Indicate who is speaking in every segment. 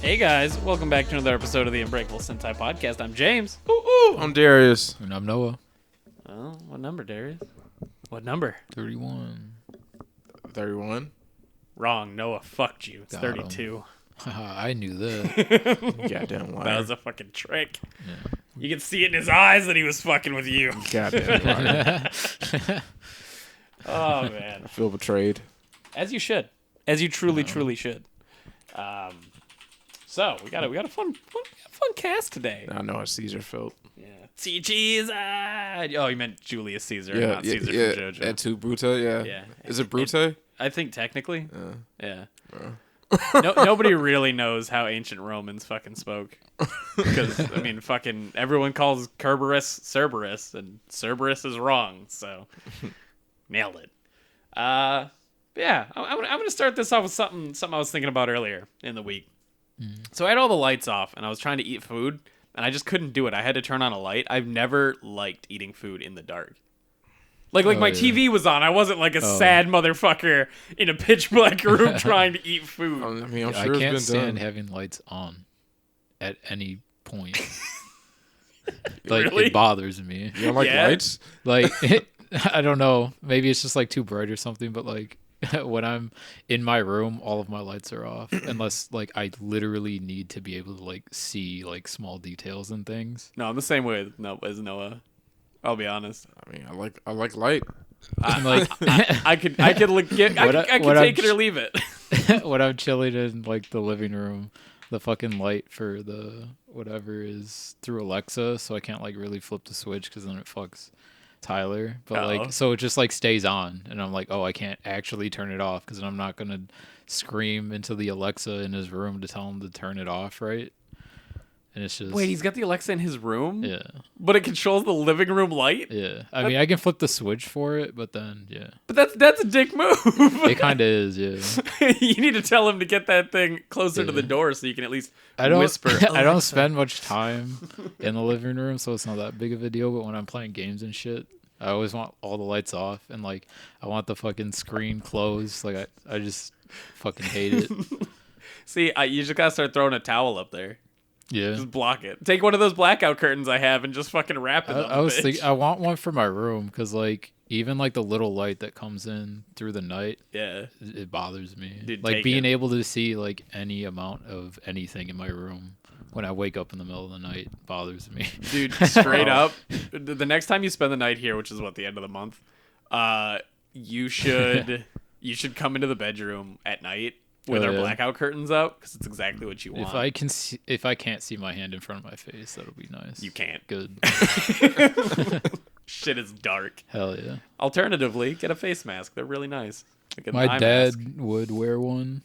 Speaker 1: Hey guys, welcome back to another episode of the Unbreakable Sentai podcast. I'm James.
Speaker 2: I'm Darius.
Speaker 3: And I'm Noah.
Speaker 1: Oh, what number, Darius? What number?
Speaker 3: 31.
Speaker 2: 31?
Speaker 1: Wrong. Noah fucked you. It's
Speaker 3: Got
Speaker 1: 32.
Speaker 3: I knew that.
Speaker 2: Goddamn liar.
Speaker 1: That was a fucking trick.
Speaker 3: Yeah.
Speaker 1: You could see it in his eyes that he was fucking with you.
Speaker 2: Goddamn liar.
Speaker 1: Oh man.
Speaker 2: I feel betrayed.
Speaker 1: As you should. As you truly should. So we got a fun cast today.
Speaker 2: I know how Caesar felt.
Speaker 1: Yeah. Caesar. Oh, you meant Julius Caesar, not Caesar from JoJo.
Speaker 2: Et tu, Brute? Yeah.
Speaker 1: Yeah.
Speaker 2: Is it Brute?
Speaker 1: I think technically. Yeah. Nobody really knows how ancient Romans fucking spoke. Because, I mean, fucking everyone calls Cerberus Cerberus, and Cerberus is wrong, so nailed it. Yeah, I'm going to start this off with something I was thinking about earlier in the week. So I had all the lights off, and I was trying to eat food, and I just couldn't do it. I had to turn on a light. I've never liked eating food in the dark. Like my TV was on. I wasn't like a sad motherfucker in a pitch black room trying to eat food.
Speaker 2: I mean, I'm sure
Speaker 3: I can't
Speaker 2: it's been
Speaker 3: stand
Speaker 2: done.
Speaker 3: having lights on at any point.
Speaker 1: Really?
Speaker 3: It bothers me.
Speaker 2: You don't like lights?
Speaker 3: Like, I don't know. Maybe it's just like too bright or something, but like when I'm in my room, all of my lights are off unless like I literally need to be able to like see like small details and things.
Speaker 1: No, I'm the same way as Noah. I'll be honest.
Speaker 2: I mean, I like light.
Speaker 3: Like
Speaker 1: I could take it or leave it.
Speaker 3: when I'm chilling in like the living room, the fucking light for the whatever is through Alexa, so I can't like really flip the switch because then it fucks Tyler. But like, so it just like stays on, and I'm like, oh, I can't actually turn it off because I'm not gonna scream into the Alexa in his room to tell him to turn it off, right? And it's just
Speaker 1: Wait, he's got the Alexa in his room?
Speaker 3: yeah.
Speaker 1: But it controls the living room light?
Speaker 3: Yeah. I mean, I can flip the switch for it, but then, yeah.
Speaker 1: But that's a dick move.
Speaker 3: It kind of is, yeah.
Speaker 1: You need to tell him to get that thing closer to the door so you can at least whisper.
Speaker 3: I don't spend much time in the living room, so it's not that big of a deal. But when I'm playing games and shit, I always want all the lights off. And, like, I want the fucking screen closed. Like, I just fucking hate it.
Speaker 1: See, you just gotta start throwing a towel up there.
Speaker 3: Yeah.
Speaker 1: Just block it. Take one of those blackout curtains I have and just fucking wrap it
Speaker 3: I was thinking, I want one for my room because, like, even, like, the little light that comes in through the night, it bothers me.
Speaker 1: Dude,
Speaker 3: like, being able to see, like, any amount of anything in my room when I wake up in the middle of the night bothers me.
Speaker 1: Dude, straight up, the next time you spend the night here, which is what, the end of the month, you should come into the bedroom at night with our blackout curtains up, because it's exactly what you want.
Speaker 3: If I can't see my hand in front of my face, that'll be nice.
Speaker 1: You can't.
Speaker 3: Good.
Speaker 1: Shit is dark.
Speaker 3: Hell yeah.
Speaker 1: Alternatively, get a face mask. They're really nice. Like
Speaker 3: my dad would wear one.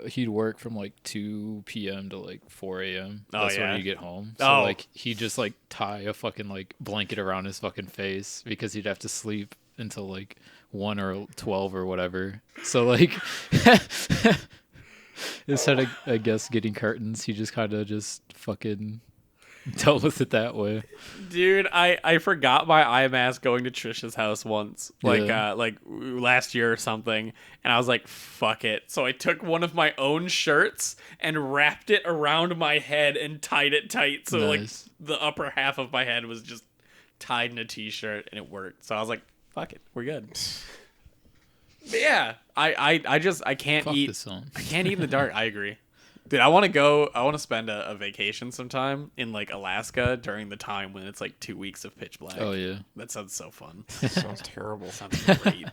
Speaker 3: He'd work from like 2 p.m. to like 4 a.m. That's when you get home. So like he'd just like tie a fucking like blanket around his fucking face because he'd have to sleep until like 1 or 12 or whatever. So like instead of I guess getting curtains, he just kind of just fucking dealt with it that way.
Speaker 1: Dude, I forgot my eye mask going to Trisha's house once, like last year or something, and I was like, fuck it. So I took one of my own shirts and wrapped it around my head and tied it tight, so like the upper half of my head was just tied in a t-shirt, and it worked. So I was like, fuck it, we're good. But yeah, I can't eat. I can't eat in the dark. I agree. Dude, I want to spend a vacation sometime in like Alaska during the time when it's like 2 weeks of pitch black.
Speaker 3: Oh yeah.
Speaker 1: That sounds so fun.
Speaker 2: Sounds terrible.
Speaker 1: Sounds great.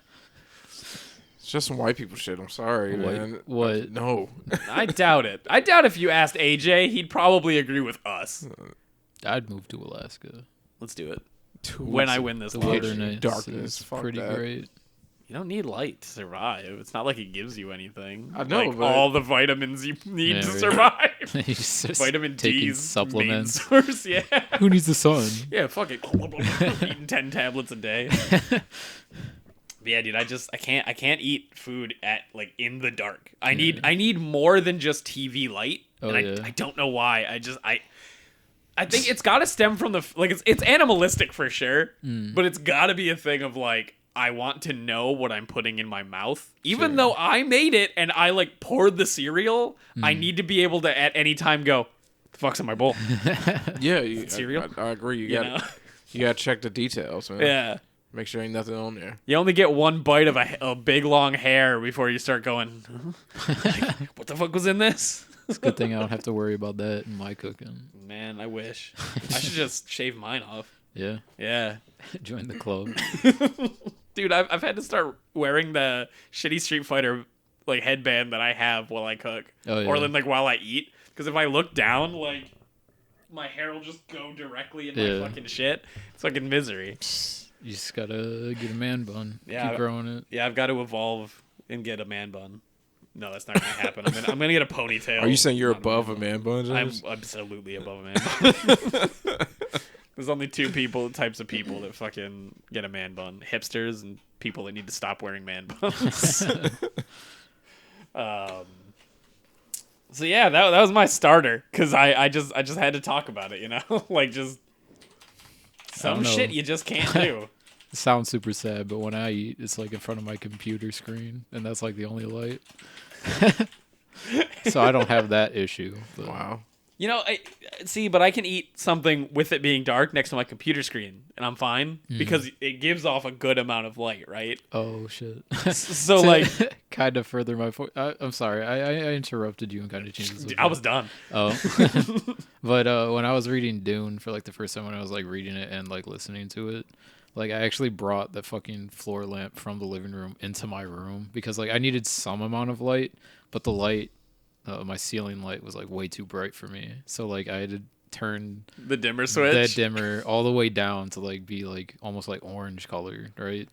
Speaker 2: It's just some white people shit. I'm sorry, man.
Speaker 3: What?
Speaker 2: No.
Speaker 1: I doubt it. I doubt if you asked AJ, he'd probably agree with us.
Speaker 3: I'd move to Alaska.
Speaker 1: Let's do it. When I win this
Speaker 3: The
Speaker 1: lottery.
Speaker 3: wilderness
Speaker 2: darkness,
Speaker 3: is
Speaker 2: fuck
Speaker 3: pretty
Speaker 2: that.
Speaker 3: great.
Speaker 1: You don't need light to survive. It's not like it gives you anything.
Speaker 2: I know,
Speaker 1: like
Speaker 2: but
Speaker 1: all the vitamins you need to
Speaker 3: right.
Speaker 1: survive.
Speaker 3: He's just
Speaker 1: Vitamin
Speaker 3: taking
Speaker 1: D's
Speaker 3: supplements.
Speaker 1: main source. Yeah.
Speaker 3: Who needs the sun?
Speaker 1: Yeah, fuck it. Eating 10 tablets a day. But yeah, dude, I can't eat food at like in the dark. I need more than just TV light. I don't know why. I think it's got to stem from the like it's animalistic for sure, but it's got to be a thing of like I want to know what I'm putting in my mouth. Even though I made it and I like poured the cereal, I need to be able to at any time go, the fuck's in my bowl?
Speaker 2: Yeah,
Speaker 1: cereal?
Speaker 2: I agree. You
Speaker 1: know?
Speaker 2: gotta check the details, man.
Speaker 1: Yeah.
Speaker 2: Make sure ain't nothing on there.
Speaker 1: You only get one bite of a big long hair before you start going, like, what the fuck was in this?
Speaker 3: It's a good thing I don't have to worry about that in my cooking.
Speaker 1: Man, I wish. I should just shave mine off.
Speaker 3: Yeah.
Speaker 1: Yeah.
Speaker 3: Join the club.
Speaker 1: Dude, I've had to start wearing the shitty Street Fighter like headband that I have while I cook.
Speaker 3: Oh, yeah.
Speaker 1: Or then like while I eat. Because if I look down, like my hair will just go directly in my fucking shit. It's fucking misery.
Speaker 3: You just gotta get a man bun.
Speaker 1: Yeah,
Speaker 3: Keep growing it.
Speaker 1: Yeah, I've got to evolve and get a man bun. No, that's not gonna happen. I'm gonna get a ponytail.
Speaker 2: Are you saying you're above a man bun?
Speaker 1: I'm absolutely above a man bun. There's only two types of people that fucking get a man bun: hipsters and people that need to stop wearing man buns. So yeah, that was my starter because I just had to talk about it, you know, like just some shit you just can't do.
Speaker 3: It sounds super sad, but when I eat, it's like in front of my computer screen, and that's like the only light. So I don't have that issue. But.
Speaker 2: Wow.
Speaker 1: You know, but I can eat something with it being dark next to my computer screen, and I'm fine because it gives off a good amount of light, right?
Speaker 3: Oh shit!
Speaker 1: So like,
Speaker 3: kind of further my. I'm sorry, I interrupted you and kind of changed the subject.
Speaker 1: I was done.
Speaker 3: Oh, but when I was reading Dune for like the first time when I was like reading it and like listening to it, like I actually brought the fucking floor lamp from the living room into my room because like I needed some amount of light, but the light. My ceiling light was like way too bright for me, so like I had to turn
Speaker 1: the dimmer switch,
Speaker 3: that dimmer all the way down to like be like almost like orange color, right?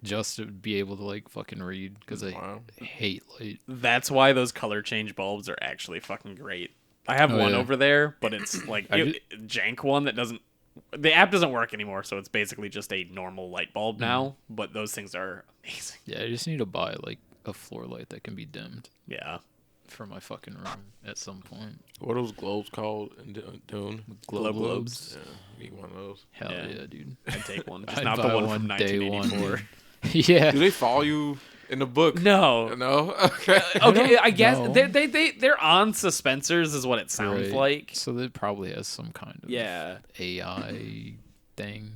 Speaker 3: Just to be able to like fucking read because I hate light.
Speaker 1: That's why those color change bulbs are actually fucking great. I have one over there, but it's like jank one that doesn't. The app doesn't work anymore, so it's basically just a normal light bulb now. But those things are amazing.
Speaker 3: Yeah, I just need to buy like a floor light that can be dimmed.
Speaker 1: Yeah.
Speaker 3: For my fucking room at some point.
Speaker 2: What are those globes called in Dune?
Speaker 3: Globes.
Speaker 2: Yeah, need one of those.
Speaker 3: Hell yeah, dude.
Speaker 1: I'd take one. Just not the one from 1984.
Speaker 3: Yeah.
Speaker 2: Do they follow you in the book?
Speaker 1: No.
Speaker 2: No? Okay.
Speaker 1: Okay, I guess they're on suspensors is what it sounds like.
Speaker 3: So it probably has some kind of AI thing.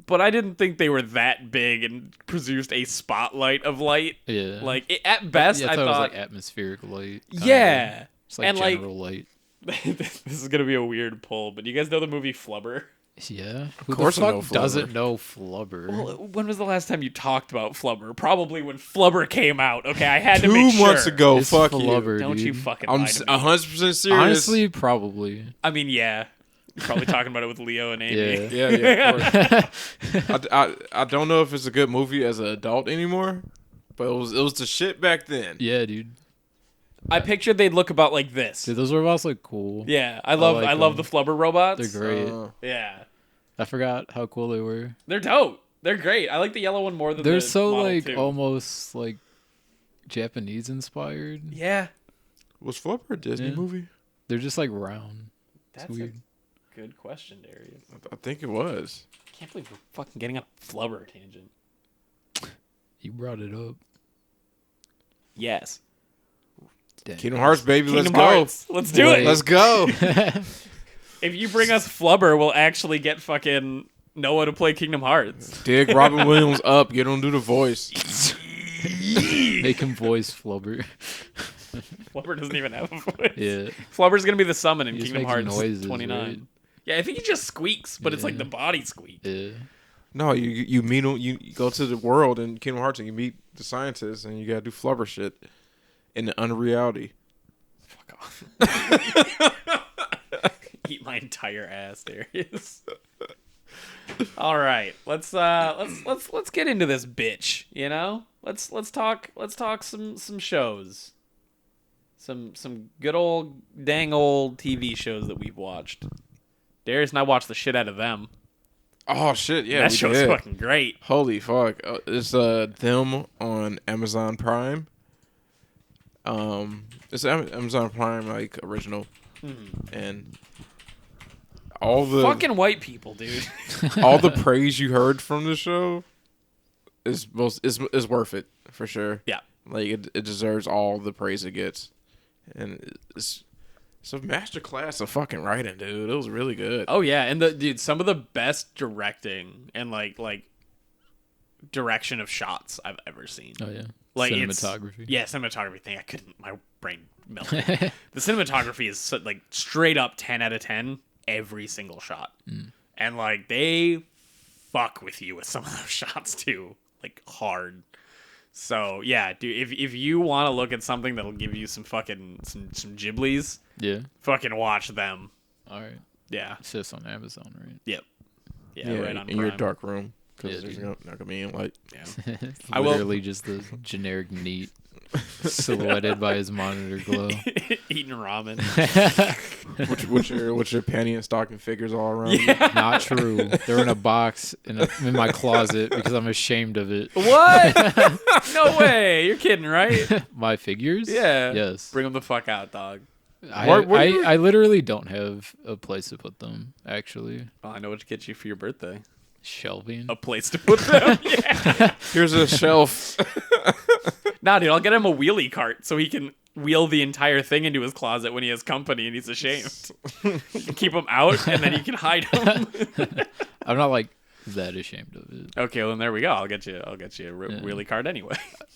Speaker 1: But I didn't think they were that big and produced a spotlight of light.
Speaker 3: Yeah.
Speaker 1: Like, at best, I thought...
Speaker 3: it was like atmospheric light.
Speaker 1: Yeah.
Speaker 3: It's like
Speaker 1: and
Speaker 3: general light.
Speaker 1: This is going to be a weird pull, but you guys know the movie Flubber?
Speaker 3: Yeah.
Speaker 2: Of course I know Flubber.
Speaker 3: Doesn't know Flubber?
Speaker 1: Well, when was the last time you talked about Flubber? Probably when Flubber came out. Okay, I had to make sure.
Speaker 2: 2 months ago,
Speaker 3: It's
Speaker 2: fuck
Speaker 3: Flubber,
Speaker 2: you.
Speaker 1: Don't
Speaker 3: dude.
Speaker 1: you fucking
Speaker 2: I'm
Speaker 1: lie to me.
Speaker 2: 100% serious.
Speaker 3: Honestly, probably.
Speaker 1: I mean, yeah. You're probably talking about it with Leo and Amy.
Speaker 2: Yeah, of course. I don't know if it's a good movie as an adult anymore, but it was the shit back then.
Speaker 3: Yeah, dude.
Speaker 1: I pictured they'd look about like this.
Speaker 3: Dude, those robots look cool.
Speaker 1: Yeah, I love the Flubber robots.
Speaker 3: They're great.
Speaker 1: Yeah.
Speaker 3: I forgot how cool they were.
Speaker 1: They're dope. They're great. I like the yellow one more than
Speaker 3: They're
Speaker 1: the
Speaker 3: so
Speaker 1: Model
Speaker 3: like
Speaker 1: 2.
Speaker 3: almost like Japanese inspired.
Speaker 1: Yeah.
Speaker 2: Was Flubber a Disney movie?
Speaker 3: They're just like round.
Speaker 1: That's
Speaker 3: it's weird.
Speaker 1: a good question, Darius.
Speaker 2: I think it was.
Speaker 1: I can't believe we're fucking getting on a Flubber tangent.
Speaker 3: You brought it up.
Speaker 1: Yes.
Speaker 3: Dang.
Speaker 2: Kingdom Hearts, baby.
Speaker 1: Kingdom
Speaker 2: Let's go.
Speaker 1: Hearts. Let's do it.
Speaker 2: Let's go.
Speaker 1: If you bring us Flubber, we'll actually get fucking Noah to play Kingdom Hearts.
Speaker 2: Dig Robin Williams up. Get him to do the voice.
Speaker 3: Make him voice Flubber.
Speaker 1: Flubber doesn't even have a voice.
Speaker 3: Yeah.
Speaker 1: Flubber's gonna be the summon in
Speaker 3: He just
Speaker 1: Kingdom
Speaker 3: makes
Speaker 1: Hearts
Speaker 3: noises,
Speaker 1: 29.
Speaker 3: right?
Speaker 1: Yeah, I think he just squeaks, but it's like
Speaker 3: Yeah.
Speaker 1: the body squeak.
Speaker 3: Yeah.
Speaker 2: No, you meet him. You go to the world in Kingdom Hearts and you meet the scientists and you gotta do Flubber shit in the unreality.
Speaker 1: Fuck off. Eat my entire ass, Darius. All right, let's get into this bitch. You know, let's talk some shows, some good old dang old TV shows that we've watched. Darius and I watched the shit out of them.
Speaker 2: Oh shit! Yeah,
Speaker 1: that
Speaker 2: we
Speaker 1: show's
Speaker 2: did.
Speaker 1: fucking great.
Speaker 2: Holy fuck! It's Them on Amazon Prime. It's Amazon Prime like original, and all the
Speaker 1: fucking white people, dude.
Speaker 2: all the praise you heard from the show, is worth it for sure.
Speaker 1: Yeah.
Speaker 2: Like it deserves all the praise it gets, and it's a masterclass of fucking writing, dude. It was really good.
Speaker 1: Oh yeah, and some of the best directing and like direction of shots I've ever seen.
Speaker 3: Oh yeah,
Speaker 1: like
Speaker 3: cinematography.
Speaker 1: Cinematography thing. I couldn't. My brain melted. The cinematography is like straight up 10 out of 10 every single shot, and like they fuck with you with some of those shots too, like hard. So yeah, dude, if you want to look at something that'll give you some fucking some Ghiblies,
Speaker 3: Yeah.
Speaker 1: fucking watch them.
Speaker 3: All right.
Speaker 1: Yeah.
Speaker 3: It's just on Amazon, right?
Speaker 1: Yep. Yeah, right on
Speaker 2: in your
Speaker 1: Prime.
Speaker 2: dark room because
Speaker 3: Yeah,
Speaker 2: there's
Speaker 3: dude.
Speaker 2: not gonna be any light.
Speaker 1: Yeah.
Speaker 3: I
Speaker 1: will-
Speaker 3: literally just the generic neat silhouetted by his monitor glow.
Speaker 1: Eating ramen.
Speaker 2: What's your panty and stocking figures all around? You?
Speaker 3: Not true. They're in a box in my closet because I'm ashamed of it.
Speaker 1: What? No way. You're kidding, right?
Speaker 3: My figures?
Speaker 1: Yeah.
Speaker 3: Yes.
Speaker 1: Bring them the fuck out, dog.
Speaker 3: I literally don't have a place to put them, actually.
Speaker 1: Well, I know what to get you for your birthday.
Speaker 3: Shelving.
Speaker 1: A place to put them. Yeah.
Speaker 2: Here's a shelf.
Speaker 1: Nah, dude, I'll get him a wheelie cart so he can wheel the entire thing into his closet when he has company and he's ashamed. You can keep him out and then you can hide him.
Speaker 3: I'm not like that ashamed of it.
Speaker 1: Okay, well then there we go. I'll get you a wheelie cart anyway.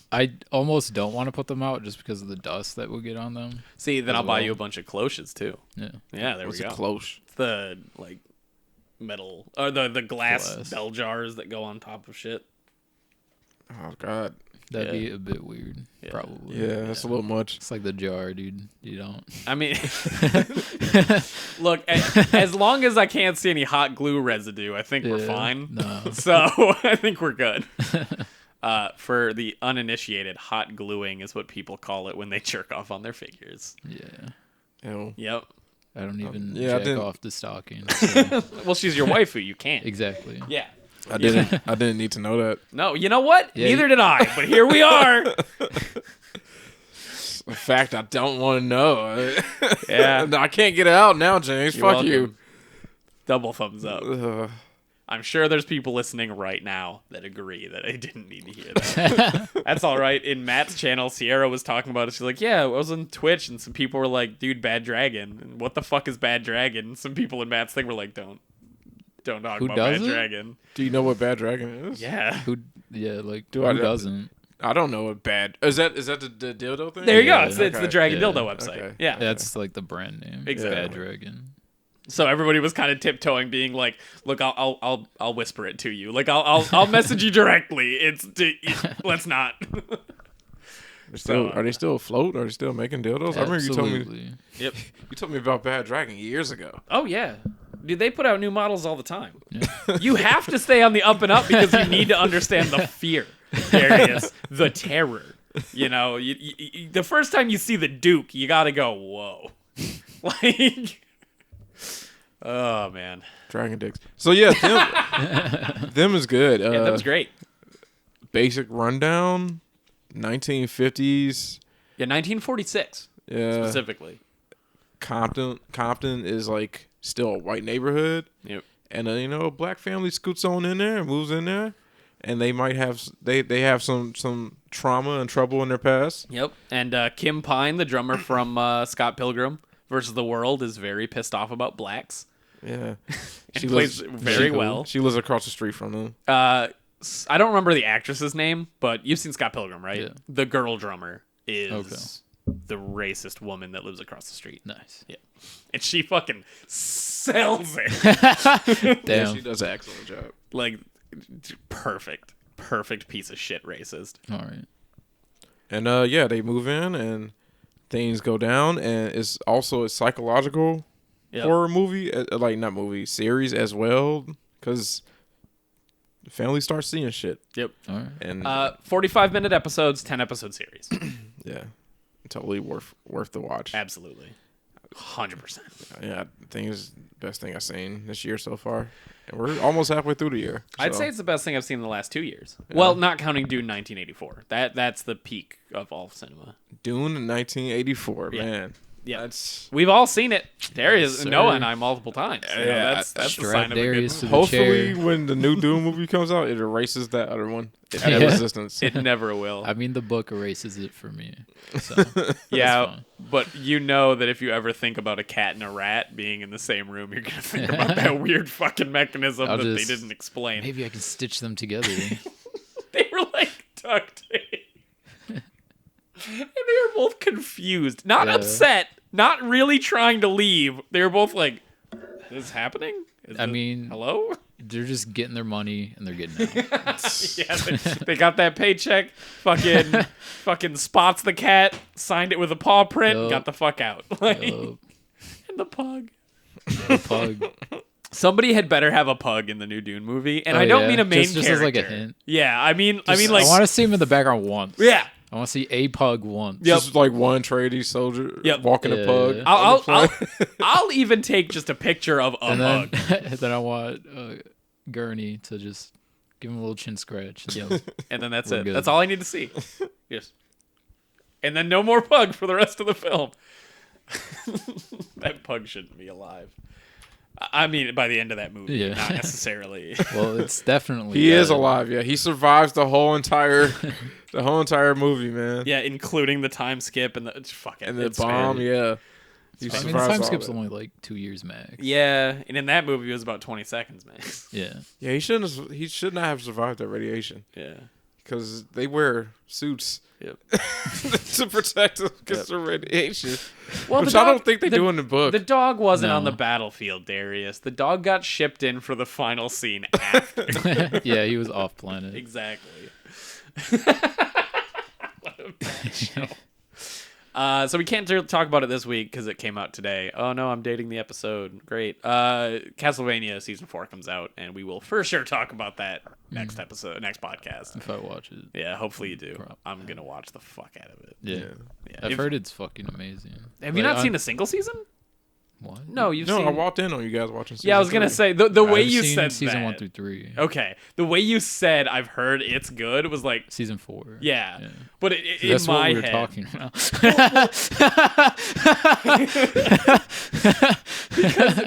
Speaker 3: I almost don't want to put them out just because of the dust that will get on them.
Speaker 1: See, then
Speaker 3: As
Speaker 1: I'll buy
Speaker 3: well.
Speaker 1: you a bunch of cloches too.
Speaker 3: Yeah.
Speaker 1: Yeah, there
Speaker 2: What's
Speaker 1: we
Speaker 2: a
Speaker 1: go.
Speaker 2: cloche?
Speaker 1: It's the like metal or the glass
Speaker 3: Glass.
Speaker 1: bell jars that go on top of shit.
Speaker 2: Oh God.
Speaker 3: That'd
Speaker 1: Yeah.
Speaker 3: be a bit weird,
Speaker 1: Yeah.
Speaker 3: probably.
Speaker 2: Yeah, that's a little much.
Speaker 3: It's like the jar, dude. You don't.
Speaker 1: I mean, look, as long as I can't see any hot glue residue, I think we're
Speaker 3: Yeah,
Speaker 1: fine.
Speaker 3: no.
Speaker 1: So I think we're good. For the uninitiated, hot gluing is what people call it when they jerk off on their figures.
Speaker 3: Yeah.
Speaker 2: Ew.
Speaker 1: Yep.
Speaker 3: I don't even
Speaker 2: yeah, I
Speaker 3: jack
Speaker 2: didn't-
Speaker 3: off the stocking. So.
Speaker 1: Well, she's your waifu. You can't.
Speaker 3: Exactly.
Speaker 1: Yeah.
Speaker 2: I didn't need to know that.
Speaker 1: No, you know what?
Speaker 3: Yeah,
Speaker 1: Neither did I, but here we are.
Speaker 2: A fact I don't want to know.
Speaker 1: Yeah.
Speaker 2: I can't get it out now, James.
Speaker 1: You're
Speaker 2: Fuck you.
Speaker 1: Double thumbs up.
Speaker 2: Ugh.
Speaker 1: I'm sure there's people listening right now that agree that I didn't need to hear that. That's all right. In Matt's channel, Sierra was talking about it. She's like, yeah, I was on Twitch, and some people were like, dude, Bad Dragon. And what the fuck is Bad Dragon? Some people in Matt's thing were like, don't talk
Speaker 3: Who
Speaker 1: about
Speaker 3: does
Speaker 1: Bad
Speaker 3: it?
Speaker 1: Dragon.
Speaker 2: Do you know what Bad Dragon is?
Speaker 1: Yeah.
Speaker 3: Who? Yeah, like
Speaker 2: Do
Speaker 3: who
Speaker 2: I-
Speaker 3: doesn't?
Speaker 2: I don't know what bad. Is that the dildo thing?
Speaker 1: There you
Speaker 3: Yeah.
Speaker 1: go. It's the
Speaker 2: Okay.
Speaker 1: Dragon
Speaker 3: Yeah.
Speaker 1: Dildo website.
Speaker 2: Okay.
Speaker 1: Yeah.
Speaker 3: That's like the brand name.
Speaker 1: Exactly.
Speaker 3: Bad Dragon.
Speaker 1: So everybody was kind of tiptoeing, being like, "Look, I'll whisper it to you. Like, I'll message you directly. Let's not."
Speaker 2: Are they still afloat? Are they still making dildos? I remember you told me.
Speaker 3: Absolutely.
Speaker 1: Yep.
Speaker 2: You told me about Bad Dragon years ago.
Speaker 1: Oh yeah, dude, they put out new models all the time. You have to stay on the up and up because you need to understand the fear. There it is, the terror. You know, you, the first time you see the Duke, you gotta go, whoa, like, oh man,
Speaker 2: Dragon dicks. So yeah, them is good.
Speaker 1: yeah, that was great.
Speaker 2: Basic rundown, 1950s.
Speaker 1: Yeah, 1946
Speaker 2: Yeah,
Speaker 1: specifically.
Speaker 2: Compton is like still a white neighborhood,
Speaker 1: Yep.
Speaker 2: and a black family scoots on in there and moves in there, and they might have they have some trauma and trouble in their past.
Speaker 1: Yep. And Kim Pine, the drummer from Scott Pilgrim versus the World, is very pissed off about blacks.
Speaker 2: Yeah,
Speaker 1: She plays very well.
Speaker 2: She lives across the street from them.
Speaker 1: I don't remember the actress's name, but you've seen Scott Pilgrim, right?
Speaker 3: Yeah.
Speaker 1: The girl drummer is the racist woman that lives across the street.
Speaker 3: Nice.
Speaker 1: Yeah. And she fucking sells it.
Speaker 2: Yeah,
Speaker 3: Damn.
Speaker 2: she does an excellent job.
Speaker 1: Like, perfect piece of shit racist.
Speaker 3: All right.
Speaker 2: And yeah, they move in and things go down, and it's also a psychological
Speaker 1: Yep.
Speaker 2: horror movie, like not movie series as well, because the family starts seeing shit.
Speaker 1: Yep.
Speaker 3: All right.
Speaker 2: And
Speaker 1: 45-minute episodes, 10-episode series.
Speaker 2: yeah, totally worth the watch.
Speaker 1: Absolutely. 100%.
Speaker 2: Yeah, I think it's the best thing I've seen this year so far, and we're almost halfway through the year.
Speaker 1: I'd
Speaker 2: so.
Speaker 1: say it's the best thing I've seen in the last 2 years. Well, not counting Dune 1984. That's the peak of all cinema.
Speaker 2: Dune 1984,
Speaker 1: Yeah.
Speaker 2: man.
Speaker 1: Yeah, we've all seen it. Darius, Noah, and I multiple times.
Speaker 2: Yeah,
Speaker 1: that's a
Speaker 3: strap
Speaker 1: sign of a good
Speaker 3: Darius
Speaker 1: movie.
Speaker 3: to the
Speaker 2: Hopefully,
Speaker 3: chair.
Speaker 2: when the new Doom movie comes out, it erases that other one. At
Speaker 3: Yeah.
Speaker 2: Resistance.
Speaker 1: It never will.
Speaker 3: I mean, the book erases it for me. So
Speaker 1: Yeah,
Speaker 3: fine.
Speaker 1: but you know that if you ever think about a cat and a rat being in the same room, you're gonna think about that weird fucking mechanism that they didn't explain.
Speaker 3: Maybe I can stitch them together.
Speaker 1: They were like duct tape. And they were both confused. Not upset. Not really trying to leave. They were both like, is this happening? Hello?
Speaker 3: They're just getting their money and they're getting out.
Speaker 1: Yeah, they got that paycheck. Fucking spots the cat, signed it with a paw print,
Speaker 3: Yup.
Speaker 1: got the fuck out. Like,
Speaker 3: Yup.
Speaker 1: and the pug.
Speaker 3: The pug.
Speaker 1: Somebody had better have a pug in the new Dune movie, and I don't mean a main
Speaker 3: just
Speaker 1: character.
Speaker 3: as like a hint.
Speaker 1: Yeah, I mean, like,
Speaker 3: I want to see him in the background once.
Speaker 1: yeah.
Speaker 3: I want to see a pug once.
Speaker 1: Yep.
Speaker 2: Just like one tradie soldier walking a pug.
Speaker 3: Yeah.
Speaker 1: I'll even take just a picture of a
Speaker 3: And then,
Speaker 1: pug,
Speaker 3: then I want Gurney to just give him a little chin scratch. So
Speaker 1: and then that's
Speaker 3: We're
Speaker 1: it.
Speaker 3: good.
Speaker 1: That's all I need to see. Yes. And then no more pug for the rest of the film. That pug shouldn't be alive. I mean, by the end of that movie,
Speaker 3: Yeah.
Speaker 1: not necessarily.
Speaker 3: Well, it's definitely
Speaker 2: He is
Speaker 3: dead.
Speaker 2: alive. Yeah, he survives the whole entire movie, man.
Speaker 1: Yeah, including the time skip and the
Speaker 2: And the bomb. Yeah. He
Speaker 3: I mean, the
Speaker 2: survives
Speaker 3: time
Speaker 2: all
Speaker 3: skip's
Speaker 2: that.
Speaker 3: only like 2 years max.
Speaker 1: Yeah, and in that movie, it was about 20 seconds, man.
Speaker 3: Yeah.
Speaker 2: Yeah, he shouldn't. He should not have survived that radiation
Speaker 1: Yeah.
Speaker 2: because they wear suits
Speaker 1: Yep.
Speaker 2: to protect them against the radiation.
Speaker 1: Well,
Speaker 2: Which
Speaker 1: the
Speaker 2: I don't
Speaker 1: dog-
Speaker 2: think they
Speaker 1: the-
Speaker 2: do in the book.
Speaker 1: The dog wasn't on
Speaker 3: No.
Speaker 1: the battlefield, Darius. The dog got shipped in for the final scene after.
Speaker 3: Yeah, he was off planet.
Speaker 1: Exactly. What a bad show. So we can't talk about it this week because it came out today. Oh no, I'm dating the episode. Great. Castlevania season 4 comes out, and we will for sure talk about that next episode, next podcast.
Speaker 3: If I watch it.
Speaker 1: Yeah, hopefully you do.
Speaker 3: Probably.
Speaker 1: I'm gonna watch the fuck out of it.
Speaker 3: Yeah.
Speaker 1: Yeah.
Speaker 3: I've
Speaker 1: If-
Speaker 3: heard it's fucking amazing.
Speaker 1: Have you
Speaker 3: Like,
Speaker 1: not seen a single season?
Speaker 3: What?
Speaker 1: No, you've
Speaker 2: No,
Speaker 1: seen.
Speaker 2: I walked in on you guys watching.
Speaker 1: Yeah, I was gonna
Speaker 2: season
Speaker 1: say the way
Speaker 3: I've
Speaker 1: you
Speaker 3: seen
Speaker 1: said
Speaker 3: season
Speaker 1: that.
Speaker 3: 1 through 3.
Speaker 1: Okay, the way you said I've heard it's good was like,
Speaker 3: Season 4.
Speaker 1: yeah,
Speaker 3: Yeah.
Speaker 1: but in
Speaker 3: That's
Speaker 1: my
Speaker 3: what we were
Speaker 1: head,
Speaker 3: talking about.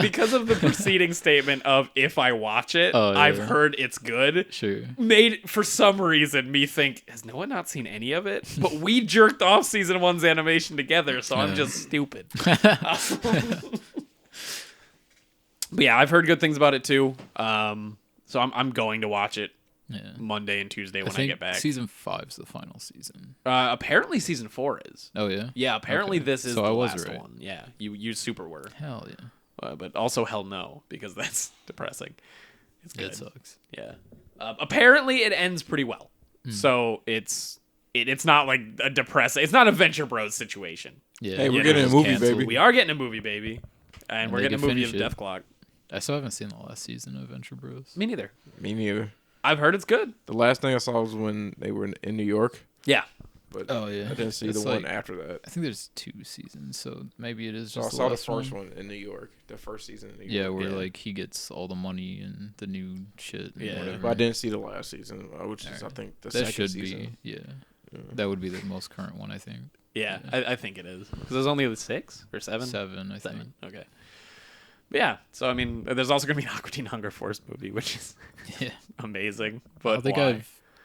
Speaker 1: because of the preceding statement of if I watch it,
Speaker 3: Oh, yeah.
Speaker 1: I've heard it's good.
Speaker 3: Sure.
Speaker 1: Made for some reason me think, has Noah not seen any of it? But we jerked off season 1's animation together, so I'm
Speaker 3: Yeah.
Speaker 1: just stupid. But yeah, I've heard good things about it too. So I'm going to watch it
Speaker 3: Yeah.
Speaker 1: Monday and Tuesday when I
Speaker 3: think
Speaker 1: get back.
Speaker 3: season 5's the final season.
Speaker 1: Apparently season 4 is.
Speaker 3: Oh yeah.
Speaker 1: Yeah, apparently
Speaker 3: Okay.
Speaker 1: this is
Speaker 3: So
Speaker 1: the
Speaker 3: I was
Speaker 1: last
Speaker 3: right.
Speaker 1: one. Yeah, you super were.
Speaker 3: Hell yeah.
Speaker 1: But also hell no, because that's depressing. It's good.
Speaker 3: It sucks.
Speaker 1: Yeah. Apparently it ends pretty well.
Speaker 3: Hmm.
Speaker 1: So it's not like a depressing. It's not a Venture Bros situation.
Speaker 3: Yeah.
Speaker 2: Hey, we're
Speaker 1: You
Speaker 2: getting
Speaker 1: know,
Speaker 2: a movie,
Speaker 3: canceled.
Speaker 2: baby.
Speaker 1: We are getting a movie, baby, and
Speaker 3: And
Speaker 1: we're
Speaker 3: they
Speaker 1: getting a
Speaker 3: can
Speaker 1: movie of
Speaker 3: finish it.
Speaker 1: Dethclok.
Speaker 3: I still haven't seen the last season of Venture Bros.
Speaker 1: Me neither.
Speaker 2: Me neither.
Speaker 1: I've heard it's good.
Speaker 2: The last thing I saw was when they were in New York,
Speaker 1: Yeah.
Speaker 2: but
Speaker 3: Oh yeah.
Speaker 2: I didn't see
Speaker 3: It's
Speaker 2: the one
Speaker 3: like-
Speaker 2: after that.
Speaker 3: I think there's 2 seasons, so maybe it is
Speaker 2: So I
Speaker 3: just
Speaker 2: saw the
Speaker 3: last
Speaker 2: first one in New York, the first season in New
Speaker 3: Yeah,
Speaker 2: York.
Speaker 3: where
Speaker 1: Yeah.
Speaker 3: like he gets all the money and the new shit. And
Speaker 1: Yeah.
Speaker 3: whatever.
Speaker 2: But I didn't see the last season, which is I
Speaker 3: Alright.
Speaker 2: think the
Speaker 3: That
Speaker 2: second
Speaker 3: should
Speaker 2: season.
Speaker 3: be. Yeah.
Speaker 2: Yeah.
Speaker 3: That would be the most current one, I think.
Speaker 1: Yeah, I think it is. Because there's only 6 or 7?
Speaker 3: 7, I think.
Speaker 1: 7. Okay. But yeah. So I mean, there's also gonna be an Aqua Teen Hunger Force movie, which is
Speaker 3: Yeah.
Speaker 1: amazing. But
Speaker 3: I think
Speaker 1: why?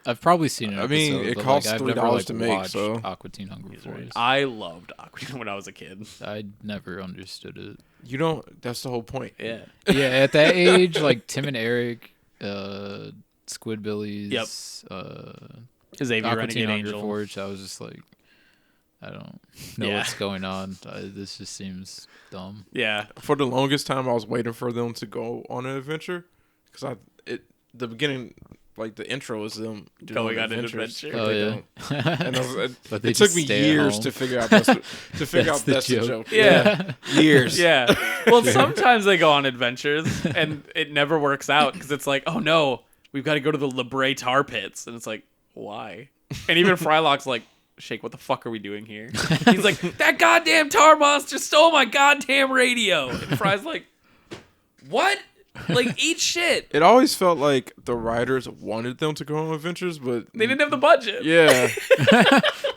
Speaker 3: I've probably seen it.
Speaker 2: I mean, it costs $3 to make, so-
Speaker 3: Aqua Teen Hunger
Speaker 1: He's right.
Speaker 3: Force.
Speaker 1: I loved Aqua Teen when I was a kid.
Speaker 3: I never understood it.
Speaker 2: You don't. That's the whole point.
Speaker 1: Yeah.
Speaker 3: Yeah, at that age, like Tim and Eric, Squidbillies,
Speaker 1: Yep. Xavier
Speaker 3: Aqua
Speaker 1: Renegade
Speaker 3: Teen Hunger
Speaker 1: Angel.
Speaker 3: Force. I was just like, I don't know
Speaker 1: Yeah.
Speaker 3: what's going on. This just seems dumb.
Speaker 1: Yeah.
Speaker 2: For the longest time, I was waiting for them to go on an adventure because the beginning, like the intro, is them
Speaker 1: Going on an
Speaker 2: adventures,
Speaker 1: adventure.
Speaker 2: but
Speaker 3: Oh
Speaker 2: they
Speaker 3: yeah.
Speaker 2: don't. And
Speaker 3: But they
Speaker 2: it took
Speaker 3: just
Speaker 2: me
Speaker 3: stay at
Speaker 2: years
Speaker 3: home.
Speaker 2: to figure out that's the
Speaker 3: That's the
Speaker 2: joke.
Speaker 1: Yeah.
Speaker 2: Years.
Speaker 1: Yeah. Well, sometimes they go on adventures and it never works out because it's like, oh no, we've got to go to the Libre tar pits. And it's like, why? And even Frylock's like, Shake, what the fuck are we doing here? He's like, that goddamn tar monster stole my goddamn radio. And Fry's like, what? Like, eat shit.
Speaker 2: It always felt like the writers wanted them to go on adventures, but
Speaker 1: They didn't have the budget.
Speaker 2: yeah,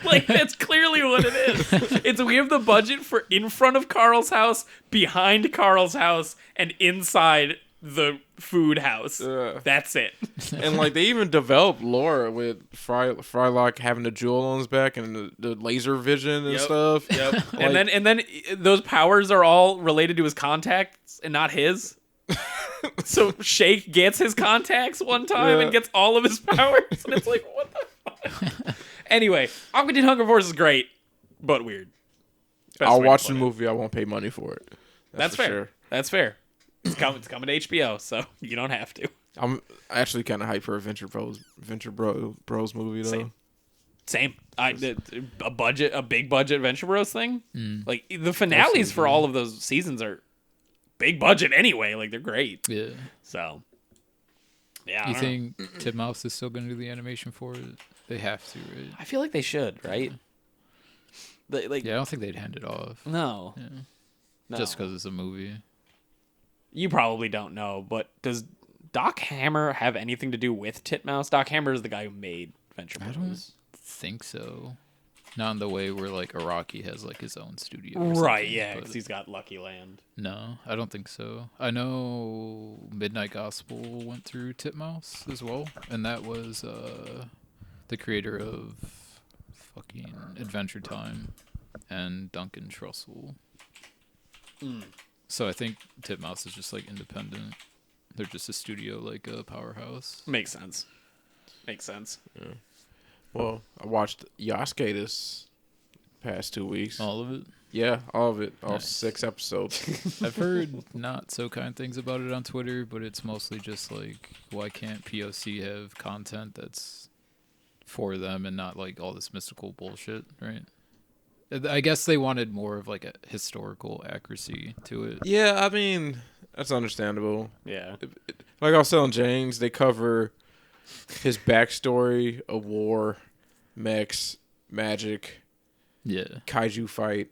Speaker 1: Like, that's clearly what what it is. It's we have the budget for in front of Carl's house, behind Carl's house, and inside the food house. That's it.
Speaker 2: And like they even developed lore with Frylock having the jewel on his back and the laser vision and stuff.
Speaker 1: Yep.
Speaker 2: Like,
Speaker 1: and then those powers are all related to his contacts and not his. So Shake gets his contacts one time and gets all of his powers, and it's like, what the fuck? Anyway, Aqua Teen Hunger Force is great, but weird.
Speaker 2: I'll watch the movie. I won't pay money for it.
Speaker 1: That's fair. Sure. That's fair. It's coming to HBO, so you don't have to.
Speaker 2: I'm actually kind of hyped for a Venture Bros movie though.
Speaker 1: Same. A big budget Venture Bros thing. Like the finales for all of those seasons are big budget anyway. Like they're great. Yeah. So. Yeah.
Speaker 3: You think Titmouse is still going to do the animation for it? They have to, right?
Speaker 1: I feel like they should, right?
Speaker 3: Yeah, I don't think they'd hand it off.
Speaker 1: No.
Speaker 3: Yeah. No. Just because it's a movie.
Speaker 1: You probably don't know, but does Doc Hammer have anything to do with Titmouse? Doc Hammer is the guy who made Venture Bros.
Speaker 3: I don't think so. Not in the way where like Araki has like his own studio.
Speaker 1: Right, yeah, because he's got Lucky Land.
Speaker 3: No, I don't think so. I know Midnight Gospel went through Titmouse as well, and that was the creator of fucking Adventure Time and Duncan Trussell. So I think Titmouse is just like independent. They're just a studio, like a powerhouse.
Speaker 1: Makes sense. Yeah.
Speaker 2: Well, I watched Yasuke this past 2 weeks.
Speaker 3: All of it?
Speaker 2: Yeah, all of it. All
Speaker 3: Nice.
Speaker 2: 6 episodes.
Speaker 3: I've heard not so kind things about it on Twitter, but it's mostly just like, why can't POC have content that's for them and not like all this mystical bullshit, right? I guess they wanted more of like a historical accuracy to it.
Speaker 2: Yeah, I mean, that's understandable.
Speaker 1: Yeah.
Speaker 2: Like I was telling James, they cover his backstory, a war, mechs, magic, kaiju fight,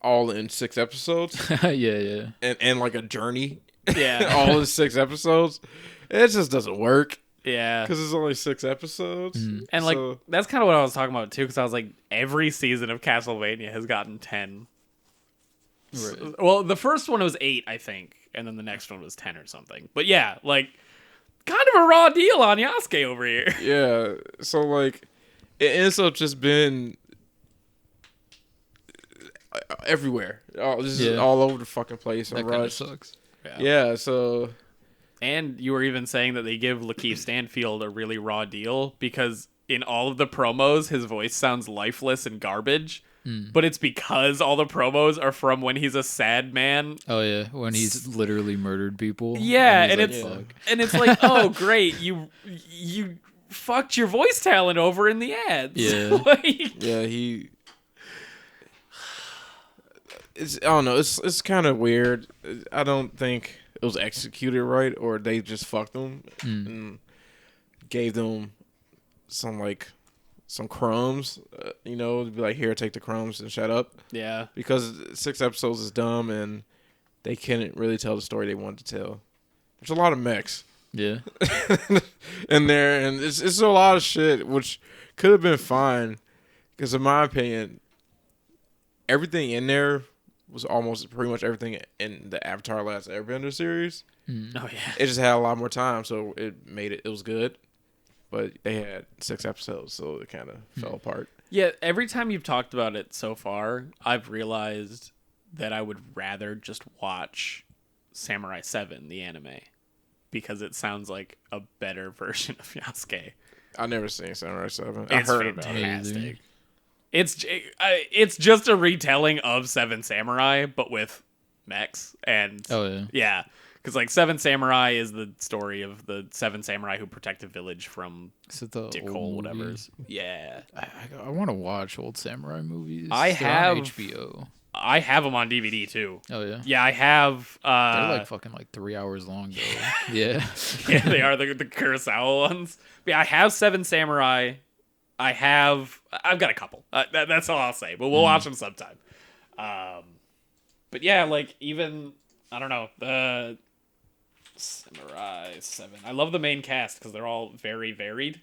Speaker 2: all in 6 episodes.
Speaker 3: Yeah.
Speaker 2: And like a journey.
Speaker 1: Yeah.
Speaker 2: All in 6 episodes. It just doesn't work.
Speaker 1: Yeah.
Speaker 2: Because it's only 6 episodes.
Speaker 1: And like that's kind of what I was talking about too, because I was like, every season of Castlevania has gotten 10. Right. Well, the first one was 8, I think, and then the next one was 10 or something. But yeah, like kind of a raw deal on Yasuke over here.
Speaker 2: Yeah. So like it ends up just being everywhere. All over the fucking place.
Speaker 3: That kind of sucks.
Speaker 2: Yeah, so...
Speaker 1: And you were even saying that they give Lakeith Stanfield a really raw deal because in all of the promos, his voice sounds lifeless and garbage. But it's because all the promos are from when he's a sad man.
Speaker 3: Oh yeah, when he's literally murdered people.
Speaker 1: Yeah, and it's like, oh great, you fucked your voice talent over in the ads.
Speaker 3: Yeah,
Speaker 2: yeah, I don't know. It's kind of weird. I don't think it was executed right, or they just fucked them and gave them some crumbs, to be like, here, take the crumbs and shut up.
Speaker 1: Yeah. Because
Speaker 2: 6 episodes is dumb and they couldn't really tell the story they wanted to tell. There's a lot of mechs.
Speaker 3: Yeah.
Speaker 2: in there, and it's a lot of shit, which could have been fine. Because in my opinion, everything in there was almost pretty much everything in the Avatar Last Airbender series.
Speaker 1: Oh, yeah.
Speaker 2: It just had a lot more time, so it was good. But they had 6 episodes, so it kind of fell apart.
Speaker 1: Yeah, every time you've talked about it so far, I've realized that I would rather just watch Samurai 7, the anime, because it sounds like a better version of Yasuke.
Speaker 2: I've never seen Samurai 7.
Speaker 1: It's fantastic. It's just a retelling of Seven Samurai, but with mechs. And yeah. Because, like, Seven Samurai is the story of the 7 samurai who protect a village from Dethclok, whatever. Yeah.
Speaker 3: I want to watch old samurai movies.
Speaker 1: I have
Speaker 3: on HBO.
Speaker 1: I have them on DVD, too.
Speaker 3: Oh, yeah?
Speaker 1: Yeah, I have...
Speaker 3: They're, like, fucking, 3 hours long, though. Yeah.
Speaker 1: Yeah, they are, the Kurosawa ones. But yeah, I have 7 Samurai. I've got a couple. That's all I'll say. But we'll watch them sometime. But yeah, like, even... I don't know. The... Samurai 7. I love the main cast because they're all very varied.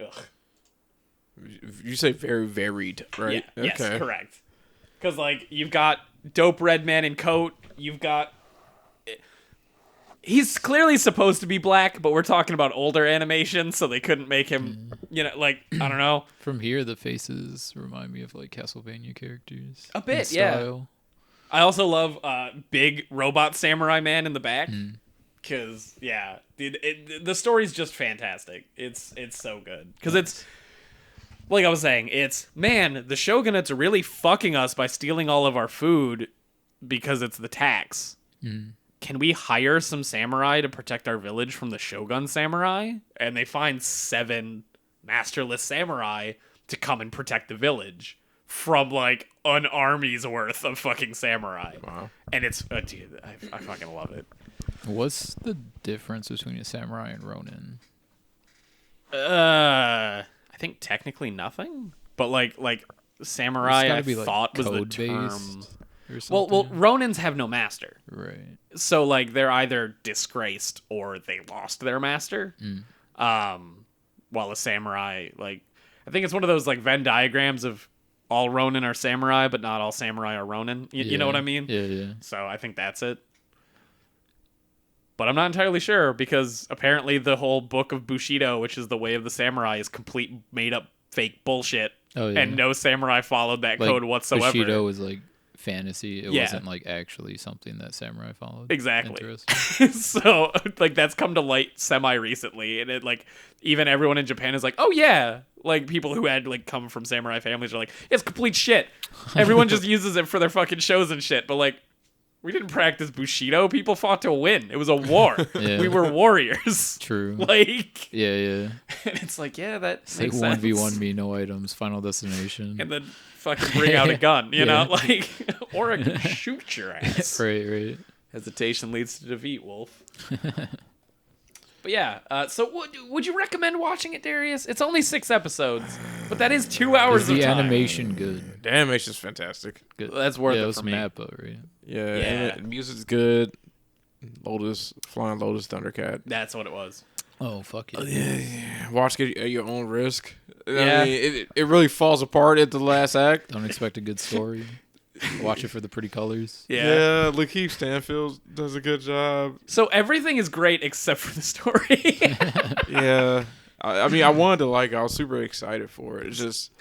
Speaker 1: Ugh.
Speaker 2: You say very varied, right?
Speaker 1: Yeah, yes, correct. Because like you've got dope red man in coat. You've got. He's clearly supposed to be black, but we're talking about older animation, so they couldn't make him, like, I don't know.
Speaker 3: From here, the faces remind me of, like, Castlevania characters.
Speaker 1: A bit, yeah. I also love big robot samurai man in the back. Because, yeah, the story's just fantastic. It's so good. Because it's, like I was saying, man, the shogunates are really fucking us by stealing all of our food because it's the tax. Can we hire some samurai to protect our village from the Shogun samurai? And they find 7 masterless samurai to come and protect the village from, like, an army's worth of fucking samurai.
Speaker 2: Wow.
Speaker 1: And it's, dude, I fucking love it.
Speaker 3: What's the difference between a samurai and Ronin?
Speaker 1: I think technically nothing. But, like samurai, thought was the term. Well, Ronins have no master.
Speaker 3: Right.
Speaker 1: So, like, they're either disgraced or they lost their master. While a samurai, like, I think it's one of those, like, Venn diagrams of all Ronin are samurai, but not all samurai are Ronin. You know what I mean?
Speaker 3: Yeah.
Speaker 1: So I think that's it. But I'm not entirely sure, because apparently the whole book of Bushido, which is the way of the samurai, is complete made-up fake bullshit. Oh, yeah. And no samurai followed that code whatsoever.
Speaker 3: Bushido was, like, fantasy. It wasn't like actually something that samurai followed.
Speaker 1: Exactly. So like that's come to light semi recently, and it like even everyone in Japan is like, oh yeah, like people who had like come from samurai families are like, it's complete shit. Everyone just uses it for their fucking shows and shit, but like we didn't practice Bushido. People fought to win. It was a war. We were warriors.
Speaker 3: True.
Speaker 1: Like
Speaker 3: yeah.
Speaker 1: And it's like, yeah, that
Speaker 3: it's
Speaker 1: makes
Speaker 3: like
Speaker 1: sense.
Speaker 3: 1v1 me, no items, Final Destination.
Speaker 1: And then fucking bring out a gun, you know, like, or I could shoot your ass.
Speaker 3: Right.
Speaker 1: Hesitation leads to defeat, Wolf. But yeah, so would you recommend watching it, Darius? It's only 6 episodes, but that is 2 hours of time.
Speaker 3: The animation good?
Speaker 2: The animation's fantastic.
Speaker 3: Good.
Speaker 1: That's worth it
Speaker 3: for me. Mappa, right?
Speaker 2: Yeah. The music's good. Flying Lotus, Thundercat.
Speaker 1: That's what it was.
Speaker 3: Oh, fuck it.
Speaker 2: Yeah. Watch it at your own risk. Yeah. I mean, it really falls apart at the last act.
Speaker 3: Don't expect a good story. Watch it for the pretty colors.
Speaker 2: Yeah, Lakeith Stanfield does a good job.
Speaker 1: So everything is great except for the story.
Speaker 2: Yeah. I mean, I wanted to like it. I was super excited for it. It's just...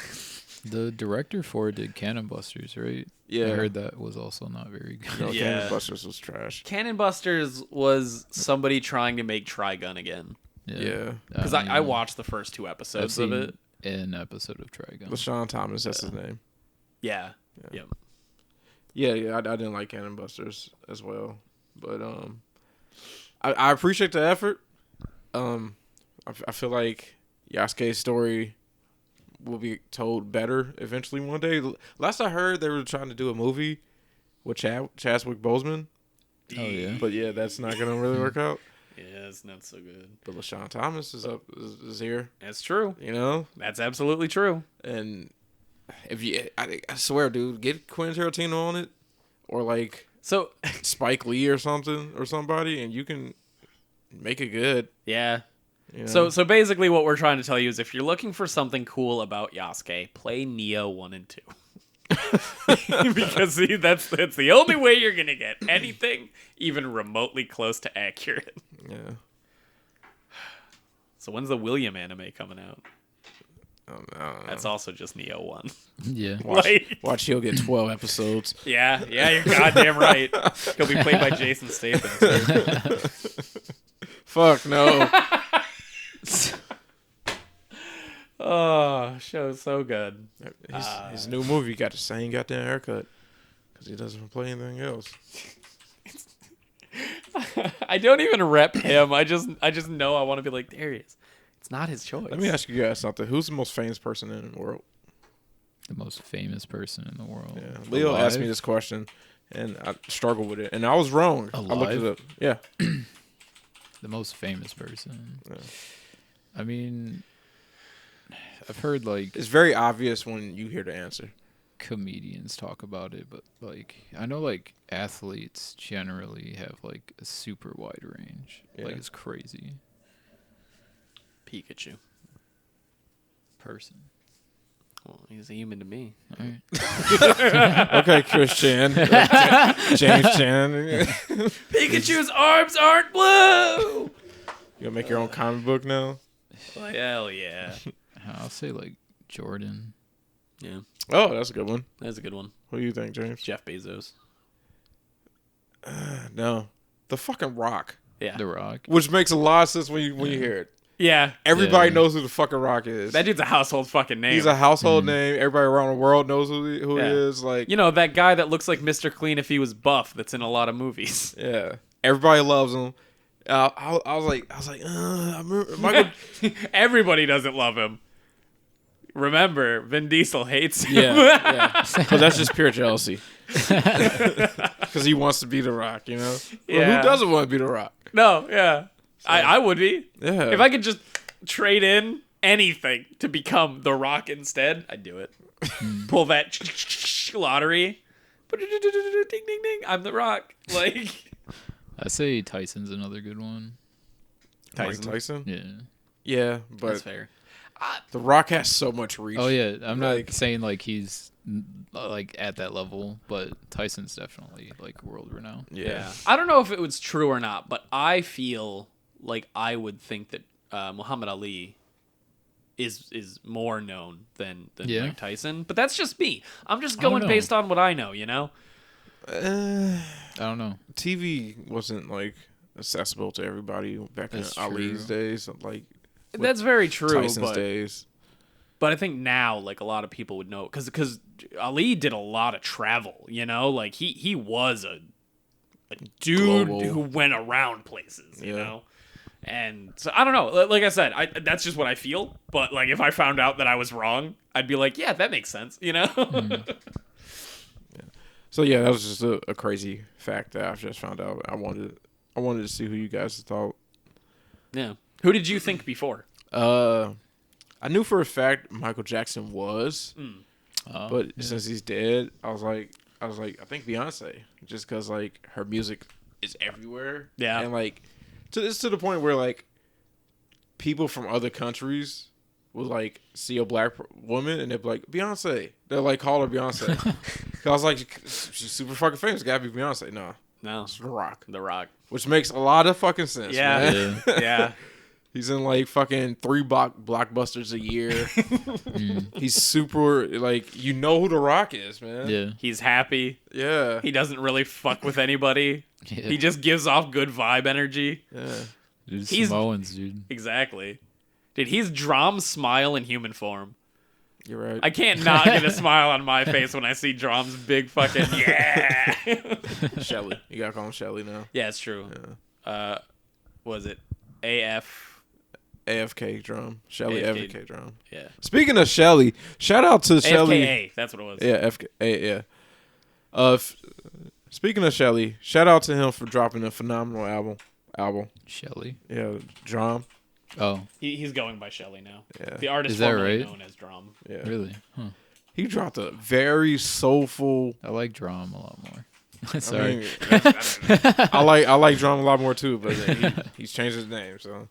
Speaker 3: The director for it did Cannon Busters, right?
Speaker 2: Yeah.
Speaker 3: I heard that was also not very good.
Speaker 2: No, Cannon Busters was trash.
Speaker 1: Cannon Busters was somebody trying to make Trigun again.
Speaker 2: Yeah.
Speaker 1: Because I watched the first 2 episodes of it.
Speaker 3: An episode of Trigun.
Speaker 2: LaShawn Thomas, that's his name.
Speaker 1: Yeah. Yep.
Speaker 2: Yeah, I didn't like Cannon Busters as well, but I appreciate the effort. I feel like Yasuke's story will be told better eventually one day. Last I heard, they were trying to do a movie with Chadwick Boseman.
Speaker 3: Oh yeah,
Speaker 2: but yeah, that's not gonna really work out.
Speaker 1: Yeah, it's not so good.
Speaker 2: But LaShawn Thomas is here.
Speaker 1: That's true.
Speaker 2: You know,
Speaker 1: that's absolutely true.
Speaker 2: And if I swear, dude, get Quentin Tarantino on it, or like Spike Lee or something, or somebody, and you can make it good.
Speaker 1: Yeah.
Speaker 2: You know?
Speaker 1: So basically, what we're trying to tell you is, if you're looking for something cool about Yasuke, play Neo 1 and 2. Because that's the only way you're gonna get anything even remotely close to accurate.
Speaker 2: Yeah.
Speaker 1: So when's the William anime coming out? That's also just Neo 1.
Speaker 3: Yeah.
Speaker 2: Watch he'll get 12 episodes.
Speaker 1: Yeah, you're goddamn right. He'll be played by Jason Statham.
Speaker 2: Fuck no.
Speaker 1: Oh, show's so good.
Speaker 2: His new movie got the same goddamn haircut because he doesn't play anything else.
Speaker 1: I don't even rep him. I just know I want to be like, Darius. It's not his choice.
Speaker 2: Let me ask you guys something. Who's the most famous person in the world?
Speaker 3: The most famous person in the world.
Speaker 2: Yeah. Leo asked me this question, and I struggled with it, and I was wrong.
Speaker 3: Alive?
Speaker 2: I looked it up. Yeah.
Speaker 3: The most famous person.
Speaker 2: Yeah.
Speaker 3: I mean, I've heard like
Speaker 2: it's very obvious when you hear the answer.
Speaker 3: Comedians talk about it, but like I know like athletes generally have like a super wide range.
Speaker 2: Yeah.
Speaker 3: Like it's crazy.
Speaker 1: Pikachu.
Speaker 3: Person.
Speaker 1: Well, he's a human to me.
Speaker 3: All right.
Speaker 2: Okay, Christian. James Chan.
Speaker 1: Pikachu's arms aren't blue.
Speaker 2: You gonna make your own comic book now?
Speaker 1: Well, hell yeah.
Speaker 3: I'll say like Jordan.
Speaker 1: Yeah,
Speaker 2: Oh, that's a good one.
Speaker 1: that's a good one.
Speaker 2: What do you think, James?
Speaker 1: Jeff Bezos.
Speaker 2: No, the fucking Rock,
Speaker 1: Yeah.
Speaker 3: The Rock.
Speaker 2: which makes a lot of sense when you hear it.
Speaker 1: Yeah.
Speaker 2: Everybody
Speaker 3: Yeah.
Speaker 2: knows who the fucking Rock is.
Speaker 1: That dude's a household fucking name.
Speaker 2: He's a household name. Everybody around the world knows who he
Speaker 1: Yeah.
Speaker 2: is. Like,
Speaker 1: You know, that guy that looks like Mr. Clean if he was buff that's in a lot of movies.
Speaker 2: yeah, everybody loves him. I was like, I remember Michael.
Speaker 1: Everybody doesn't love him. Remember, Vin Diesel hates him.
Speaker 2: Yeah, but that's just pure jealousy. Because he wants to be the Rock, you know. Well,
Speaker 1: Yeah.
Speaker 2: who doesn't want to be the Rock?
Speaker 1: No, yeah. I would be.
Speaker 2: Yeah.
Speaker 1: If I could just trade in anything to become The Rock instead, I'd do it. Pull that lottery. Ding, ding, ding. I'm The Rock. Like,
Speaker 3: I say Tyson's another good one.
Speaker 2: Mike Tyson.
Speaker 3: Yeah.
Speaker 2: Yeah,
Speaker 1: that's
Speaker 2: but
Speaker 1: fair.
Speaker 2: the Rock has so much reach.
Speaker 3: Oh yeah, I'm
Speaker 2: Like-
Speaker 3: not saying like he's like at that level, but Tyson's definitely like world renowned.
Speaker 2: Yeah.
Speaker 1: I don't know if it was true or not, but I feel like I would think that Muhammad Ali is more known than
Speaker 3: Yeah.
Speaker 1: Mike Tyson. But that's just me. I'm just
Speaker 3: don't
Speaker 1: going
Speaker 3: know.
Speaker 1: based on what I know, you know?
Speaker 3: I don't know.
Speaker 2: TV wasn't like accessible to everybody back
Speaker 3: That's
Speaker 2: in Ali's
Speaker 3: true.
Speaker 2: days, like
Speaker 1: That's very true.
Speaker 2: Tyson's
Speaker 1: But,
Speaker 2: days.
Speaker 1: but I think now, like, a lot of people would know. Because Ali did a lot of travel, you know? Like, he was a dude
Speaker 2: Global.
Speaker 1: who went around places, you
Speaker 2: Yeah.
Speaker 1: know? And so I don't know. Like I said, that's just what I feel. But like if I found out that I was wrong, I'd be like, yeah, that makes sense. You know?
Speaker 2: So yeah, that was just a crazy fact that I've just found out. I wanted to see who you guys thought.
Speaker 1: Yeah. Who did you think before?
Speaker 2: I knew for a fact Michael Jackson was, but since he's dead, I was like, I think Beyonce, just because like her music is everywhere.
Speaker 1: Yeah.
Speaker 2: and like it's to the point where like people from other countries would like see a black woman and they'd be like Beyonce. They'll like call her Beyonce. 'Cause I was like, she's super fucking famous. Gotta be Beyonce. No,
Speaker 1: No.
Speaker 2: it's The Rock,
Speaker 1: The Rock.
Speaker 2: which makes a lot of fucking sense.
Speaker 1: Yeah.
Speaker 2: man.
Speaker 1: Yeah.
Speaker 2: He's in like fucking 3 blockbusters a year. He's super like, you know who The Rock is, man.
Speaker 3: Yeah.
Speaker 1: He's happy.
Speaker 2: Yeah.
Speaker 1: He doesn't really fuck with anybody.
Speaker 3: Yeah.
Speaker 1: He just gives off good vibe energy.
Speaker 2: Yeah.
Speaker 3: Dude,
Speaker 1: he's-
Speaker 3: Samoans, dude.
Speaker 1: Exactly. Dude, he's Drom's smile in human form.
Speaker 2: You're right.
Speaker 1: I can't not get a smile on my face when I see Drom's big fucking yeah.
Speaker 2: Shelly. You gotta call him Shelly now.
Speaker 1: Yeah, it's true. Was it AF?
Speaker 2: AFK drum. Shelly
Speaker 1: AFK.
Speaker 2: AFK drum.
Speaker 1: Yeah.
Speaker 2: Speaking of Shelly, shout out to Shelly.
Speaker 1: AFKA, that's what it was.
Speaker 2: Yeah, FK. Yeah. Speaking of Shelly, shout out to him for dropping a phenomenal album.
Speaker 3: Shelly.
Speaker 2: Yeah, Dram.
Speaker 3: Oh,
Speaker 1: He's going by Shelly now.
Speaker 2: Yeah.
Speaker 1: The artist
Speaker 3: Is that
Speaker 1: formerly
Speaker 3: right?
Speaker 1: known as Dram.
Speaker 2: Yeah.
Speaker 3: really? Huh.
Speaker 2: He dropped a very soulful.
Speaker 3: I like Drum a lot more.
Speaker 2: I
Speaker 3: Sorry.
Speaker 2: mean, I like Drum a lot more too, but he's changed his name. So,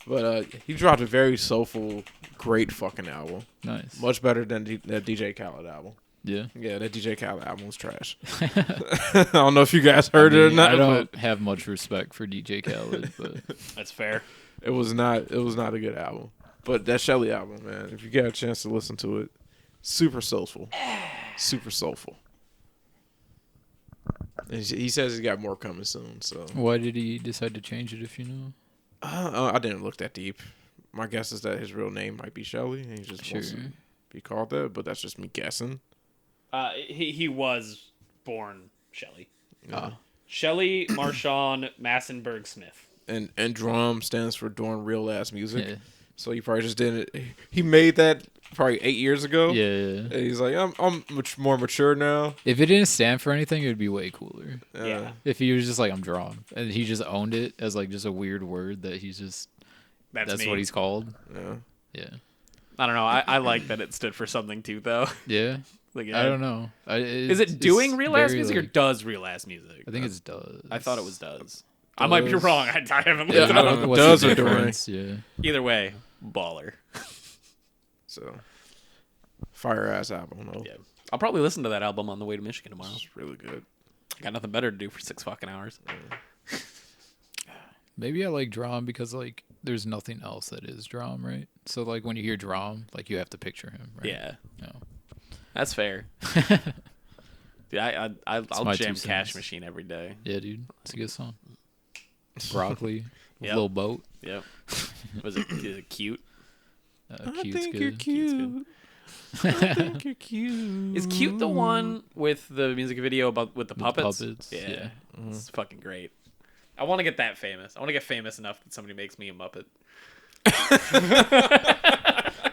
Speaker 2: but he dropped a very soulful, great fucking album.
Speaker 3: Nice.
Speaker 2: Much better than that DJ Khaled album.
Speaker 3: Yeah.
Speaker 2: Yeah, that DJ Khaled album was trash. I don't know if you guys heard it or not.
Speaker 3: I don't
Speaker 2: But
Speaker 3: have much respect for DJ Khaled, but
Speaker 1: That's fair.
Speaker 2: it was not a good album. But that Shelly album, man, if you get a chance to listen to it, super soulful. Super soulful. And he says he's got more coming soon, so
Speaker 3: why did he decide to change it if you know?
Speaker 2: I didn't look that deep. My guess is that his real name might be Shelly, and he just wants to
Speaker 3: Sure.
Speaker 2: be called that, but that's just me guessing.
Speaker 1: He was born Shelly.
Speaker 3: Ah.
Speaker 1: Shelly Marshawn Massenberg Smith.
Speaker 2: And Drum stands for doing real ass music.
Speaker 3: Yeah.
Speaker 2: So he probably just didn't. He made that probably 8 years ago.
Speaker 3: Yeah.
Speaker 2: And he's like, I'm more mature now.
Speaker 3: If it didn't stand for anything, it would be way cooler.
Speaker 1: Yeah.
Speaker 3: If he was just like, I'm Drum, and he just owned it as like just a weird word that he's just that's
Speaker 1: me.
Speaker 3: what he's called.
Speaker 2: Yeah.
Speaker 3: Yeah.
Speaker 1: I don't know. I like that it stood for something too, though.
Speaker 3: Yeah.
Speaker 1: Like,
Speaker 3: I don't know.
Speaker 1: Is it doing real ass music or does real ass music?
Speaker 3: I think it's does.
Speaker 1: I thought it was does. I might be
Speaker 2: Does.
Speaker 1: wrong. I haven't
Speaker 2: Yeah,
Speaker 1: looked it
Speaker 2: I
Speaker 1: up.
Speaker 2: don't know.
Speaker 3: What's
Speaker 2: Does
Speaker 3: the
Speaker 2: or doing?
Speaker 3: difference? Yeah.
Speaker 1: Either way, baller.
Speaker 2: So Fire ass album though.
Speaker 1: Yeah, I'll probably listen to that album on the way to Michigan tomorrow.
Speaker 2: It's really good.
Speaker 1: I got nothing better to do for 6 fucking hours.
Speaker 3: Maybe I like Dram because like there's nothing else that is Dram, right? So like when you hear Dram, like you have to picture him, right?
Speaker 1: Yeah,
Speaker 3: No.
Speaker 1: that's fair. Dude, I'll
Speaker 3: my
Speaker 1: jam
Speaker 3: 2
Speaker 1: Cash
Speaker 3: cents.
Speaker 1: Machine every day.
Speaker 3: Yeah, dude, it's a good song. Broccoli,
Speaker 1: Yep.
Speaker 3: little boat.
Speaker 1: Yep. Is it cute?
Speaker 3: Cute's good.
Speaker 2: cute. I think you're cute.
Speaker 1: Is Cute the one with the music video about with the puppets?
Speaker 3: Yeah.
Speaker 1: It's fucking great. I want to get that famous. I want to get famous enough that somebody makes me a Muppet.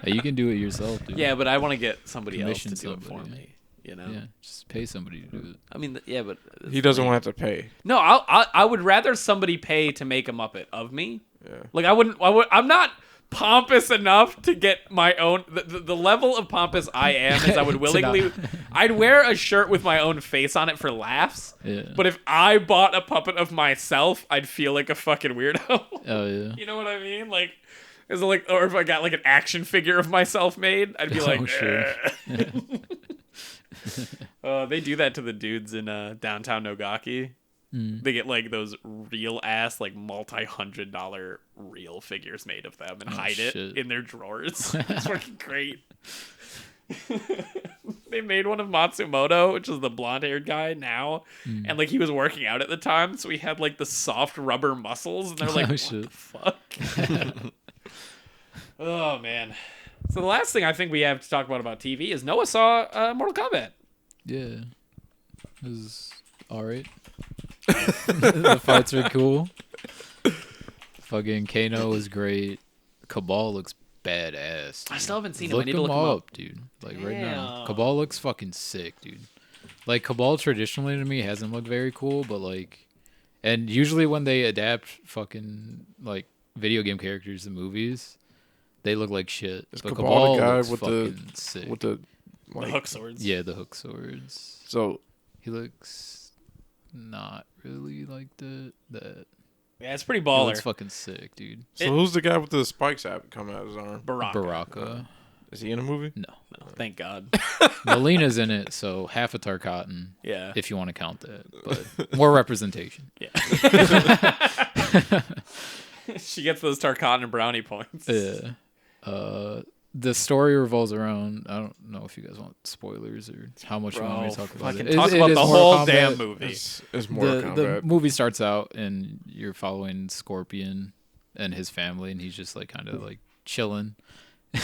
Speaker 3: Hey, you can do it yourself, dude.
Speaker 1: Yeah, but I want to get somebody
Speaker 3: Commission
Speaker 1: else to do it for
Speaker 3: somebody.
Speaker 1: me. You know?
Speaker 3: Yeah, just pay somebody to do it.
Speaker 1: I mean, yeah, but
Speaker 2: He doesn't want to have to pay.
Speaker 1: No, I would rather somebody pay to make a Muppet of me.
Speaker 2: Yeah.
Speaker 1: Like I'm not pompous enough to get my own. The level of pompous I am is I would willingly. I'd wear a shirt with my own face on it for laughs.
Speaker 3: Yeah.
Speaker 1: But if I bought a puppet of myself, I'd feel like a fucking weirdo.
Speaker 3: Oh yeah.
Speaker 1: You know what I mean? Like, is it like, or if I got like an action figure of myself made, I'd be like,
Speaker 3: Oh, sure.
Speaker 1: They do that to the dudes in downtown Nogaki. They get like those real ass, like multi-$100 real figures made of them and hide it
Speaker 3: shit.
Speaker 1: in their drawers. It's fucking great. They made one of Matsumoto, which is the blonde-haired guy now, and like he was working out at the time, so he had like the soft rubber muscles, and they're like, what
Speaker 3: shit.
Speaker 1: the fuck? Oh man. So the last thing I think we have to talk about TV is Noah saw Mortal Kombat.
Speaker 3: Yeah. It was alright. The fights were cool. Fucking Kano was great. Cabal looks badass.
Speaker 1: I still haven't seen him. I
Speaker 3: Look
Speaker 1: need to
Speaker 3: him
Speaker 1: look him up.
Speaker 3: up, dude. Like right now.
Speaker 1: Damn.
Speaker 3: Cabal looks fucking sick, dude. Like Cabal traditionally to me hasn't looked very cool, but like, and usually when they adapt fucking like video game characters to movies, they look like shit.
Speaker 2: Is
Speaker 3: But
Speaker 2: Cabal the guy
Speaker 3: looks
Speaker 2: with
Speaker 3: fucking sick.
Speaker 2: the
Speaker 1: The
Speaker 2: like,
Speaker 1: hook swords.
Speaker 3: Yeah, the hook swords.
Speaker 2: So
Speaker 3: He looks not really like that.
Speaker 1: Yeah, it's pretty
Speaker 3: He
Speaker 1: baller.
Speaker 3: looks fucking sick, dude.
Speaker 2: who's the guy with the spikes coming out of his arm?
Speaker 3: Baraka.
Speaker 2: Is he in a movie?
Speaker 3: No.
Speaker 1: No, thank God.
Speaker 3: Melina's in it, so half a Tarkatan,
Speaker 1: Yeah.
Speaker 3: if you want to count that. But more representation.
Speaker 1: Yeah. She gets those Tarkatan and brownie points.
Speaker 3: Yeah. The story revolves around, I don't know if you guys want spoilers or how much you want me to talk about
Speaker 1: fucking
Speaker 3: it.
Speaker 1: talk
Speaker 3: It
Speaker 1: about
Speaker 3: is
Speaker 1: the
Speaker 3: Mortal
Speaker 1: whole
Speaker 3: Kombat.
Speaker 1: damn movie.
Speaker 2: It's Mortal
Speaker 3: The
Speaker 2: Kombat.
Speaker 3: movie starts out and you're following Scorpion and his family, and he's just like kind of like chilling.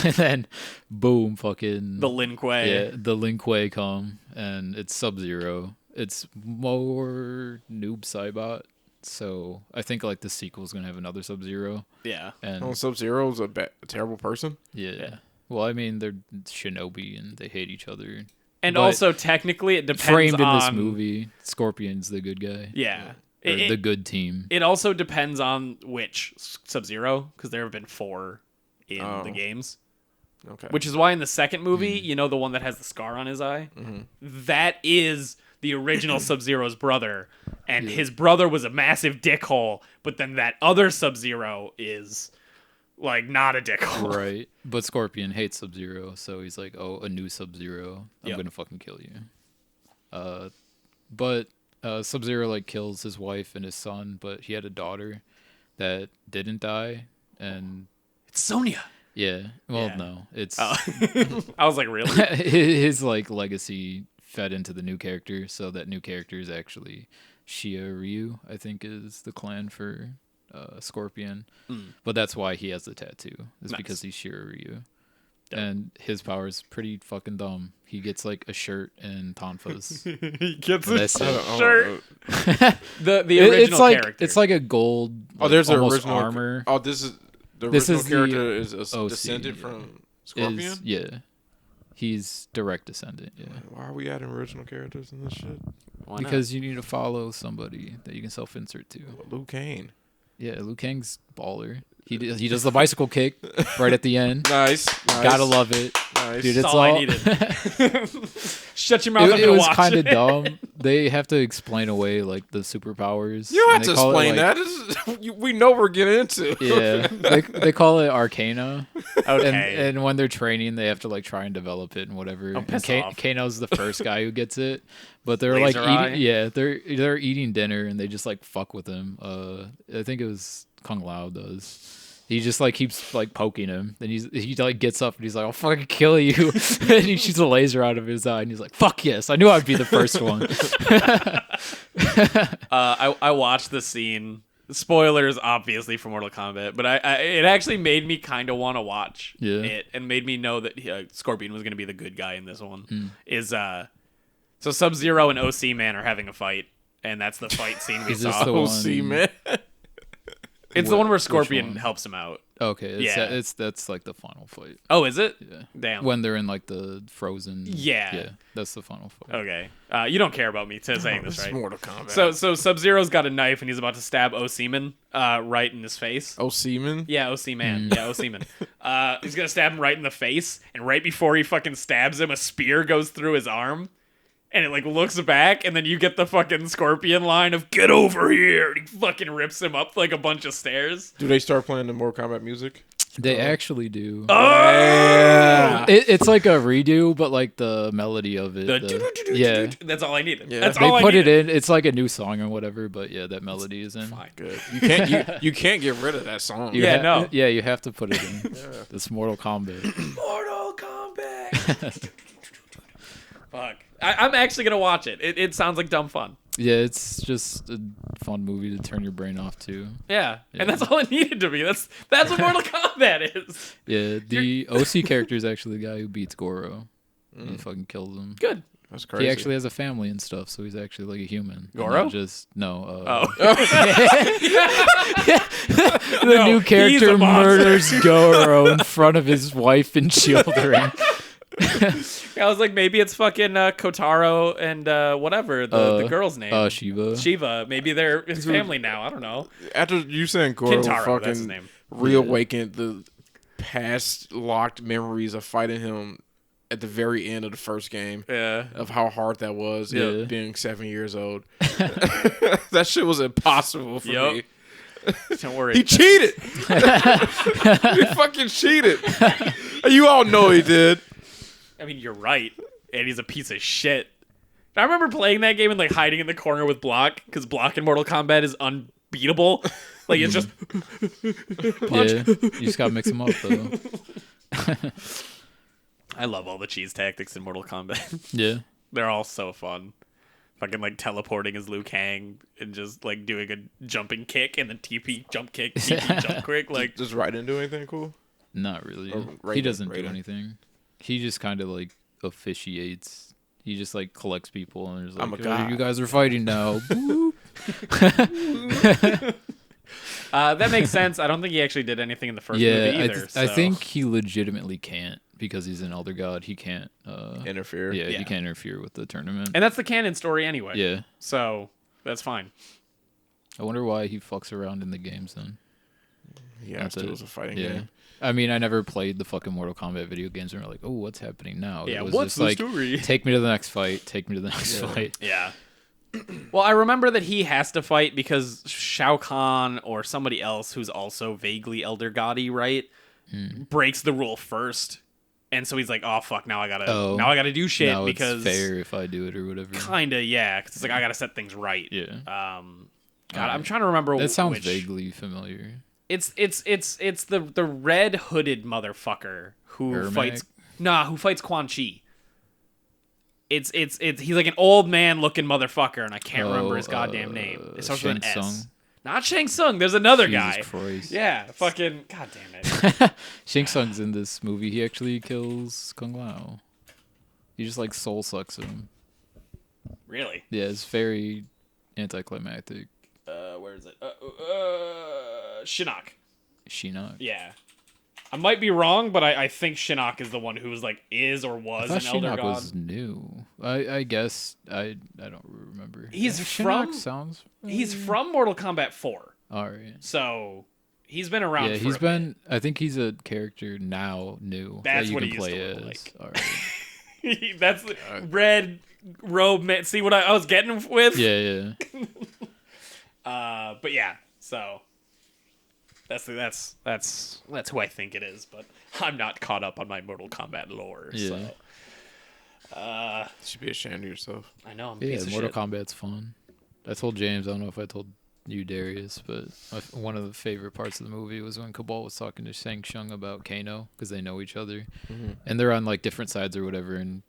Speaker 3: And then boom, fucking
Speaker 1: The Lin Kuei.
Speaker 3: yeah, the Lin Kuei come, and it's Sub-Zero. It's more Noob Saibot, so I think like the sequel's gonna have another Sub-Zero.
Speaker 1: Yeah.
Speaker 3: And
Speaker 2: Sub-Zero's a terrible person.
Speaker 3: yeah. Well, I mean they're shinobi and they hate each other.
Speaker 1: And
Speaker 3: But
Speaker 1: also, technically, it depends
Speaker 3: framed in this
Speaker 1: on-
Speaker 3: movie, Scorpion's the good guy.
Speaker 1: Yeah.
Speaker 3: Or the good team.
Speaker 1: It also depends on which Sub-Zero, because there have been 4 in the games.
Speaker 2: Okay.
Speaker 1: Which is why in the second movie, you know, the one that has the scar on his eye, that is the original Sub-Zero's brother, and his brother was a massive dickhole, but then that other Sub-Zero is like not a dickhole.
Speaker 3: Right. But Scorpion hates Sub-Zero, so he's like, oh, a new Sub-Zero. I'm
Speaker 1: Yep.
Speaker 3: gonna fucking kill you. But Sub-Zero like kills his wife and his son, but he had a daughter that didn't die, and
Speaker 1: It's Sonya.
Speaker 3: yeah. Well,
Speaker 1: Yeah.
Speaker 3: no, it's
Speaker 1: Oh. I was like, really?
Speaker 3: his like legacy fed into the new character, so that new character is actually Shia Ryu, I think is the clan for Scorpion. But that's why he has the tattoo. It's
Speaker 1: Nice.
Speaker 3: because he's Shia Ryu.
Speaker 1: Dope.
Speaker 3: And his power is pretty fucking dumb. He gets like a shirt and tonfas.
Speaker 1: He gets
Speaker 3: And
Speaker 1: a
Speaker 3: that's it.
Speaker 1: shirt. The original
Speaker 3: It's like
Speaker 1: character.
Speaker 3: it's like a gold.
Speaker 2: Oh, there's an
Speaker 3: almost
Speaker 2: original
Speaker 3: armor.
Speaker 2: Oh, this is the
Speaker 3: This
Speaker 2: original
Speaker 3: is the
Speaker 2: character is
Speaker 3: OC,
Speaker 2: descended
Speaker 3: yeah.
Speaker 2: from Scorpion.
Speaker 3: Yeah, he's direct descendant. Yeah,
Speaker 2: Why are we adding original characters in this shit?
Speaker 1: Why not?
Speaker 3: because you need to follow somebody that you can self-insert to.
Speaker 2: Liu Kang.
Speaker 3: Yeah, Liu Kang's baller. He does the bicycle kick right at the end.
Speaker 2: Nice.
Speaker 3: Gotta love it.
Speaker 2: Nice.
Speaker 3: Dude,
Speaker 1: That's
Speaker 3: it's
Speaker 1: all I needed. Shut your mouth.
Speaker 3: It was
Speaker 1: kind of
Speaker 3: dumb. They have to explain away like the superpowers.
Speaker 2: You don't have
Speaker 3: and
Speaker 2: to
Speaker 3: they call it,
Speaker 2: explain
Speaker 3: like-
Speaker 2: that. We know what we're getting into.
Speaker 3: Yeah, they call it Arcana.
Speaker 1: Okay.
Speaker 3: And when they're training, they have to like try and develop it and whatever.
Speaker 1: Oh, piss
Speaker 3: and
Speaker 1: off.
Speaker 3: Kano's the first guy who gets it, but they're
Speaker 1: Laser
Speaker 3: like
Speaker 1: eye?
Speaker 3: eating. Yeah, they're eating dinner and they just like fuck with him. I think it was Kung Lao does. He just like keeps like poking him. Then he like gets up and he's like, "I'll fucking kill you!" And he shoots a laser out of his eye and he's like, "Fuck yes! I knew I'd be the first one."
Speaker 1: I watched the scene. Spoilers, obviously, for Mortal Kombat, but it actually made me kind of want to watch it, and made me know that Scorpion was going to be the good guy in this one. So Sub-Zero and OC Man are having a fight, and that's the fight scene we
Speaker 3: Is this
Speaker 1: saw.
Speaker 3: the one-
Speaker 2: OC, man.
Speaker 1: It's the one where
Speaker 3: Which
Speaker 1: Scorpion
Speaker 3: one?
Speaker 1: helps him out.
Speaker 3: Okay,
Speaker 1: Yeah.
Speaker 3: that's like the final fight.
Speaker 1: Oh, is it?
Speaker 3: Yeah.
Speaker 1: Damn.
Speaker 3: When they're in like the frozen.
Speaker 1: Yeah.
Speaker 3: Yeah, that's the final fight.
Speaker 1: Okay. You don't care about me saying this,
Speaker 2: It's
Speaker 1: right?
Speaker 2: Mortal Kombat.
Speaker 1: So Sub-Zero's got a knife and he's about to stab Oseman right in his face.
Speaker 2: OC, man.
Speaker 1: Yeah, OC Man. Yeah, OC Man. He's gonna stab him right in the face, and right before he fucking stabs him, a spear goes through his arm, and it like looks back, and then you get the fucking Scorpion line of "Get over here!" And he fucking rips him up like a bunch of stairs.
Speaker 2: Do they start playing the Mortal Kombat music?
Speaker 3: They actually do.
Speaker 2: Yeah.
Speaker 3: It's like a redo, but like the melody of it. Yeah.
Speaker 1: That's all I needed.
Speaker 2: Yeah.
Speaker 1: That's
Speaker 3: They
Speaker 1: all I
Speaker 3: put it
Speaker 1: needed.
Speaker 3: in. It's like a new song or whatever, but yeah, that melody is in.
Speaker 1: Fine.
Speaker 2: Good. You can't get rid of that song.
Speaker 3: You
Speaker 1: Yeah, no.
Speaker 3: Yeah, you have to put it in. This Mortal Kombat.
Speaker 1: Mortal Kombat. Fuck. I'm actually gonna watch it. It sounds like dumb fun.
Speaker 3: Yeah, it's just a fun movie to turn your brain off to.
Speaker 1: Yeah.
Speaker 3: Yeah.
Speaker 1: And that's all it needed to be. That's what Mortal Kombat is.
Speaker 3: Yeah, the OC character is actually the guy who beats Goro. He fucking kills him.
Speaker 1: Good.
Speaker 2: That's crazy.
Speaker 3: He actually has a family and stuff, so he's actually like a human.
Speaker 1: Goro?
Speaker 3: Not just no. The
Speaker 1: No,
Speaker 3: new
Speaker 1: he's
Speaker 3: character
Speaker 1: a monster.
Speaker 3: murders Goro in front of his wife and children.
Speaker 1: I was like, maybe it's fucking Kotaro and whatever the girl's name.
Speaker 3: Shiva.
Speaker 1: Shiva. Maybe they're his family now. I don't know.
Speaker 2: After you saying Goro
Speaker 1: Kintaro, that's his
Speaker 2: fucking
Speaker 1: name.
Speaker 2: reawakened the past locked memories of fighting him at the very end of the first game.
Speaker 1: Yeah.
Speaker 2: Of how hard that was,
Speaker 3: Yeah.
Speaker 2: being 7 years old. That shit was impossible for
Speaker 1: Yup.
Speaker 2: me.
Speaker 1: Don't worry.
Speaker 2: He cheated. He fucking cheated. You all know he did.
Speaker 1: I mean, you're right. And he's a piece of shit. I remember playing that game and like hiding in the corner with Block, because Block in Mortal Kombat is unbeatable. Like it's just
Speaker 3: Yeah, you just gotta mix them up though.
Speaker 1: I love all the cheese tactics in Mortal Kombat.
Speaker 3: Yeah.
Speaker 1: They're all so fun. Fucking like teleporting as Liu Kang and just like doing a jumping kick and then TP jump kick, TP jump quick. Like
Speaker 2: Does Raiden do anything cool?
Speaker 3: Not really.
Speaker 2: Or
Speaker 3: He
Speaker 2: Raiden,
Speaker 3: doesn't do
Speaker 2: Raiden.
Speaker 3: anything. He just kind of like officiates. He just like collects people and is like,
Speaker 2: I'm a
Speaker 3: "Oh,
Speaker 2: god."
Speaker 3: you guys are fighting now." Boop.
Speaker 1: that makes sense. I don't think he actually did anything in the first movie
Speaker 3: Yeah,
Speaker 1: either.
Speaker 3: I
Speaker 1: so.
Speaker 3: think he legitimately can't because he's an elder god. He can't.
Speaker 2: Interfere.
Speaker 3: Yeah,
Speaker 1: Yeah.
Speaker 3: he can't interfere with the tournament.
Speaker 1: And that's the canon story anyway.
Speaker 3: Yeah,
Speaker 1: So that's fine.
Speaker 3: I wonder why he fucks around in the games then.
Speaker 2: He has to. It was a fighting game.
Speaker 3: I mean, I never played the fucking Mortal Kombat video games and we're like, oh, what's happening now?
Speaker 1: Yeah,
Speaker 3: It was
Speaker 1: what's
Speaker 3: just
Speaker 1: the
Speaker 3: like,
Speaker 1: story?
Speaker 3: take me to the next fight. Take me to the next fight.
Speaker 1: Yeah. Well, I remember that he has to fight because Shao Kahn or somebody else who's also vaguely Elder God-y, right? Breaks the rule first. And so he's like, oh, fuck, now I gotta do shit
Speaker 3: Now
Speaker 1: because
Speaker 3: it's fair if I do it or whatever.
Speaker 1: kinda, yeah. Because it's like, I gotta set things right.
Speaker 3: Yeah.
Speaker 1: God, I'm trying to remember
Speaker 3: That sounds
Speaker 1: which...
Speaker 3: vaguely familiar.
Speaker 1: It's the red hooded motherfucker who
Speaker 3: Ermac?
Speaker 1: who fights Quan Chi. It's he's like an old man looking motherfucker, and I can't remember his goddamn name. It starts with an
Speaker 3: Shang
Speaker 1: S.
Speaker 3: Tsung?
Speaker 1: Not Shang Tsung. There's another
Speaker 3: Jesus
Speaker 1: guy.
Speaker 3: Christ.
Speaker 1: Yeah, fucking god damn it.
Speaker 3: Shang Tsung's in this movie. He actually kills Kung Lao. He just like soul sucks him.
Speaker 1: Really?
Speaker 3: Yeah, it's very anticlimactic.
Speaker 1: Where is it? Shinnok.
Speaker 3: Shinnok.
Speaker 1: Yeah. I might be wrong, but I think Shinnok is the one who was like
Speaker 3: I
Speaker 1: was
Speaker 3: thought
Speaker 1: an elder
Speaker 3: Shinnok
Speaker 1: god.
Speaker 3: was new. I guess I don't remember.
Speaker 1: He's
Speaker 3: Shinnok
Speaker 1: from-
Speaker 3: sounds.
Speaker 1: He's from Mortal Kombat 4.
Speaker 3: All right.
Speaker 1: So He's been around.
Speaker 3: Yeah,
Speaker 1: for
Speaker 3: he's
Speaker 1: a
Speaker 3: been.
Speaker 1: bit.
Speaker 3: I think he's a character now new
Speaker 1: That's
Speaker 3: that you
Speaker 1: what
Speaker 3: can
Speaker 1: he used
Speaker 3: play
Speaker 1: to look
Speaker 3: as.
Speaker 1: like.
Speaker 3: All right.
Speaker 1: That's the red robe man. See what I was getting with?
Speaker 3: Yeah.
Speaker 1: But yeah, so that's who I think it is, but I'm not caught up on my Mortal Kombat lore.
Speaker 3: Yeah.
Speaker 1: So,
Speaker 2: You should be ashamed of yourself.
Speaker 1: I know. I'm a
Speaker 3: Yeah,
Speaker 1: piece of
Speaker 3: Mortal
Speaker 1: shit.
Speaker 3: Kombat's fun. I told James, I don't know if I told you, Darius, but one of the favorite parts of the movie was when Cabal was talking to Shang Tsung about Kano, because they know each other. And they're on like different sides or whatever, and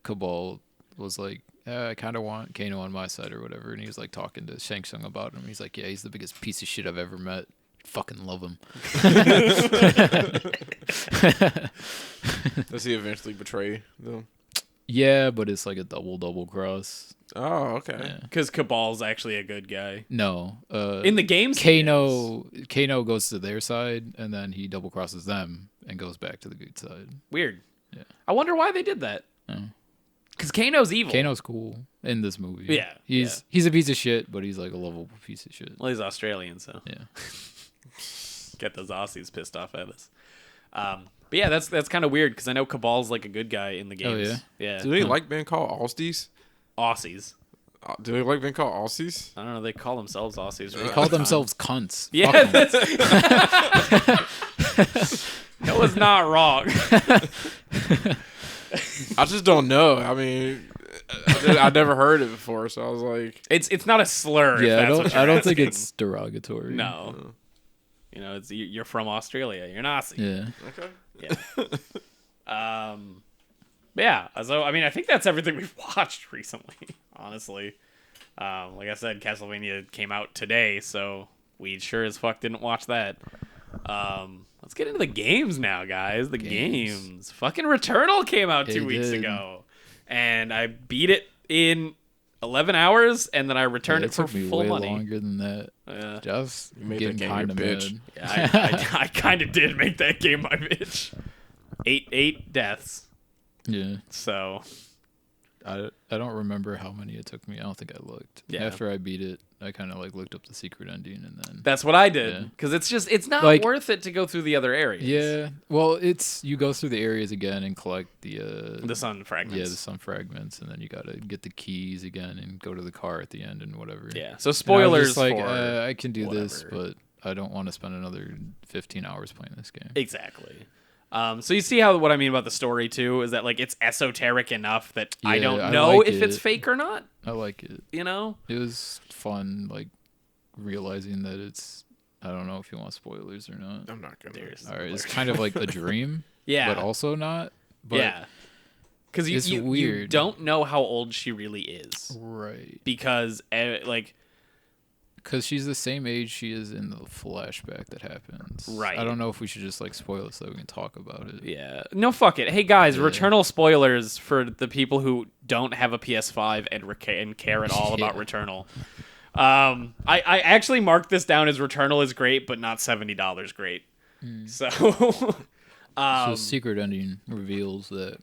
Speaker 3: Cabal was like, I kind of want Kano on my side or whatever, and he was like talking to Shang Tsung about him. He's like, yeah, he's the biggest piece of shit I've ever met. Fucking love him.
Speaker 2: Does he eventually betray them?
Speaker 3: Yeah, but it's like a double cross.
Speaker 2: Oh, okay.
Speaker 1: Because Cabal's actually a good guy.
Speaker 3: No.
Speaker 1: In the games, he is.
Speaker 3: Kano goes to their side, and then he double crosses them and goes back to the good side.
Speaker 1: Weird.
Speaker 3: Yeah.
Speaker 1: I wonder why they did that.
Speaker 3: Oh.
Speaker 1: Because Kano's evil.
Speaker 3: Kano's cool in this movie.
Speaker 1: Yeah,
Speaker 3: He's a piece of shit, but he's like a lovable piece of shit.
Speaker 1: Well, he's Australian, so
Speaker 3: Yeah.
Speaker 1: get those Aussies pissed off at us. But yeah, that's kind of weird because I know Cabal's like a good guy in the games.
Speaker 3: Oh,
Speaker 1: yeah.
Speaker 2: Do they like being called Aussies?
Speaker 1: Aussies.
Speaker 2: Do they like being called Aussies?
Speaker 1: I don't know. They call themselves Aussies.
Speaker 3: They call themselves cunts.
Speaker 1: Yeah,
Speaker 3: Fuck 'em.
Speaker 1: that was not wrong.
Speaker 2: I just don't know. I mean, I never heard it before, so I was like,
Speaker 1: It's not a slur. if
Speaker 3: Yeah,
Speaker 1: that's what
Speaker 3: I
Speaker 1: you're
Speaker 3: don't think
Speaker 1: asking.
Speaker 3: it's derogatory.
Speaker 1: No. You know, it's you're from Australia. You're an Aussie.
Speaker 3: Yeah.
Speaker 2: okay.
Speaker 1: Yeah. Yeah. So I mean, I think that's everything we've watched recently. Honestly, like I said, Castlevania came out today, so we sure as fuck didn't watch that. Let's get into the games now, guys. The games. Fucking Returnal came out 2 weeks ago, and I beat it in 11 hours, and then I returned it for
Speaker 3: took me
Speaker 1: full
Speaker 3: way
Speaker 1: money.
Speaker 3: longer than that.
Speaker 1: Yeah.
Speaker 3: Just
Speaker 2: You made
Speaker 3: getting
Speaker 2: that game your
Speaker 3: kind of
Speaker 2: bitch.
Speaker 3: mad.
Speaker 1: Yeah, I kind of did make that game my bitch. Eight deaths.
Speaker 3: Yeah.
Speaker 1: So
Speaker 3: I don't remember how many it took me. I don't think I looked.
Speaker 1: Yeah.
Speaker 3: After I beat it, I kind of like looked up the secret ending and then.
Speaker 1: that's what I did
Speaker 3: Yeah.
Speaker 1: because it's not
Speaker 3: Like-
Speaker 1: worth it to go through the other areas.
Speaker 3: Yeah. Well, you go through the areas again and collect the
Speaker 1: sun fragments.
Speaker 3: Yeah, the sun fragments, and then you gotta get the keys again and go to the car at the end and whatever.
Speaker 1: Yeah. So
Speaker 3: And I was
Speaker 1: spoilers
Speaker 3: just like,
Speaker 1: for
Speaker 3: I can do this,
Speaker 1: whatever.
Speaker 3: but I don't want to spend another 15 hours playing this game.
Speaker 1: exactly. So you see what I mean about the story too is that like it's esoteric enough that I
Speaker 3: Yeah,
Speaker 1: don't
Speaker 3: I
Speaker 1: know
Speaker 3: like
Speaker 1: if it's
Speaker 3: it.
Speaker 1: fake or not.
Speaker 3: I like it.
Speaker 1: You know.
Speaker 3: It was fun, like realizing that it's. I don't know if you want spoilers or not.
Speaker 2: I'm not gonna.
Speaker 1: There's-
Speaker 3: All right, it's kind of like a dream,
Speaker 1: Yeah.
Speaker 3: but also not. But
Speaker 1: yeah. Because
Speaker 3: it's
Speaker 1: you
Speaker 3: weird.
Speaker 1: don't know how old she really is
Speaker 3: right,
Speaker 1: because like.
Speaker 3: because she's the same age she is in the flashback that happens.
Speaker 1: Right.
Speaker 3: I don't know if we should just like spoil it so we can talk about it.
Speaker 1: Yeah. No, fuck it. Hey, guys,
Speaker 3: Yeah.
Speaker 1: Returnal spoilers for the people who don't have a PS5 and care at all about
Speaker 3: Yeah.
Speaker 1: Returnal. I actually marked this down as Returnal is great, but not $70 great. So,
Speaker 3: So secret ending reveals that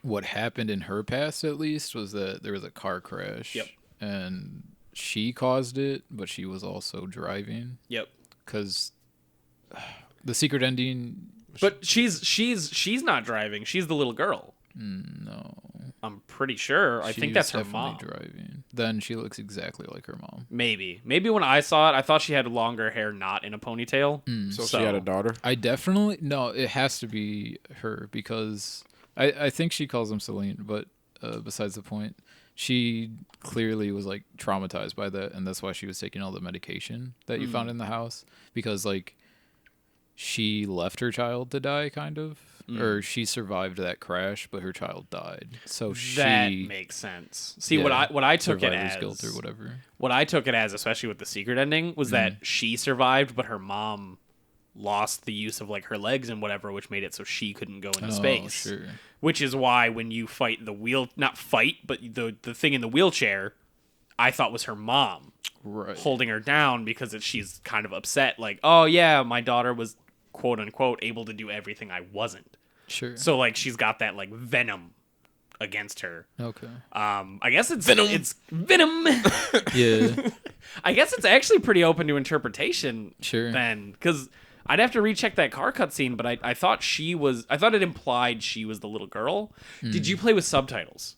Speaker 3: what happened in her past, at least, was that there was a car crash.
Speaker 1: Yep.
Speaker 3: And she caused it, but she was also driving.
Speaker 1: yep.
Speaker 3: Because the secret ending.
Speaker 1: But she's not driving. She's the little girl.
Speaker 3: No.
Speaker 1: I'm pretty sure. I think
Speaker 3: She's
Speaker 1: that's her
Speaker 3: definitely
Speaker 1: mom.
Speaker 3: driving. Then she looks exactly like her mom.
Speaker 1: Maybe when I saw it, I thought she had longer hair, not in a ponytail.
Speaker 2: So she had a daughter.
Speaker 3: I definitely. No, it has to be her because I think she calls him Celine, but besides the point. She clearly was like traumatized by that, and that's why she was taking all the medication that you found in the house because like she left her child to die, kind of, or she survived that crash, but her child died. So
Speaker 1: That
Speaker 3: she
Speaker 1: makes sense. See
Speaker 3: yeah,
Speaker 1: what I took it
Speaker 3: survivor's
Speaker 1: as
Speaker 3: guilt or whatever.
Speaker 1: What I took it as, especially with the secret ending, was that she survived, but her mom lost the use of like her legs and whatever, which made it so she couldn't go into space.
Speaker 3: Sure.
Speaker 1: Which is why when you fight not fight, but the thing in the wheelchair, I thought was her mom
Speaker 3: Right.
Speaker 1: holding her down because she's kind of upset, like, oh yeah, my daughter was quote unquote able to do everything I wasn't.
Speaker 3: Sure.
Speaker 1: So like she's got that like venom against her.
Speaker 3: Okay.
Speaker 1: I guess it's
Speaker 2: Venom.
Speaker 1: It's Venom.
Speaker 3: Yeah.
Speaker 1: I guess it's actually pretty open to interpretation.
Speaker 3: Sure.
Speaker 1: Then, because I'd have to recheck that car cutscene, but I thought I thought it implied she was the little girl. Did you play with subtitles?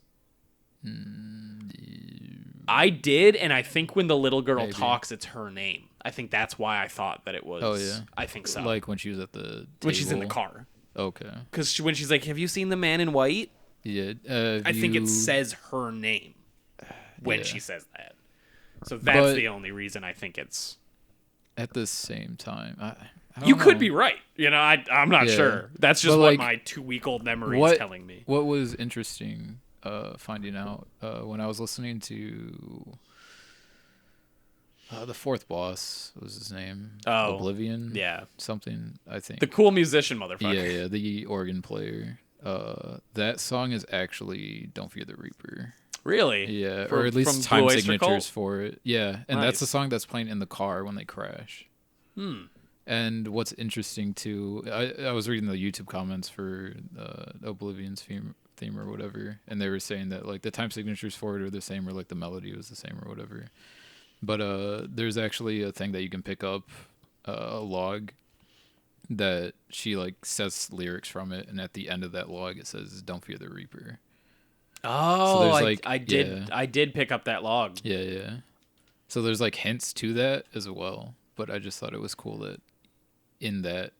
Speaker 1: I did, and I think when the little girl talks, it's her name. I think that's why I thought that it was.
Speaker 3: Oh yeah.
Speaker 1: I think so.
Speaker 3: Like when she was at the table.
Speaker 1: When she's in the car.
Speaker 3: Okay.
Speaker 1: Because when she's like, "Have you seen the man in white?"
Speaker 3: Yeah.
Speaker 1: I think it says her name when she says that. So that's the only reason I think it's.
Speaker 3: At the same time, I
Speaker 1: you
Speaker 3: don't
Speaker 1: could
Speaker 3: know.
Speaker 1: be right. I'm not sure. That's just
Speaker 3: But,
Speaker 1: what
Speaker 3: like,
Speaker 1: my 2-week-old memory is telling me.
Speaker 3: What was interesting finding out when I was listening to the fourth boss, what was his name?
Speaker 1: Oh,
Speaker 3: Oblivion?
Speaker 1: Yeah.
Speaker 3: Something, I think.
Speaker 1: The cool musician motherfucker.
Speaker 3: Yeah, the organ player. That song is actually Don't Fear the Reaper.
Speaker 1: Really?
Speaker 3: Yeah,
Speaker 1: From-
Speaker 3: or at least
Speaker 1: from
Speaker 3: time
Speaker 1: Blue Oyster
Speaker 3: signatures
Speaker 1: Cult?
Speaker 3: for it. Yeah, and
Speaker 1: Nice.
Speaker 3: that's the song that's playing in the car when they crash. And what's interesting too, I was reading the YouTube comments for Oblivion's theme or whatever, and they were saying that like the time signatures for it are the same, or like the melody was the same or whatever. But there's actually a thing that you can pick up, a log that she like says lyrics from it, and at the end of that log it says "Don't Fear the Reaper."
Speaker 1: Oh,
Speaker 3: there's, like,
Speaker 1: I did pick up that log.
Speaker 3: Yeah. So there's like hints to that as well, but I just thought it was cool that in that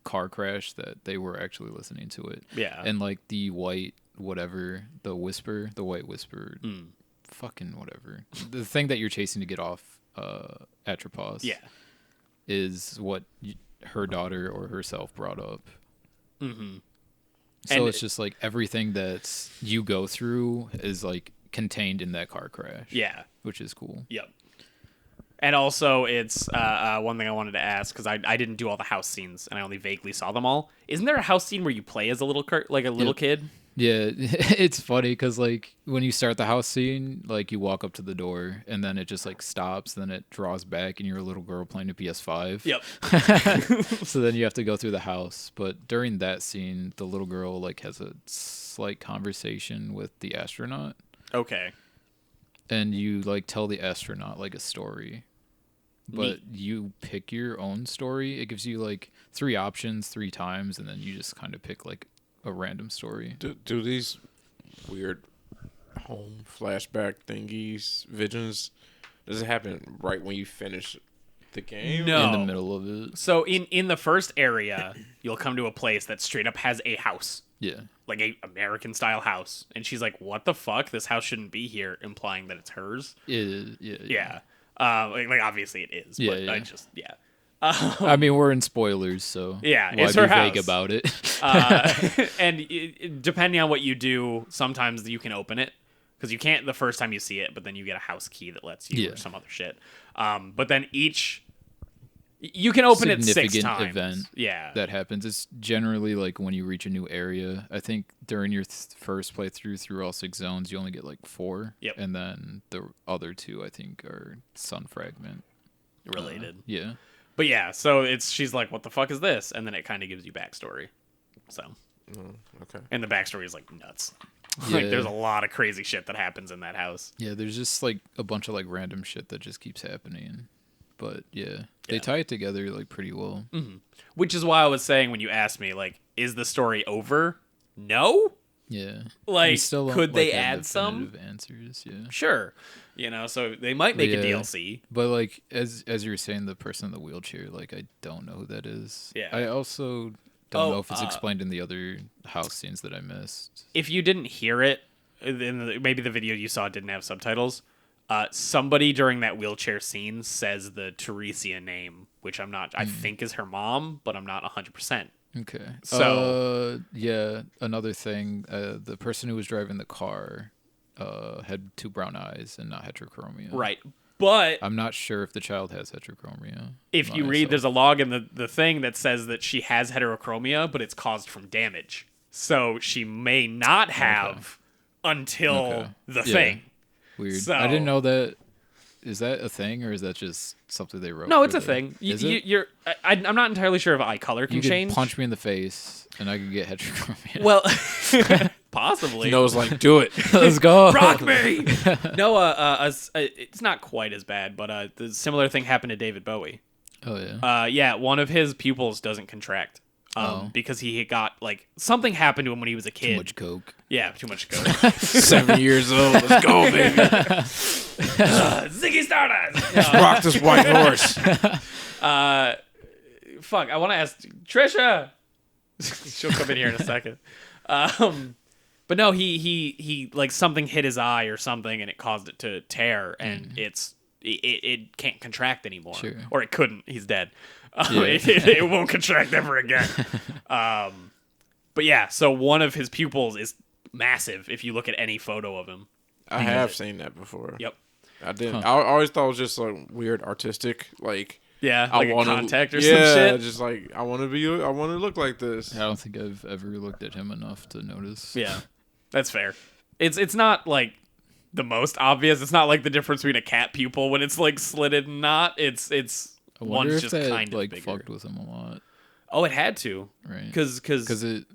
Speaker 3: car crash that they were actually listening to it.
Speaker 1: Yeah.
Speaker 3: And like the white whatever, the white whisper, fucking whatever. The thing that you're chasing to get off Atropos.
Speaker 1: Yeah.
Speaker 3: Is what her daughter or herself brought up.
Speaker 1: Mm-hmm.
Speaker 3: So
Speaker 1: And
Speaker 3: it's just like everything that you go through is like contained in that car crash.
Speaker 1: Yeah.
Speaker 3: Which is cool.
Speaker 1: Yep. And also, it's one thing I wanted to ask, because I didn't do all the house scenes, and I only vaguely saw them all. Isn't there a house scene where you play as a little kid?
Speaker 3: Yeah, it's funny because like when you start the house scene, like you walk up to the door and then it just like stops, then it draws back and you're a little girl playing a PS5.
Speaker 1: Yep.
Speaker 3: So then you have to go through the house. But during that scene, the little girl like has a slight conversation with the astronaut.
Speaker 1: Okay.
Speaker 3: And you like tell the astronaut like a story. But you pick your own story. It gives you like 3 options 3 times, and then you just kind of pick like a random story.
Speaker 2: Do these weird home flashback thingies, visions, does it happen right when you finish the game?
Speaker 1: No.
Speaker 3: In the middle of it.
Speaker 1: So in the first area, you'll come to a place that straight up has a house.
Speaker 3: Yeah.
Speaker 1: Like a American style house. And she's like, what the fuck? This house shouldn't be here, implying that it's hers.
Speaker 3: It is, yeah.
Speaker 1: Yeah. Like obviously it is.
Speaker 3: Yeah,
Speaker 1: but
Speaker 3: yeah.
Speaker 1: I just, yeah.
Speaker 3: I mean, we're in spoilers, so
Speaker 1: Yeah,
Speaker 3: why
Speaker 1: it's
Speaker 3: be
Speaker 1: her
Speaker 3: vague
Speaker 1: house.
Speaker 3: about it?
Speaker 1: And depending on what you do, sometimes you can open it. Because you can't the first time you see it, but then you get a house key that lets you or some other shit. But then you can open it 6
Speaker 3: Significant
Speaker 1: times.
Speaker 3: event
Speaker 1: Yeah.
Speaker 3: that happens. It's generally like when you reach a new area. I think during your first playthrough through all 6 zones, you only get like 4.
Speaker 1: Yep.
Speaker 3: And then the other 2, I think, are Sun Fragment.
Speaker 1: Related.
Speaker 3: Yeah.
Speaker 1: But yeah, so she's like, what the fuck is this? And then it kind of gives you backstory. So.
Speaker 2: Okay.
Speaker 1: And the backstory is like nuts.
Speaker 3: Yeah.
Speaker 1: Like there's a lot of crazy shit that happens in that house.
Speaker 3: Yeah, there's just like a bunch of like random shit that just keeps happening. But yeah, they
Speaker 1: Yeah.
Speaker 3: tie it together like pretty well.
Speaker 1: Which is why I was saying when you asked me, like, is the story over? No?
Speaker 3: Yeah.
Speaker 1: Like,
Speaker 3: We still don't,
Speaker 1: could they
Speaker 3: have
Speaker 1: add some?
Speaker 3: definitive answers? Yeah.
Speaker 1: Sure. You know, so they might make a
Speaker 3: Yeah.
Speaker 1: DLC.
Speaker 3: But like as you were saying, the person in the wheelchair, like I don't know who that is.
Speaker 1: Yeah.
Speaker 3: I also don't know if it's explained in the other house scenes that I missed.
Speaker 1: If you didn't hear it, maybe the video you saw didn't have subtitles. Somebody during that wheelchair scene says the Teresia name, which I think is her mom, but I'm not 100%.
Speaker 3: Okay.
Speaker 1: So-
Speaker 3: yeah, another thing, the person who was driving the car had 2 brown eyes and not heterochromia.
Speaker 1: Right. But
Speaker 3: I'm not sure if the child has heterochromia.
Speaker 1: if you read, there's a log in the thing that says that she has heterochromia, but it's caused from damage. So she may not have until the
Speaker 3: Yeah.
Speaker 1: thing.
Speaker 3: Weird.
Speaker 1: So-
Speaker 3: I didn't know that. Is that a thing, or is that just something they wrote?
Speaker 1: No, it's
Speaker 3: for
Speaker 1: a thing.
Speaker 3: Is it?
Speaker 1: I'm not entirely sure if eye color can
Speaker 3: You could
Speaker 1: change.
Speaker 3: punch me in the face, and I could get heterochromia.
Speaker 1: Well, Possibly.
Speaker 2: Noah's like, do it.
Speaker 3: Let's go.
Speaker 1: Rock me. No, it's not quite as bad, but the similar thing happened to David Bowie.
Speaker 3: Oh yeah.
Speaker 1: Yeah, one of his pupils doesn't contract. Because he got like something happened to him when he was a kid.
Speaker 3: Too much coke.
Speaker 1: Yeah, too much coke.
Speaker 2: 7 years old. Let's go, baby.
Speaker 1: Ziggy Stardust.
Speaker 2: Rock this white horse.
Speaker 1: Fuck, I want to ask Trisha. She'll come in here in a second. But no, he like something hit his eye or something, and it caused it to tear, and it can't contract anymore, or it couldn't. He's dead. It won't contract ever again. But yeah, so one of his pupils is massive. If you look at any photo of him,
Speaker 2: I have seen that before.
Speaker 1: Yep.
Speaker 2: I didn't. I always thought it was just like weird artistic, like.
Speaker 1: Yeah, like a contact or
Speaker 2: some shit.
Speaker 1: Yeah,
Speaker 2: just like I want to look like this.
Speaker 3: I don't think I've ever looked at him enough to notice.
Speaker 1: Yeah, that's fair. It's not like the most obvious. It's not like the difference between a cat pupil when it's like slitted and not. It's
Speaker 3: I wonder
Speaker 1: one's
Speaker 3: if
Speaker 1: just
Speaker 3: that,
Speaker 1: kind of
Speaker 3: like
Speaker 1: bigger.
Speaker 3: fucked with him a lot.
Speaker 1: Oh, it had to,
Speaker 3: right?
Speaker 1: Because
Speaker 3: it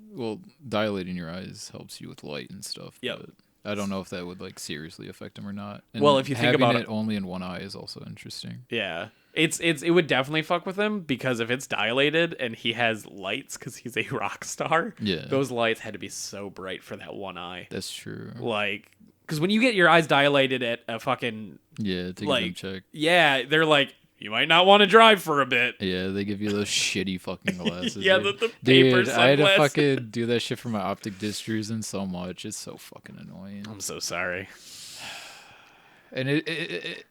Speaker 3: dilating your eyes helps you with light and stuff.
Speaker 1: Yep.
Speaker 3: But I don't know if that would like seriously affect him or not. And
Speaker 1: well, if you think about
Speaker 3: it, only in one eye is also interesting.
Speaker 1: Yeah. It would definitely fuck with him because if it's dilated and he has lights because he's a rock star, those lights had to be so bright for that one eye.
Speaker 3: That's true.
Speaker 1: Like, because when you get your eyes dilated at a fucking
Speaker 3: to get them checked.
Speaker 1: Yeah, they're like, you might not want to drive for a bit.
Speaker 3: Yeah, they give you those shitty fucking glasses.
Speaker 1: Yeah, the paper sunglasses.
Speaker 3: I had to fucking do that shit for my optic disc reason so much. It's so fucking annoying.
Speaker 1: I'm so sorry.
Speaker 3: And it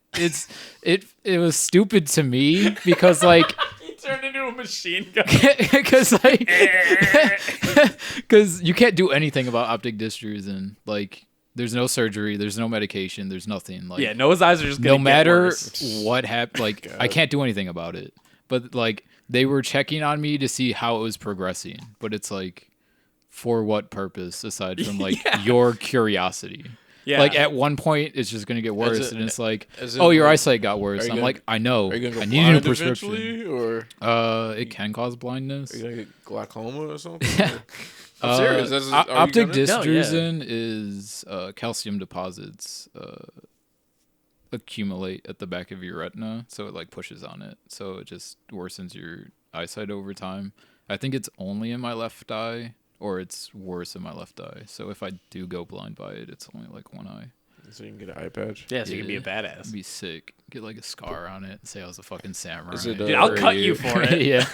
Speaker 3: was stupid to me because like
Speaker 1: he turned into a machine gun.
Speaker 3: Because you can't do anything about optic dystrophy, like there's no surgery, there's no medication, there's nothing. Like
Speaker 1: Noah's eyes are just gonna
Speaker 3: no matter
Speaker 1: worse.
Speaker 3: What happened. Like I can't do anything about it. But like they were checking on me to see how it was progressing. But it's like for what purpose aside from like your curiosity. Yeah. Like at one point, it's just gonna get worse, and it's like, your eyesight got worse. I'm like, I know.
Speaker 2: Are you gonna
Speaker 3: I
Speaker 2: go
Speaker 3: need a
Speaker 2: blind
Speaker 3: prescription.
Speaker 2: eventually, or
Speaker 3: it can cause blindness.
Speaker 2: Are you gonna get glaucoma or something? I'm serious.
Speaker 3: Optic dystrophy is calcium deposits accumulate at the back of your retina, so it like pushes on it, so it just worsens your eyesight over time. I think it's only in my left eye. Or it's worse in my left eye. So if I do go blind by it, it's only like one eye.
Speaker 2: So you can get an eye patch?
Speaker 1: Yeah, so you can be a badass.
Speaker 3: It'd be sick. Get like a scar on it and say I was a fucking samurai.
Speaker 2: Dude,
Speaker 1: I'll cut you for it.
Speaker 3: Yeah.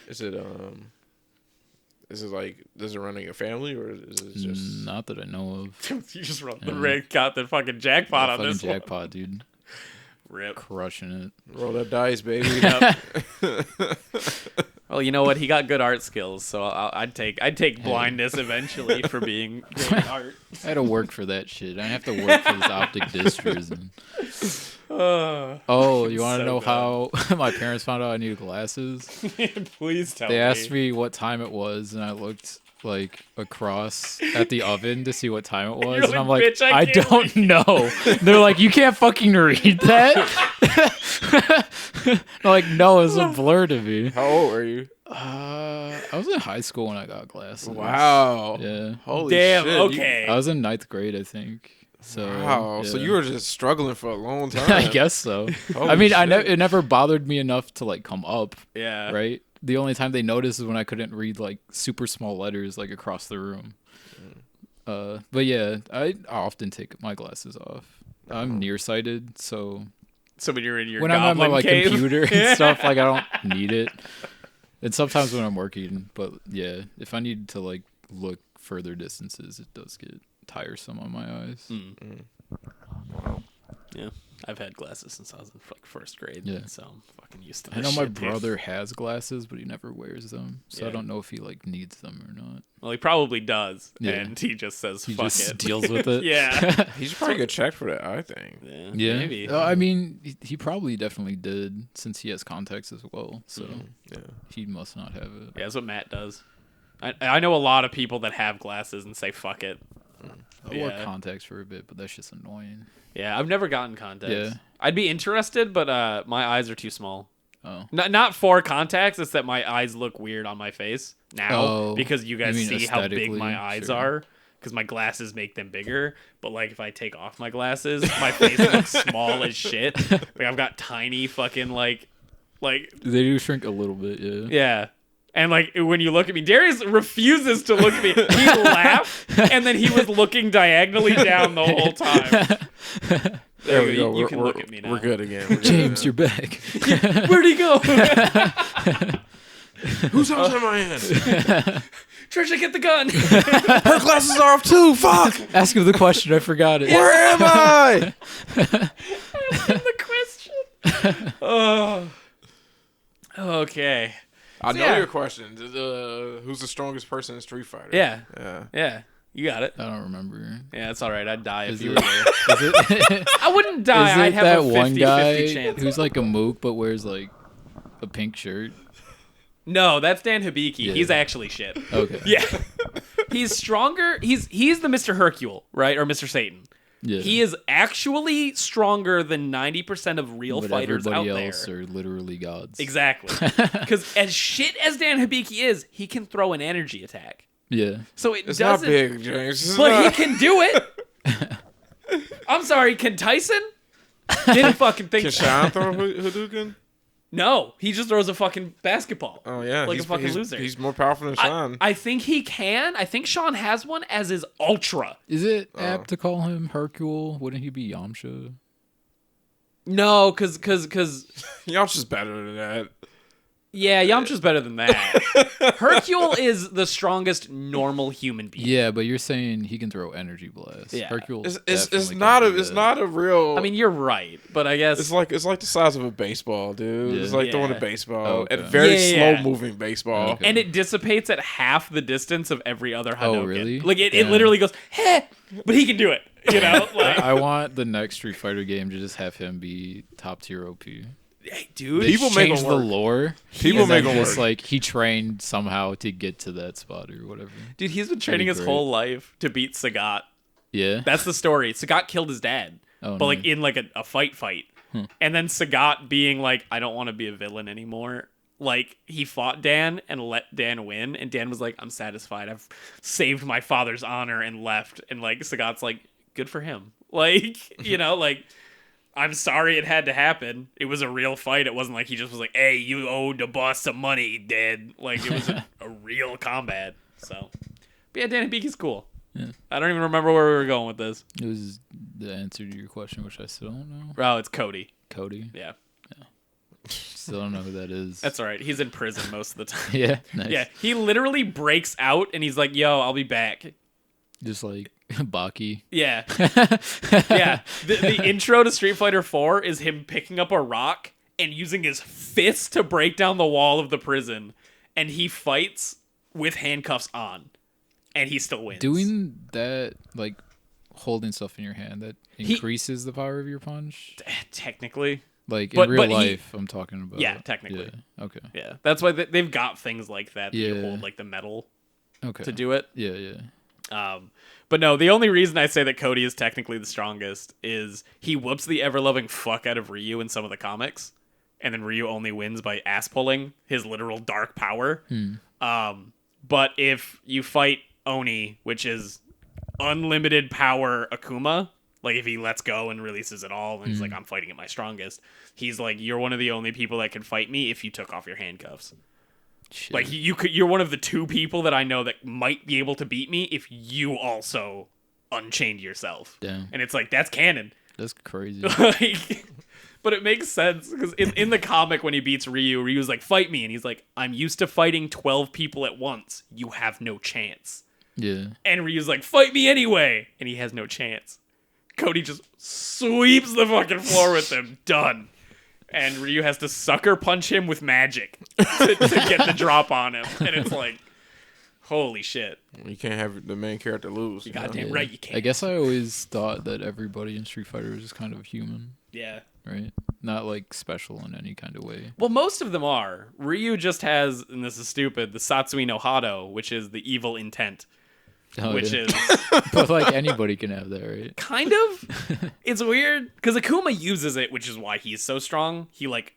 Speaker 2: Is it like, does it run in your family or is it just...
Speaker 3: Not that I know of.
Speaker 1: You just got the fucking jackpot on this
Speaker 3: jackpot,
Speaker 1: one.
Speaker 3: Dude.
Speaker 1: Rip.
Speaker 3: Crushing it.
Speaker 2: Roll that dice, baby.
Speaker 1: Well, you know what? He got good art skills, so I'd take blindness eventually for being good at art.
Speaker 3: I had to work for that shit. I have to work for this optic disc reason. You want to know how my parents found out I needed glasses?
Speaker 1: Please tell me.
Speaker 3: They asked me what time it was, and I looked like across at the oven to see what time it was, and I'm like, I don't know. They're like, you can't fucking read that. I'm like, no, it's a blur to me.
Speaker 2: How old are you?
Speaker 3: I was in high school when I got glasses.
Speaker 2: Wow.
Speaker 3: Yeah.
Speaker 2: Holy
Speaker 1: damn.
Speaker 2: Shit.
Speaker 1: Okay.
Speaker 3: I was in 9th grade, I think. So
Speaker 2: wow.
Speaker 3: Yeah.
Speaker 2: So you were just struggling for a long time.
Speaker 3: I guess so. I mean, it never bothered me enough to like come up.
Speaker 1: Yeah.
Speaker 3: Right. The only time they noticed is when I couldn't read like super small letters like across the room. But yeah, I often take my glasses off. I'm nearsighted, so
Speaker 1: when you're in your
Speaker 3: when I'm on my like
Speaker 1: cave.
Speaker 3: computer and stuff, like I don't need it. And sometimes when I'm working, but yeah, if I need to like look further distances, it does get tiresome on my eyes.
Speaker 1: Yeah, I've had glasses since I was in like first grade.
Speaker 3: Yeah,
Speaker 1: so I'm fucking used to.
Speaker 3: I know my brother has glasses, but he never wears them, so I don't know if he like needs them or not.
Speaker 1: Well, he probably does, and he just says, "Fuck
Speaker 3: just
Speaker 1: it."
Speaker 3: deals with it.
Speaker 1: Yeah,
Speaker 2: he should probably get checked for that. I think.
Speaker 3: Yeah.
Speaker 1: Maybe.
Speaker 3: I mean, he probably definitely did since he has contacts as well. So he must not have it.
Speaker 1: Yeah, that's what Matt does. I know a lot of people that have glasses and say "fuck it."
Speaker 3: I wore contacts for a bit, but that's just annoying.
Speaker 1: Yeah, I've never gotten contacts.
Speaker 3: Yeah.
Speaker 1: I'd be interested, but my eyes are too small.
Speaker 3: Oh.
Speaker 1: Not for contacts. It's that my eyes look weird on my face. now because you guys
Speaker 3: mean
Speaker 1: see how big
Speaker 3: aesthetically?
Speaker 1: my eyes
Speaker 3: Sure.
Speaker 1: are. Because my glasses make them bigger, but like if I take off my glasses, my face looks small as shit. Like I've got tiny fucking like
Speaker 3: They do shrink a little bit, yeah.
Speaker 1: yeah. And like when you look at me, Darius refuses to look at me. He laughed, and then he was looking diagonally down the whole time.
Speaker 2: There we go.
Speaker 1: You can look at me now.
Speaker 2: We're good again.
Speaker 3: James, you're back.
Speaker 1: Where'd he go?
Speaker 2: Whose house am I in?
Speaker 1: Trisha, get the gun.
Speaker 2: Her glasses are off too. Fuck.
Speaker 3: Ask him the question. I forgot it.
Speaker 2: Where am I?
Speaker 1: The question. Oh. Okay.
Speaker 2: I know
Speaker 1: yeah.
Speaker 2: your question. Who's the strongest person in Street Fighter?
Speaker 1: Yeah.
Speaker 2: Yeah.
Speaker 1: Yeah. You got it.
Speaker 3: I don't remember.
Speaker 1: Yeah, it's all right. I'd die if
Speaker 3: Is
Speaker 1: you
Speaker 3: it-
Speaker 1: were there.
Speaker 3: Is it,
Speaker 1: I wouldn't die.
Speaker 3: is it
Speaker 1: I'd have
Speaker 3: that
Speaker 1: a 50-50
Speaker 3: one guy
Speaker 1: chance.
Speaker 3: who's like a mook but wears like a pink shirt?
Speaker 1: No, that's Dan Hibiki.
Speaker 3: Yeah.
Speaker 1: He's actually shit.
Speaker 3: Okay.
Speaker 1: Yeah. He's stronger. He's the Mr. Hercule, right? Or Mr. Satan.
Speaker 3: Yeah.
Speaker 1: He is actually stronger than 90% of real
Speaker 3: But
Speaker 1: fighters out
Speaker 3: everybody
Speaker 1: there.
Speaker 3: else are literally gods.
Speaker 1: Exactly. Because as shit as Dan Hibiki is, he can throw an energy attack.
Speaker 3: Yeah.
Speaker 1: So it
Speaker 2: It's not
Speaker 1: doesn't.
Speaker 2: big, James. It's
Speaker 1: But
Speaker 2: not.
Speaker 1: he can do it. I'm sorry, can Tyson? Didn't fucking think
Speaker 2: Can
Speaker 1: so.
Speaker 2: Sean throw Hadouken?
Speaker 1: No, he just throws a fucking basketball.
Speaker 2: Oh yeah,
Speaker 1: Like a fucking loser.
Speaker 2: He's more powerful than Sean.
Speaker 1: I think he can. I think Sean has one as his ultra.
Speaker 3: Is it apt to call him Hercule? Wouldn't he be Yamcha?
Speaker 1: No, because
Speaker 2: Yamcha's better than that.
Speaker 1: yeah, Yamcha's better than that. Hercule is the strongest normal human being.
Speaker 3: Yeah, but you're saying he can throw energy blasts.
Speaker 1: Yeah.
Speaker 3: Hercule.
Speaker 2: It's not a real.
Speaker 1: I mean, you're right, but I guess
Speaker 2: it's like the size of a baseball, dude.
Speaker 3: Yeah.
Speaker 2: It's like throwing
Speaker 1: Yeah.
Speaker 2: a baseball,
Speaker 3: Oh, okay.
Speaker 2: a very
Speaker 1: Yeah.
Speaker 2: slow moving baseball.
Speaker 3: Okay.
Speaker 1: and it dissipates at half the distance of every other Hadouken.
Speaker 3: Oh, really?
Speaker 1: Like it
Speaker 3: Damn.
Speaker 1: literally goes, heh, but he can do it. You know, like,
Speaker 3: I want the next Street Fighter game to just have him be top tier OP.
Speaker 1: hey, dude.
Speaker 2: People make
Speaker 3: change
Speaker 2: him
Speaker 3: the
Speaker 2: work.
Speaker 3: lore.
Speaker 2: People
Speaker 3: and
Speaker 2: make
Speaker 3: then
Speaker 2: him
Speaker 3: just
Speaker 2: work.
Speaker 3: like he trained somehow to get to that spot or whatever.
Speaker 1: Dude, he's been training his
Speaker 3: great.
Speaker 1: whole life to beat Sagat.
Speaker 3: Yeah.
Speaker 1: That's the story. Sagat killed his dad,
Speaker 3: Oh,
Speaker 1: but like
Speaker 3: no.
Speaker 1: in like a fight. And then Sagat being like, I don't want to be a villain anymore. Like he fought Dan and let Dan win, and Dan was like, I'm satisfied. I've saved my father's honor and left. And like Sagat's like, good for him. Like, you know, like I'm sorry it had to happen. It was a real fight. It wasn't like he just was like, hey, you owed the boss some money, Dad. Like it was a real combat. So, but yeah, Dan Hibiki's cool.
Speaker 3: Yeah.
Speaker 1: I don't even remember where we were going with this.
Speaker 3: It was the answer to your question, which I still don't know.
Speaker 1: Oh, it's Cody.
Speaker 3: Cody.
Speaker 1: Yeah.
Speaker 3: Still don't know who that is.
Speaker 1: That's all right. He's in prison most of the time.
Speaker 3: Yeah. Nice.
Speaker 1: Yeah. He literally breaks out and he's like, yo, I'll be back.
Speaker 3: Just like Baki.
Speaker 1: Yeah. Yeah. The intro to Street Fighter 4 is him picking up a rock and using his fist to break down the wall of the prison. And he fights with handcuffs on. And he still wins.
Speaker 3: Doing that, like holding stuff in your hand, that increases the power of your punch.
Speaker 1: Technically.
Speaker 3: Like
Speaker 1: But-
Speaker 3: in real
Speaker 1: but he-
Speaker 3: life, I'm talking about.
Speaker 1: Yeah, technically.
Speaker 3: Yeah. Okay.
Speaker 1: Yeah. That's why they've got things like that. That you
Speaker 3: Yeah.
Speaker 1: hold like the metal
Speaker 3: Okay.
Speaker 1: to do it.
Speaker 3: Yeah. Yeah.
Speaker 1: But no, the only reason I say that Cody is technically the strongest is he whoops the ever-loving fuck out of Ryu in some of the comics, and then Ryu only wins by ass-pulling his literal dark power. But if you fight Oni, which is unlimited power Akuma, like if he lets go and releases it all, and he's like, I'm fighting at my strongest, he's like, you're one of the only people that can fight me if you took off your handcuffs.
Speaker 3: Shit.
Speaker 1: Like you're one of the two people that I know that might be able to beat me if you also unchained yourself.
Speaker 3: Damn.
Speaker 1: And it's like that's canon.
Speaker 3: That's crazy.
Speaker 1: Like, but it makes sense because in the comic when he beats Ryu, Ryu's like, fight me, and he's like, I'm used to fighting 12 people at once. You have no chance.
Speaker 3: Yeah.
Speaker 1: And Ryu's like, fight me anyway, and he has no chance. Cody just sweeps the fucking floor with him. Done. And Ryu has to sucker punch him with magic to get the drop on him. And it's like, holy shit.
Speaker 2: You can't have the main character lose.
Speaker 1: You
Speaker 2: know?
Speaker 1: goddamn right you can't.
Speaker 3: I guess I always thought that everybody in Street Fighter was just kind of human,
Speaker 1: Yeah.
Speaker 3: right? Not like special in any kind of way.
Speaker 1: Well, most of them are. Ryu just has, and this is stupid, the Satsui no Hado, which is the evil intent.
Speaker 3: Oh,
Speaker 1: which
Speaker 3: yeah.
Speaker 1: is
Speaker 3: But like anybody can have that, right?
Speaker 1: kind of. It's weird because Akuma uses it, which is why he's so strong. He like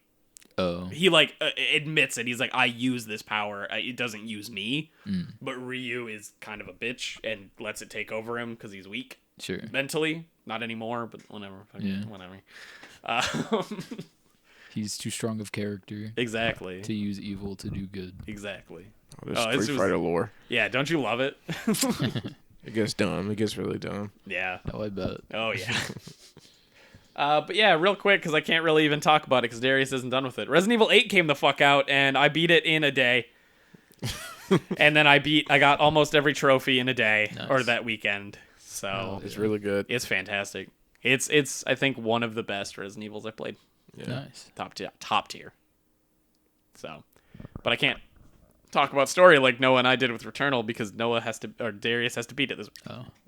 Speaker 1: He like admits it. He's like, I use this power. It doesn't use me. But Ryu is kind of a bitch and lets it take over him because he's weak.
Speaker 3: Sure.
Speaker 1: Mentally, not anymore, but whatever.
Speaker 3: Yeah.
Speaker 1: Whatever.
Speaker 3: He's too strong of character.
Speaker 1: Exactly.
Speaker 3: To use evil to do good.
Speaker 1: Exactly.
Speaker 2: This Street Fighter lore.
Speaker 1: Yeah, don't you love it?
Speaker 2: It gets dumb. It gets really dumb.
Speaker 1: Yeah.
Speaker 3: Oh, I bet.
Speaker 1: Oh, yeah. But yeah, real quick, because I can't really even talk about it because Darius isn't done with it. Resident Evil 8 came the fuck out, and I beat it in a day. And then I got almost every trophy in a day, or that weekend. So
Speaker 2: it's really good.
Speaker 1: It's fantastic. It's I think one of the best Resident Evils I've played.
Speaker 2: Yeah.
Speaker 3: Nice.
Speaker 1: Top tier. So, but I can't talk about story like Noah and I did with Returnal because Darius has to beat it this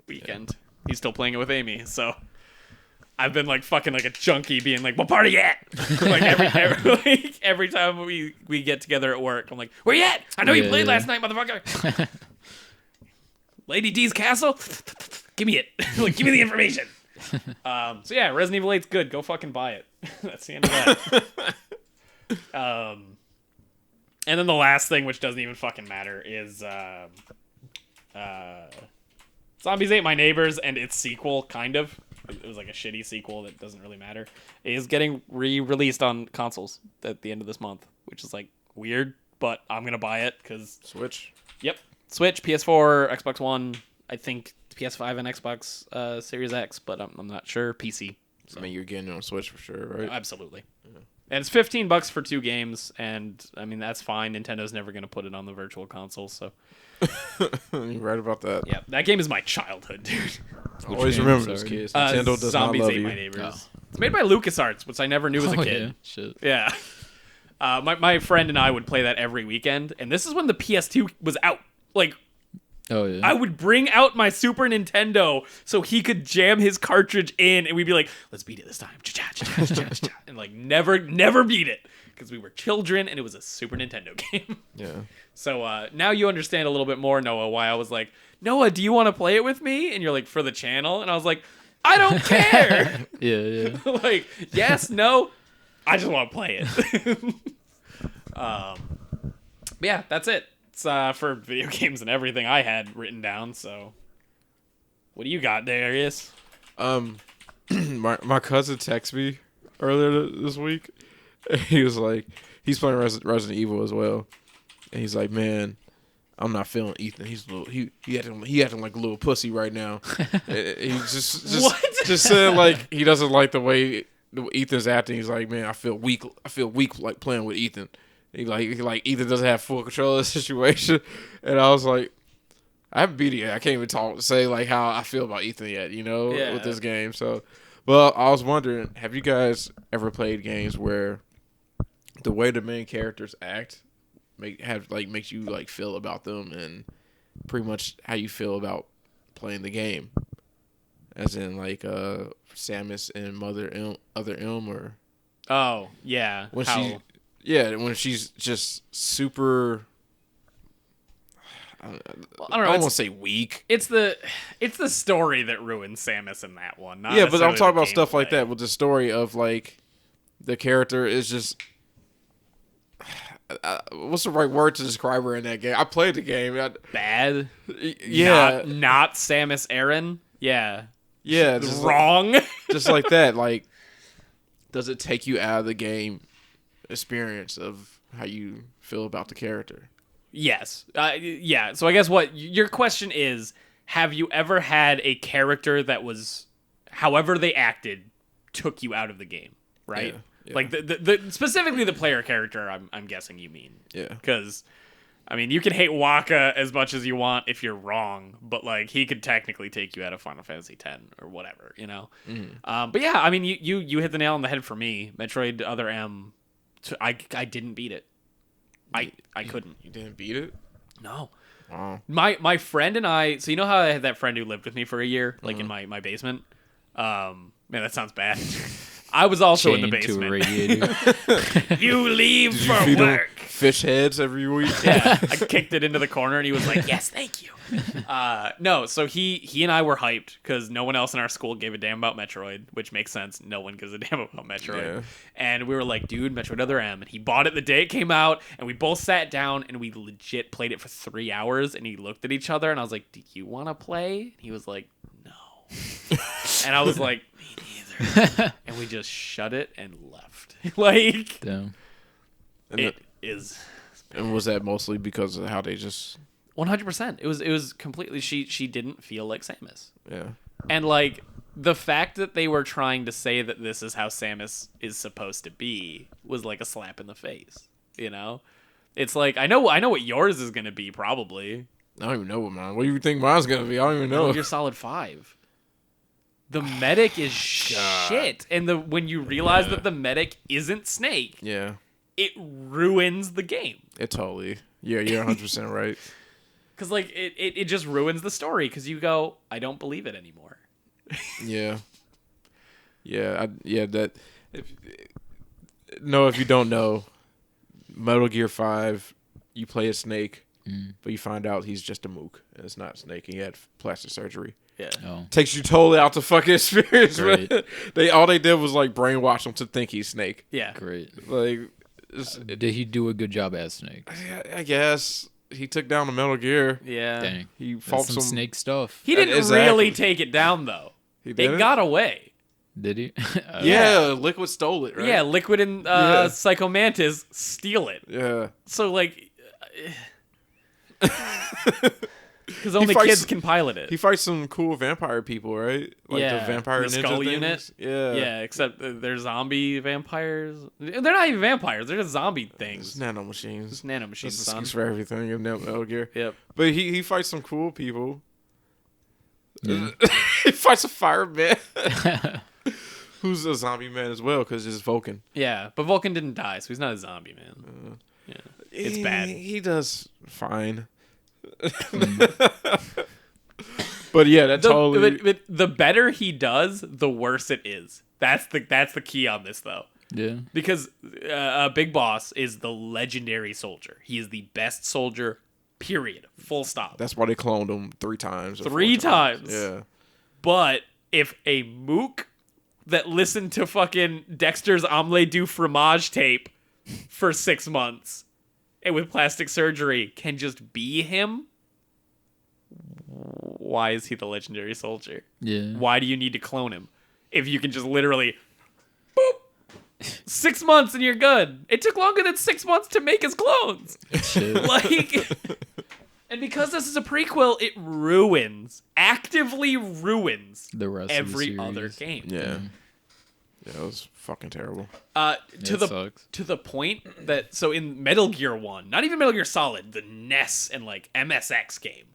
Speaker 1: weekend. Yeah. He's still playing it with Amy, so I've been like fucking like a junkie, being like, "What part are you at?" Like every time we get together at work, I'm like, "Where you at? I know you played last night, motherfucker." Lady D's castle. Give me it. Like, give me the information. So yeah, Resident Evil 8's good. Go fucking buy it. That's the end of that. And then the last thing, which doesn't even fucking matter, is Zombies Ate My Neighbors and its sequel, kind of. It was like a shitty sequel that doesn't really matter. It is getting re-released on consoles at the end of this month, which is like weird, but I'm gonna buy it because
Speaker 2: Switch.
Speaker 1: Yep, Switch, PS4, Xbox One. I think PS5 and Xbox Series X, but I'm not sure. PC.
Speaker 2: So. I mean, you're getting it on Switch for sure, right?
Speaker 1: Absolutely. Yeah. And it's $15 for 2 games, and I mean that's fine. Nintendo's never gonna put it on the Virtual Console, so.
Speaker 2: You're right about that.
Speaker 1: Yeah, that game is my childhood, dude.
Speaker 2: Always remember those kids. Nintendo does
Speaker 1: Zombies
Speaker 2: not love
Speaker 1: Ate
Speaker 2: you.
Speaker 1: My Neighbors. It's made by LucasArts, which I never knew as a kid.
Speaker 3: Yeah. Shit.
Speaker 1: Yeah. My friend and I would play that every weekend, and this is when the PS2 was out. Like,
Speaker 3: oh yeah,
Speaker 1: I would bring out my Super Nintendo so he could jam his cartridge in, and we'd be like, "Let's beat it this time," and like never beat it because we were children, and it was a Super Nintendo game.
Speaker 2: Yeah.
Speaker 1: So now you understand a little bit more, Noah, why I was like, "Noah, do you want to play it with me?" And you're like, "For the channel," and I was like, "I don't care."
Speaker 3: yeah.
Speaker 1: Like, yes, no, I just want to play it. But yeah, that's it. It's for video games and everything I had written down. So, what do you got, Darius?
Speaker 2: My cousin texted me earlier this week. He was like, he's playing Resident Evil as well, and he's like, "Man, I'm not feeling Ethan. He's a little he acting like a little pussy right now." He just said like he doesn't like the way Ethan's acting. He's like, "Man, I feel weak like playing with Ethan." He like Ethan doesn't have full control of the situation, and I was like, I haven't beat it yet. I can't even say like how I feel about Ethan yet, with this game. So, well, I was wondering, have you guys ever played games where the way the main characters act makes you like feel about them and pretty much how you feel about playing the game, as in like Samus and Other M or
Speaker 1: oh yeah
Speaker 2: when she's just super. I don't know. I don't want to say weak.
Speaker 1: It's the story that ruins Samus in that one.
Speaker 2: Yeah, but I'm talking about stuff like that with the story of like the character is just. What's the right word to describe her in that game? I played the game.
Speaker 1: Bad.
Speaker 2: Yeah.
Speaker 1: Not Samus Aran. Yeah.
Speaker 2: Yeah.
Speaker 1: Wrong.
Speaker 2: Just like that. Like, does it take you out of the game experience of how you feel about the character?
Speaker 1: Yes. Yeah. So I guess what your question is, have you ever had a character that was, however they acted, took you out of the game, right? Yeah. Like the specifically the player character, I'm guessing you mean.
Speaker 2: Yeah. Because,
Speaker 1: I mean, you can hate Waka as much as you want if you're wrong, but like he could technically take you out of Final Fantasy X or whatever, Mm-hmm. But yeah, I mean, you hit the nail on the head for me. Metroid Other M, I didn't beat it. I couldn't.
Speaker 2: You didn't beat it?
Speaker 1: No.
Speaker 2: Wow.
Speaker 1: My friend and I. So you know how I had that friend who lived with me for a year, like in my basement. Man, that sounds bad. I was also in the
Speaker 3: chained to a
Speaker 1: basement.
Speaker 3: radiator.
Speaker 1: You leave for
Speaker 2: Feed him
Speaker 1: work.
Speaker 2: fish heads every week.
Speaker 1: Yeah, I kicked it into the corner, and he was like, "Yes, thank you." No, so he and I were hyped because no one else in our school gave a damn about Metroid, which makes sense. No one gives a damn about Metroid. Yeah. And we were like, "Dude, Metroid Other M." And he bought it the day it came out, and we both sat down and we legit played it for 3 hours. And he looked at each other, and I was like, "Do you want to play?" And he was like, "No." And I was like, "Me neither." And we just shut it and left. Like,
Speaker 3: Damn.
Speaker 1: it is.
Speaker 2: And was that mostly because of how they just
Speaker 1: 100%. It was completely she didn't feel like Samus.
Speaker 2: Yeah.
Speaker 1: And like the fact that they were trying to say that this is how Samus is supposed to be was like a slap in the face, you know? It's like I know what yours is going to be probably.
Speaker 2: I don't even know what mine. What do you think mine's going to be? I don't even know.
Speaker 1: Metal Gear Solid 5. The medic is shit. And when you realize that the medic isn't Snake,
Speaker 2: yeah,
Speaker 1: it ruins the game.
Speaker 2: It totally. Yeah, you're 100% right.
Speaker 1: Because, like, it just ruins the story because you go, I don't believe it anymore.
Speaker 2: Yeah. Yeah, if you don't know, Metal Gear 5, you play a Snake, but you find out he's just a mook. And it's not Snake, and he had plastic surgery.
Speaker 1: Yeah.
Speaker 3: Oh.
Speaker 2: Takes you totally out the fucking experience.
Speaker 3: Great.
Speaker 2: All they did was, like, brainwash him to think he's Snake.
Speaker 1: Yeah.
Speaker 3: Great.
Speaker 2: Like...
Speaker 3: Did he do a good job as Snake?
Speaker 2: I guess he took down the Metal Gear.
Speaker 1: Yeah.
Speaker 3: Dang.
Speaker 2: He fought
Speaker 3: That's some Snake stuff.
Speaker 1: He didn't really take it down, though.
Speaker 2: He did
Speaker 1: it got away.
Speaker 3: Did he?
Speaker 2: Yeah, Liquid stole it, right?
Speaker 1: Yeah, Liquid and Psycho Mantis steal it.
Speaker 2: Yeah.
Speaker 1: So, like... Because only kids can pilot it.
Speaker 2: He fights some cool vampire people, right? Like the vampire
Speaker 1: the
Speaker 2: ninja
Speaker 1: skull
Speaker 2: things.
Speaker 1: unit.
Speaker 2: Yeah.
Speaker 1: Yeah, except they're zombie vampires. They're not even vampires. They're just zombie things.
Speaker 2: It's nanomachines.
Speaker 1: Just nanomachines,
Speaker 2: That's the
Speaker 1: son.
Speaker 2: excuse for everything in Metal Gear.
Speaker 1: Yep.
Speaker 2: But he fights some cool people.
Speaker 3: Yeah.
Speaker 2: He fights a fireman. Who's a zombie man as well, because it's Vulcan.
Speaker 1: Yeah, but Vulcan didn't die, so he's not a zombie man. Yeah, it's bad.
Speaker 2: He does fine. But yeah, that's totally.
Speaker 1: But the better he does, the worse it is. That's the key on this, though.
Speaker 3: Yeah.
Speaker 1: Because Big Boss is the legendary soldier. He is the best soldier. Period. Full stop.
Speaker 2: That's why they cloned him 3 times.
Speaker 1: 3 times.
Speaker 2: Yeah.
Speaker 1: But if a mook that listened to fucking Dexter's Omelette du Fromage tape for 6 months and with plastic surgery can just be him, why is he the legendary soldier?
Speaker 3: Yeah.
Speaker 1: Why do you need to clone him if you can just literally boop 6 months and you're good? It took longer than 6 months to make his clones.
Speaker 3: Shit.
Speaker 1: Like, and because this is a prequel, it actively ruins
Speaker 3: The rest
Speaker 1: every
Speaker 3: of the
Speaker 1: other
Speaker 3: series.
Speaker 1: game.
Speaker 2: Yeah. Yeah, it was fucking terrible.
Speaker 1: To
Speaker 3: It sucks.
Speaker 1: the point that, so in Metal Gear 1, not even Metal Gear Solid, the NES and like MSX game,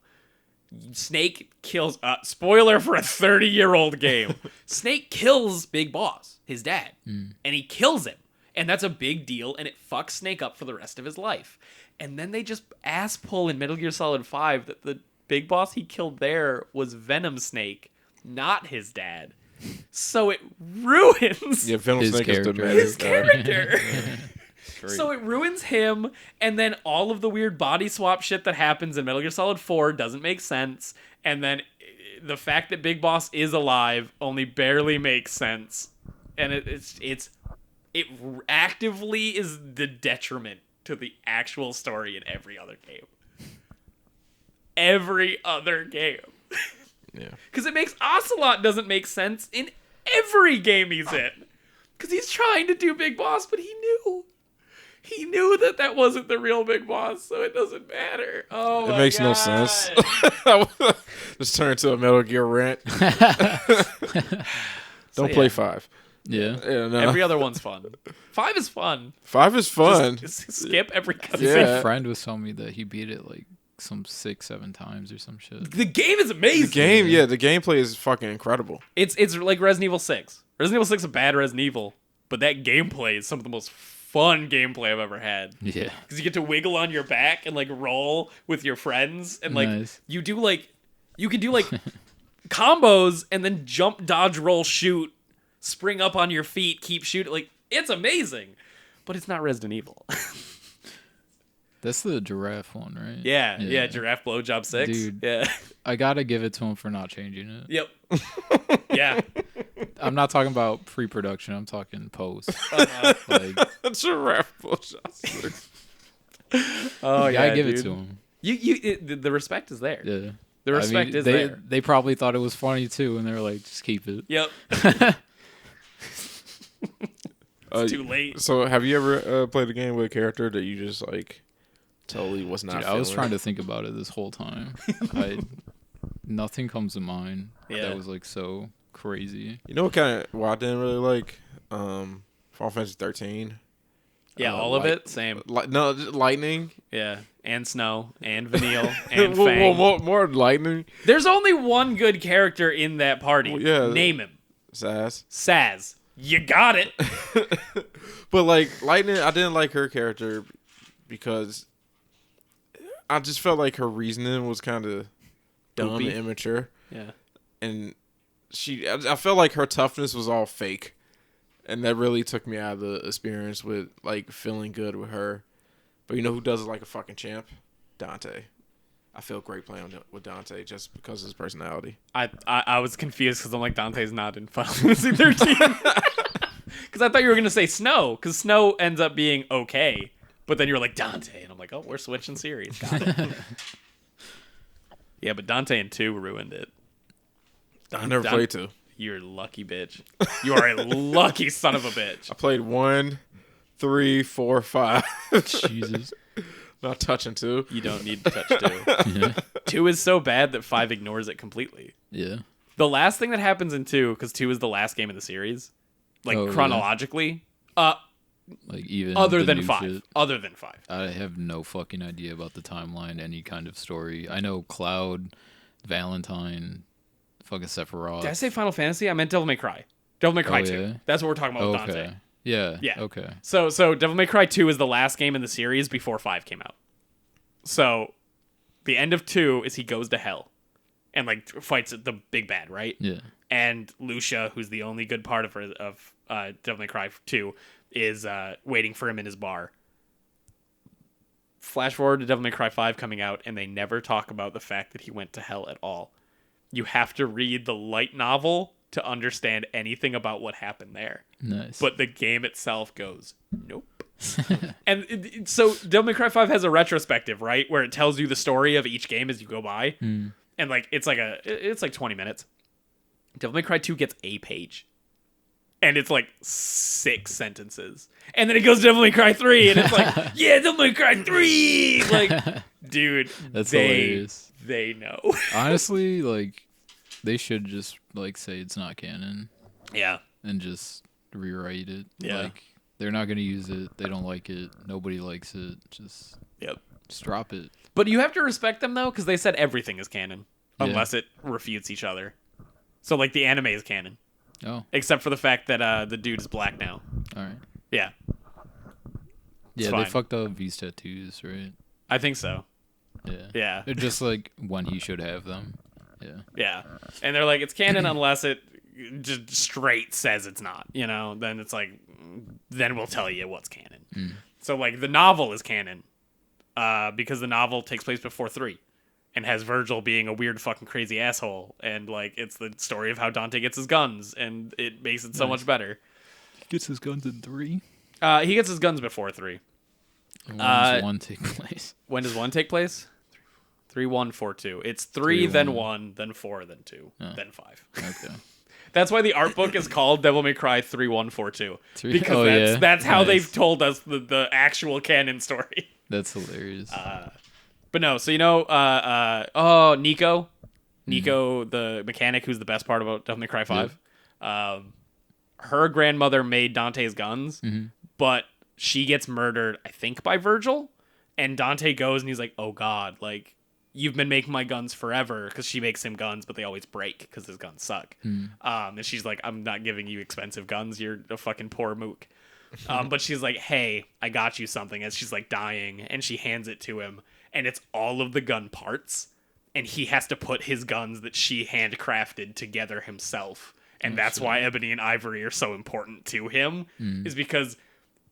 Speaker 1: Snake kills, spoiler for a 30-year-old game, Snake kills Big Boss, his dad, and he kills him. And that's a big deal, and it fucks Snake up for the rest of his life. And then they just ass pull in Metal Gear Solid 5 that the Big Boss he killed there was Venom Snake, not his dad. So it ruins
Speaker 2: Venom
Speaker 3: his
Speaker 2: Snake
Speaker 3: character.
Speaker 2: is the
Speaker 1: character. So it ruins him, and then all of the weird body swap shit that happens in Metal Gear Solid 4 doesn't make sense. And then the fact that Big Boss is alive only barely makes sense. And it actively is the detriment to the actual story in every other game. Every other game.
Speaker 2: Yeah.
Speaker 1: Because it makes Ocelot doesn't make sense in every game he's in. Because he's trying to do Big Boss, but he knew. He knew that wasn't the real Big Boss, so it doesn't matter. Oh, my God.
Speaker 2: It makes no sense. Just turn into a Metal Gear rant. Don't play 5.
Speaker 3: Yeah.
Speaker 2: No.
Speaker 1: Every other one's fun. 5 is fun.
Speaker 2: 5 is fun.
Speaker 1: Just skip every cutscene.
Speaker 2: Yeah.
Speaker 3: My friend was telling me that he beat it like some 6-7 times or some shit.
Speaker 1: The game is amazing.
Speaker 2: The gameplay is fucking incredible.
Speaker 1: It's like Resident Evil 6. Resident Evil 6 is a bad Resident Evil, but that gameplay is some of the most fun gamelay I've ever had.
Speaker 3: Yeah.
Speaker 1: Because you get to wiggle on your back and like roll with your friends, and like
Speaker 3: Nice.
Speaker 1: you can do like combos and then jump, dodge, roll, shoot spring up on your feet, keep shooting. Like, it's amazing, but it's not Resident Evil.
Speaker 3: That's the giraffe one, right?
Speaker 1: Yeah, Giraffe Blowjob 6.
Speaker 3: Dude,
Speaker 1: yeah.
Speaker 3: I gotta give it to him for not changing it.
Speaker 1: Yep. Yeah.
Speaker 3: I'm not talking about pre-production. I'm talking post. Like,
Speaker 2: Giraffe Blowjob 6.
Speaker 1: Oh, yeah,
Speaker 3: I give
Speaker 1: dude.
Speaker 3: it to him.
Speaker 1: The respect is there.
Speaker 3: Yeah.
Speaker 1: The respect is there.
Speaker 3: They probably thought it was funny too, and they were like, just keep it.
Speaker 1: Yep. It's too late.
Speaker 2: So, have you ever played a game with a character that you just like totally was not?
Speaker 3: Dude, I was trying to think about it this whole time. Nothing comes to mind.
Speaker 1: Yeah.
Speaker 3: That was like so crazy.
Speaker 2: You know what kind of? Well, I didn't really like Final Fantasy 13.
Speaker 1: Yeah, all of it, same.
Speaker 2: No, just lightning.
Speaker 1: Yeah, and Snow, and Vanille, and Fang.
Speaker 2: more lightning.
Speaker 1: There's only one good character in that party.
Speaker 2: Well, yeah.
Speaker 1: Name him.
Speaker 2: Saz.
Speaker 1: You got it.
Speaker 2: But like lightning, I didn't like her character because I just felt like her reasoning was kind of dumb and immature.
Speaker 1: Yeah.
Speaker 2: And I felt like her toughness was all fake. And that really took me out of the experience with like feeling good with her. But you know who does it like a fucking champ? Dante. I feel great playing with Dante just because of his personality.
Speaker 1: I was confused because I'm like, Dante's not in Final Fantasy 13. Because I thought you were going to say Snow, because Snow ends up being okay. But then you were like, Dante. And I'm like, oh, we're switching series. Got it. Yeah, but Dante and 2 ruined it.
Speaker 2: I never played 2.
Speaker 1: You're a lucky bitch. You are a lucky son of a bitch.
Speaker 2: I played 1, 3, 4, 5.
Speaker 3: Jesus.
Speaker 2: Not touching 2.
Speaker 1: You don't need to touch 2.
Speaker 3: Yeah.
Speaker 1: 2 is so bad that 5 ignores it completely.
Speaker 3: Yeah.
Speaker 1: The last thing that happens in 2, because 2 is the last game of the series, like chronologically,
Speaker 3: like even
Speaker 1: other
Speaker 3: the
Speaker 1: than
Speaker 3: new
Speaker 1: 5.
Speaker 3: shit.
Speaker 1: Other than 5.
Speaker 3: I have no fucking idea about the timeline, any kind of story. I know Cloud, Valentine, fucking Sephiroth.
Speaker 1: Did I say Final Fantasy? I meant Devil May Cry. Devil May Cry 2.
Speaker 3: Yeah?
Speaker 1: That's what we're talking about with
Speaker 3: Okay.
Speaker 1: Dante.
Speaker 3: Yeah.
Speaker 1: Yeah.
Speaker 3: Okay.
Speaker 1: So Devil May Cry 2 is the last game in the series before 5 came out. So the end of 2 is he goes to hell and like fights the big bad, right?
Speaker 3: Yeah.
Speaker 1: And Lucia, who's the only good part of Devil May Cry 2, is waiting for him in his bar. Flash forward to Devil May Cry 5 coming out, and they never talk about the fact that he went to hell at all. You have to read the light novel to understand anything about what happened there.
Speaker 3: Nice.
Speaker 1: But the game itself goes, nope. And so Devil May Cry 5 has a retrospective, right? Where it tells you the story of each game as you go by.
Speaker 3: Mm.
Speaker 1: And like it's like 20 minutes. Devil May Cry 2 gets a page. And it's like 6 sentences. And then it goes to Devil May Cry 3 and it's like, yeah, Devil May Cry 3! Like, dude,
Speaker 3: That's hilarious.
Speaker 1: They know.
Speaker 3: Honestly, like, they should just, like, say it's not canon.
Speaker 1: Yeah.
Speaker 3: And just rewrite it.
Speaker 1: Yeah.
Speaker 3: Like, they're not going to use it. They don't like it. Nobody likes it. Just drop it.
Speaker 1: But you have to respect them, though, because they said everything is canon.
Speaker 3: Yeah.
Speaker 1: Unless it refutes each other. So, like, the anime is canon.
Speaker 3: Oh.
Speaker 1: Except for the fact that the dude is black now.
Speaker 3: All right.
Speaker 1: Yeah.
Speaker 3: Yeah,
Speaker 1: fine.
Speaker 3: they fucked up V's tattoos, right?
Speaker 1: I think so.
Speaker 3: Yeah.
Speaker 1: Yeah.
Speaker 3: They're just like when he should have them. Yeah.
Speaker 1: Yeah. And they're like, it's canon unless it just straight says it's not, you know? Then it's like, then we'll tell you what's canon.
Speaker 3: Mm.
Speaker 1: So, like, the novel is canon because the novel takes place before 3 and has Virgil being a weird fucking crazy asshole. And, like, it's the story of how Dante gets his guns, and it makes it so much better.
Speaker 3: He gets his guns in 3?
Speaker 1: He gets his guns before 3.
Speaker 3: When does 1 take place?
Speaker 1: When does 1 take place? 3, 1, 4, 2. It's 3, then 1, then 4, then 2, then 5.
Speaker 3: Okay.
Speaker 1: That's why the art book is called Devil May Cry 3, 1, 4, 2.
Speaker 3: 3?
Speaker 1: Because that's how
Speaker 3: nice.
Speaker 1: they've told us the actual canon story.
Speaker 3: That's hilarious.
Speaker 1: But no, so you know, Nico, the mechanic who's the best part about Devil May Cry 5, her grandmother made Dante's guns, but she gets murdered, I think, by Virgil, and Dante goes and he's like, oh god, like, you've been making my guns forever, because she makes him guns, but they always break, because his guns suck. And she's like, I'm not giving you expensive guns, you're a fucking poor mook. But she's like, hey, I got you something, as she's like dying, and she hands it to him, and it's all of the gun parts, and he has to put his guns that she handcrafted together himself, And that's why Ebony and Ivory are so important to him, is because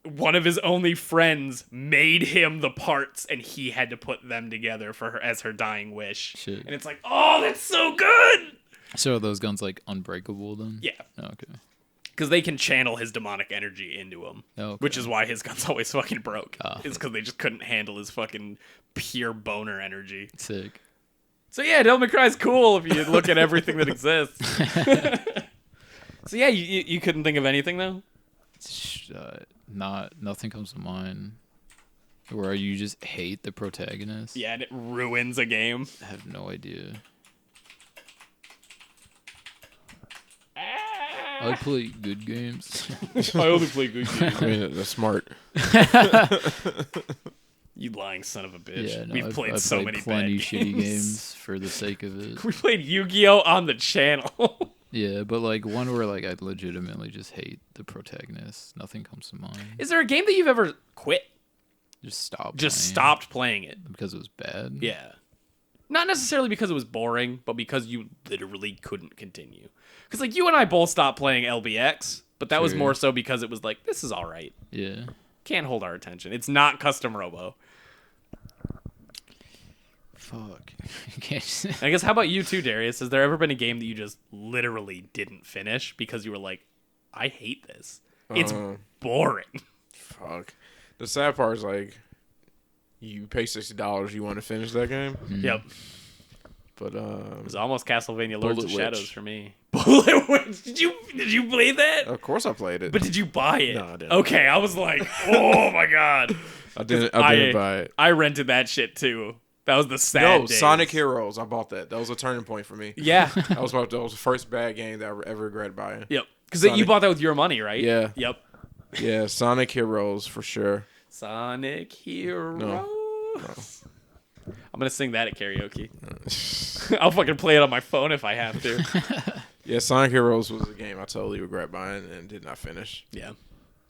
Speaker 1: one of his only friends made him the parts, and he had to put them together for her as her dying wish.
Speaker 3: Shit.
Speaker 1: And it's like, oh, that's so good!
Speaker 3: So are those guns like unbreakable then?
Speaker 1: Yeah.
Speaker 3: Oh, okay.
Speaker 1: Because they can channel his demonic energy into him.
Speaker 3: Okay.
Speaker 1: Which is why his guns always fucking broke. It's because they just couldn't handle his fucking pure boner energy.
Speaker 3: Sick.
Speaker 1: So yeah, Devil May Cry is cool if you look at everything that exists. So yeah, you couldn't think of anything though?
Speaker 3: Nothing comes to mind. Where you just hate the protagonist.
Speaker 1: Yeah, and it ruins a game.
Speaker 3: I have no idea. I play good games.
Speaker 1: I only play good games.
Speaker 2: I mean, that's smart.
Speaker 1: You lying son of a bitch.
Speaker 3: Yeah, no,
Speaker 1: We've played so many
Speaker 3: plenty
Speaker 1: bad
Speaker 3: shitty
Speaker 1: games.
Speaker 3: games for the sake of it.
Speaker 1: We played Yu-Gi-Oh! On the channel.
Speaker 3: Yeah, but like one where like I legitimately just hate the protagonist. Nothing comes to mind.
Speaker 1: Is there a game that you've ever quit?
Speaker 3: Just
Speaker 1: Stopped playing it.
Speaker 3: Because it was bad?
Speaker 1: Yeah. Not necessarily because it was boring, but because you literally couldn't continue. Because like you and I both stopped playing LBX, but that was more so because it was like, this is all right.
Speaker 3: Yeah.
Speaker 1: Can't hold our attention. It's not custom robo.
Speaker 3: Fuck.
Speaker 1: I guess how about you too, Darius? Has there ever been a game that you just literally didn't finish because you were like, I hate this. It's boring.
Speaker 2: Fuck. The sad part is like, you pay $60, you want to finish that game.
Speaker 1: Yep.
Speaker 2: But
Speaker 1: It was almost Castlevania Lords of
Speaker 2: Bullet
Speaker 1: Shadows
Speaker 2: Witch.
Speaker 1: for me. Bullet Witch. Did you play that?
Speaker 2: of course I played it.
Speaker 1: But did you buy it?
Speaker 2: No, I didn't.
Speaker 1: Okay, I was like, oh my god.
Speaker 2: I didn't buy it.
Speaker 1: I rented that shit too. That was the sad
Speaker 2: No,
Speaker 1: days.
Speaker 2: Sonic Heroes. I bought that. That was a turning point for me.
Speaker 1: Yeah.
Speaker 2: That was the first bad game that I ever regret buying.
Speaker 1: Yep. Because you bought that with your money, right?
Speaker 2: Yeah.
Speaker 1: Yep.
Speaker 2: Yeah, Sonic Heroes for sure.
Speaker 1: Sonic Heroes.
Speaker 2: No.
Speaker 1: I'm gonna sing that at karaoke. I'll fucking play it on my phone if I have to.
Speaker 2: Yeah, Sonic Heroes was a game I totally regret buying and did not finish.
Speaker 1: Yeah.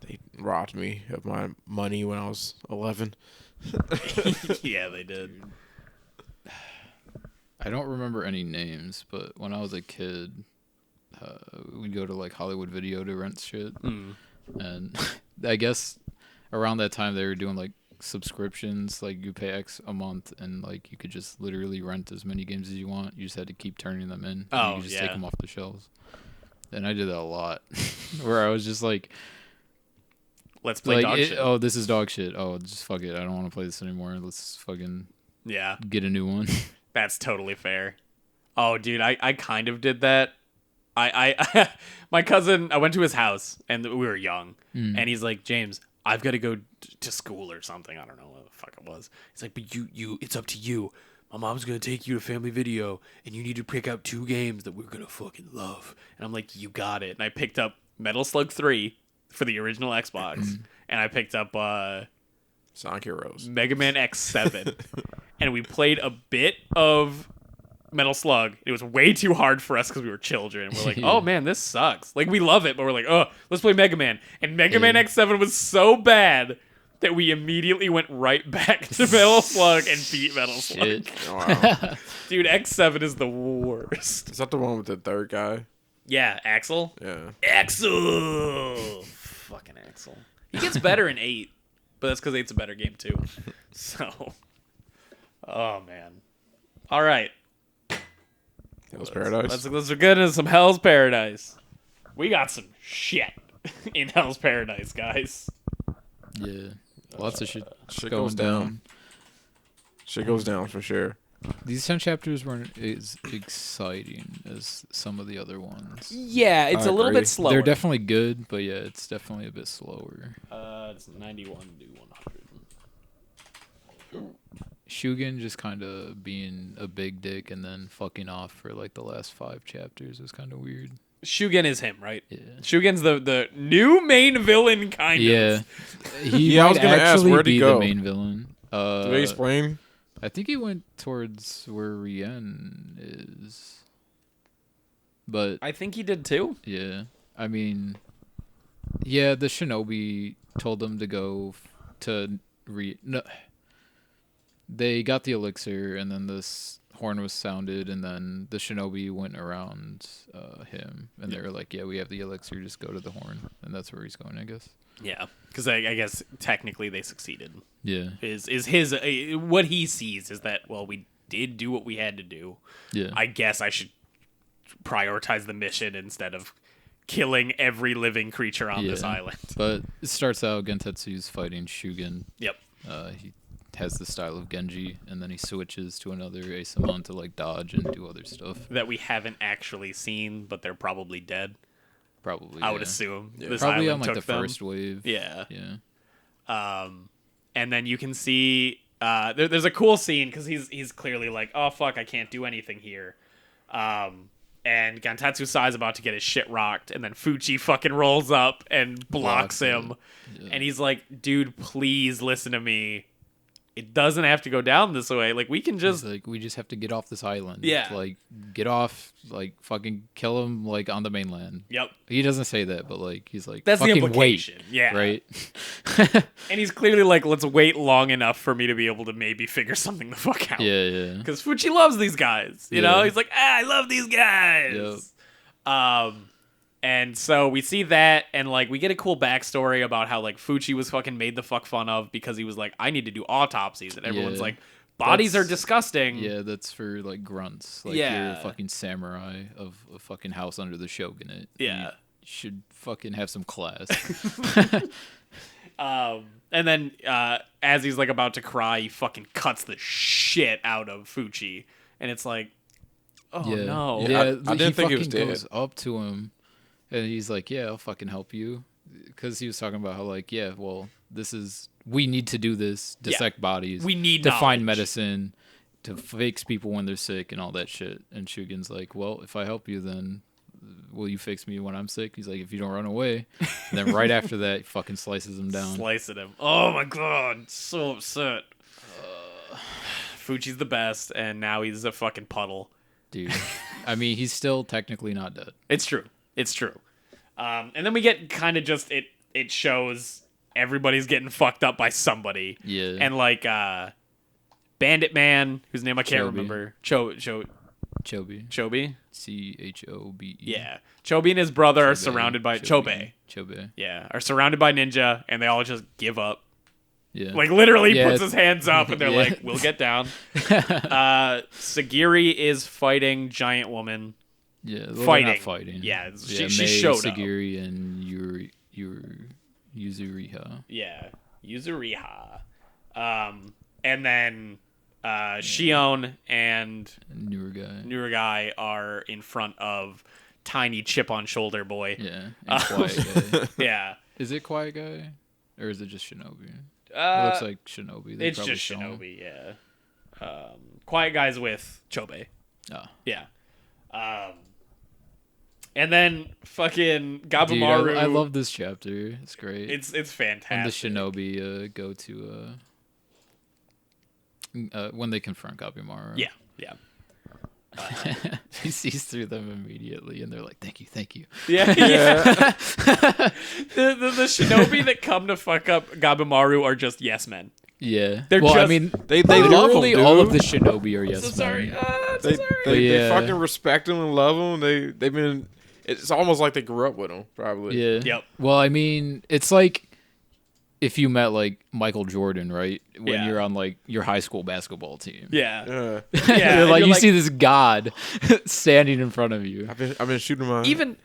Speaker 2: They robbed me of my money when I was 11.
Speaker 1: Yeah, they did.
Speaker 3: I don't remember any names, but when I was a kid, we'd go to like Hollywood Video to rent shit. And I guess around that time they were doing like subscriptions, like you pay X a month and like you could just literally rent as many games as you want. You just had to keep turning them in.
Speaker 1: Oh,
Speaker 3: you could just take them off the shelves. And I did that a lot, where I was just like,
Speaker 1: let's play dog shit.
Speaker 3: Oh, this is dog shit. Oh, just fuck it. I don't want to play this anymore. Let's fucking get a new one.
Speaker 1: That's totally fair. Oh, dude, I kind of did that. I my cousin, I went to his house and we were young, and he's like, James, I've got to go to school or something. I don't know what the fuck it was. He's like, but you, it's up to you. My mom's going to take you to Family Video, and you need to pick out 2 games that we're going to fucking love. And I'm like, you got it. And I picked up Metal Slug 3 for the original Xbox, and I picked up
Speaker 2: Sonic Heroes.
Speaker 1: Mega Man X7. And we played a bit of Metal Slug. It was way too hard for us because we were children. We're like, oh man, this sucks. Like, we love it, but we're like, oh, let's play Mega Man. And Mega Man X7 was so bad that we immediately went right back to Metal Slug and beat Metal Slug.
Speaker 2: Wow.
Speaker 1: Dude, X7 is the worst.
Speaker 2: Is that the one with the third guy?
Speaker 1: Yeah, Axel.
Speaker 2: Yeah.
Speaker 1: Axel! Fucking Axel. He gets better in 8, but that's because 8's a better game too. So, oh man. All right.
Speaker 2: Hell's Paradise.
Speaker 1: Let's get into some Hell's Paradise. We got some shit in Hell's Paradise, guys.
Speaker 3: Yeah. Lots of shit
Speaker 2: Shit
Speaker 3: going
Speaker 2: goes down. Shit goes down for sure.
Speaker 3: These 10 chapters weren't as exciting as some of the other ones.
Speaker 1: Yeah, it's
Speaker 2: I
Speaker 1: a little
Speaker 2: agree.
Speaker 1: bit slower.
Speaker 3: They're definitely good, but yeah, it's definitely a bit slower.
Speaker 1: It's 91 to 100.
Speaker 3: Shugen just kind of being a big dick and then fucking off for like the last 5 chapters was kind of weird.
Speaker 1: Shugen is him, right?
Speaker 3: Yeah.
Speaker 1: Shugen's the new main villain, kind
Speaker 3: Yeah.
Speaker 1: of.
Speaker 3: He
Speaker 2: I was
Speaker 3: might
Speaker 2: gonna ask,
Speaker 3: actually
Speaker 2: where'd he
Speaker 3: be
Speaker 2: go?
Speaker 3: the main villain.
Speaker 2: Did they explain?
Speaker 3: I think he went towards where Rien is. But
Speaker 1: I think he did too.
Speaker 3: yeah, I mean, yeah, the shinobi told them to go no, they got the elixir, and then this horn was sounded, and then the shinobi went around him, and they were like, "Yeah, we have the elixir. Just go to the horn," and that's where he's going, I guess.
Speaker 1: Yeah, because I guess technically they succeeded.
Speaker 3: Yeah,
Speaker 1: is his what he sees is that, well, we did do what we had to do.
Speaker 3: Yeah,
Speaker 1: I guess I should prioritize the mission instead of killing every living creature on this island.
Speaker 3: But it starts out Gentetsu's fighting Shugen.
Speaker 1: Yep.
Speaker 3: He has the style of Genji, and then he switches to another Asamon to like dodge and do other stuff
Speaker 1: that we haven't actually seen, but they're probably dead.
Speaker 3: Probably,
Speaker 1: I would assume.
Speaker 3: Yeah.
Speaker 1: This
Speaker 3: probably on
Speaker 1: island
Speaker 3: like the
Speaker 1: took them.
Speaker 3: first wave.
Speaker 1: Yeah.
Speaker 3: Yeah.
Speaker 1: And then you can see there's a cool scene because he's clearly like, oh fuck, I can't do anything here. And Gentetsu Sai's about to get his shit rocked, and then Fuchi fucking rolls up and blocks him. Yeah. And he's like, dude, please listen to me. It doesn't have to go down this way. Like, we can just...
Speaker 3: He's like, we just have to get off this island.
Speaker 1: Yeah.
Speaker 3: Like, get off, like, fucking kill him, like, on the mainland.
Speaker 1: Yep.
Speaker 3: He doesn't say that, but, like, he's like,
Speaker 1: that's
Speaker 3: fucking
Speaker 1: the implication.
Speaker 3: Wait,
Speaker 1: yeah.
Speaker 3: Right?
Speaker 1: And he's clearly like, let's wait long enough for me to be able to maybe figure something the fuck out.
Speaker 3: Yeah, yeah.
Speaker 1: Because Fuchi loves these guys. You know? He's like, I love these guys.
Speaker 3: Yep.
Speaker 1: And so we see that, and like we get a cool backstory about how like Fuchi was fucking made the fuck fun of because he was like, I need to do autopsies, and everyone's like, bodies are disgusting.
Speaker 3: Yeah, that's for like grunts. Like you're a fucking samurai of a fucking house under the shogunate.
Speaker 1: Yeah,
Speaker 3: you should fucking have some class.
Speaker 1: And then as he's like about to cry, he fucking cuts the shit out of Fuchi, and it's like, oh no.
Speaker 3: Yeah,
Speaker 2: I didn't think he was dead.
Speaker 3: Goes up to him. And he's like, yeah, I'll fucking help you. Because he was talking about how, like, yeah, well, we need to do this, dissect bodies.
Speaker 1: We need
Speaker 3: to
Speaker 1: knowledge.
Speaker 3: Find medicine, to fix people when they're sick and all that shit. And Shugen's like, well, if I help you, then will you fix me when I'm sick? He's like, if you don't run away. And then right after that, he fucking slices him down.
Speaker 1: Slicing him. Oh my god, so upset. Fuchi's the best, and now he's a fucking puddle.
Speaker 3: Dude, I mean, he's still technically not dead.
Speaker 1: It's true. It's true. And then we get kind of just it shows everybody's getting fucked up by somebody.
Speaker 3: Yeah.
Speaker 1: And like Bandit Man, whose name I can't remember. Chobi.
Speaker 3: Chobe. CHOBE.
Speaker 1: Yeah. Chobi and his brother are surrounded by Chobe. Yeah. Are surrounded by ninja, and they all just give up.
Speaker 3: Yeah.
Speaker 1: Like literally puts his hands up and they're like, we'll get down. Sagiri is fighting Giant Woman.
Speaker 3: Yeah,
Speaker 1: fighting. Yeah, she showed
Speaker 3: Sagiri and Yuzuriha.
Speaker 1: Yeah, Yuzuriha. And then Shion and Nurugai are in front of tiny chip on shoulder boy.
Speaker 3: Yeah, and Quiet Guy.
Speaker 1: Yeah.
Speaker 3: Is it Quiet Guy? Or is it just Shinobi? It looks like Shinobi.
Speaker 1: It's just Shinobi, yeah. Quiet Guy's with Chobe.
Speaker 3: Oh.
Speaker 1: Yeah. And then fucking Gabumaru.
Speaker 3: Dude, I love this chapter. It's great.
Speaker 1: It's fantastic.
Speaker 3: And the Shinobi go to when they confront Gabumaru.
Speaker 1: Yeah, yeah.
Speaker 3: He sees through them immediately, and they're like, "Thank you."
Speaker 1: Yeah. The Shinobi that come to fuck up Gabumaru are just yes men.
Speaker 3: Yeah,
Speaker 1: they're
Speaker 3: just,
Speaker 1: I
Speaker 3: mean,
Speaker 2: they love him, dude.
Speaker 3: all of the Shinobi are yes men.
Speaker 1: Sorry,
Speaker 2: they fucking respect him and love him. They've been. It's almost like they grew up with him, probably.
Speaker 3: Yeah.
Speaker 1: Yep.
Speaker 3: Well, I mean, it's like if you met like Michael Jordan, right? When you're on like your high school basketball team.
Speaker 1: Yeah.
Speaker 3: Yeah. Like you see this god standing in front of you.
Speaker 2: I've been shooting my
Speaker 1: even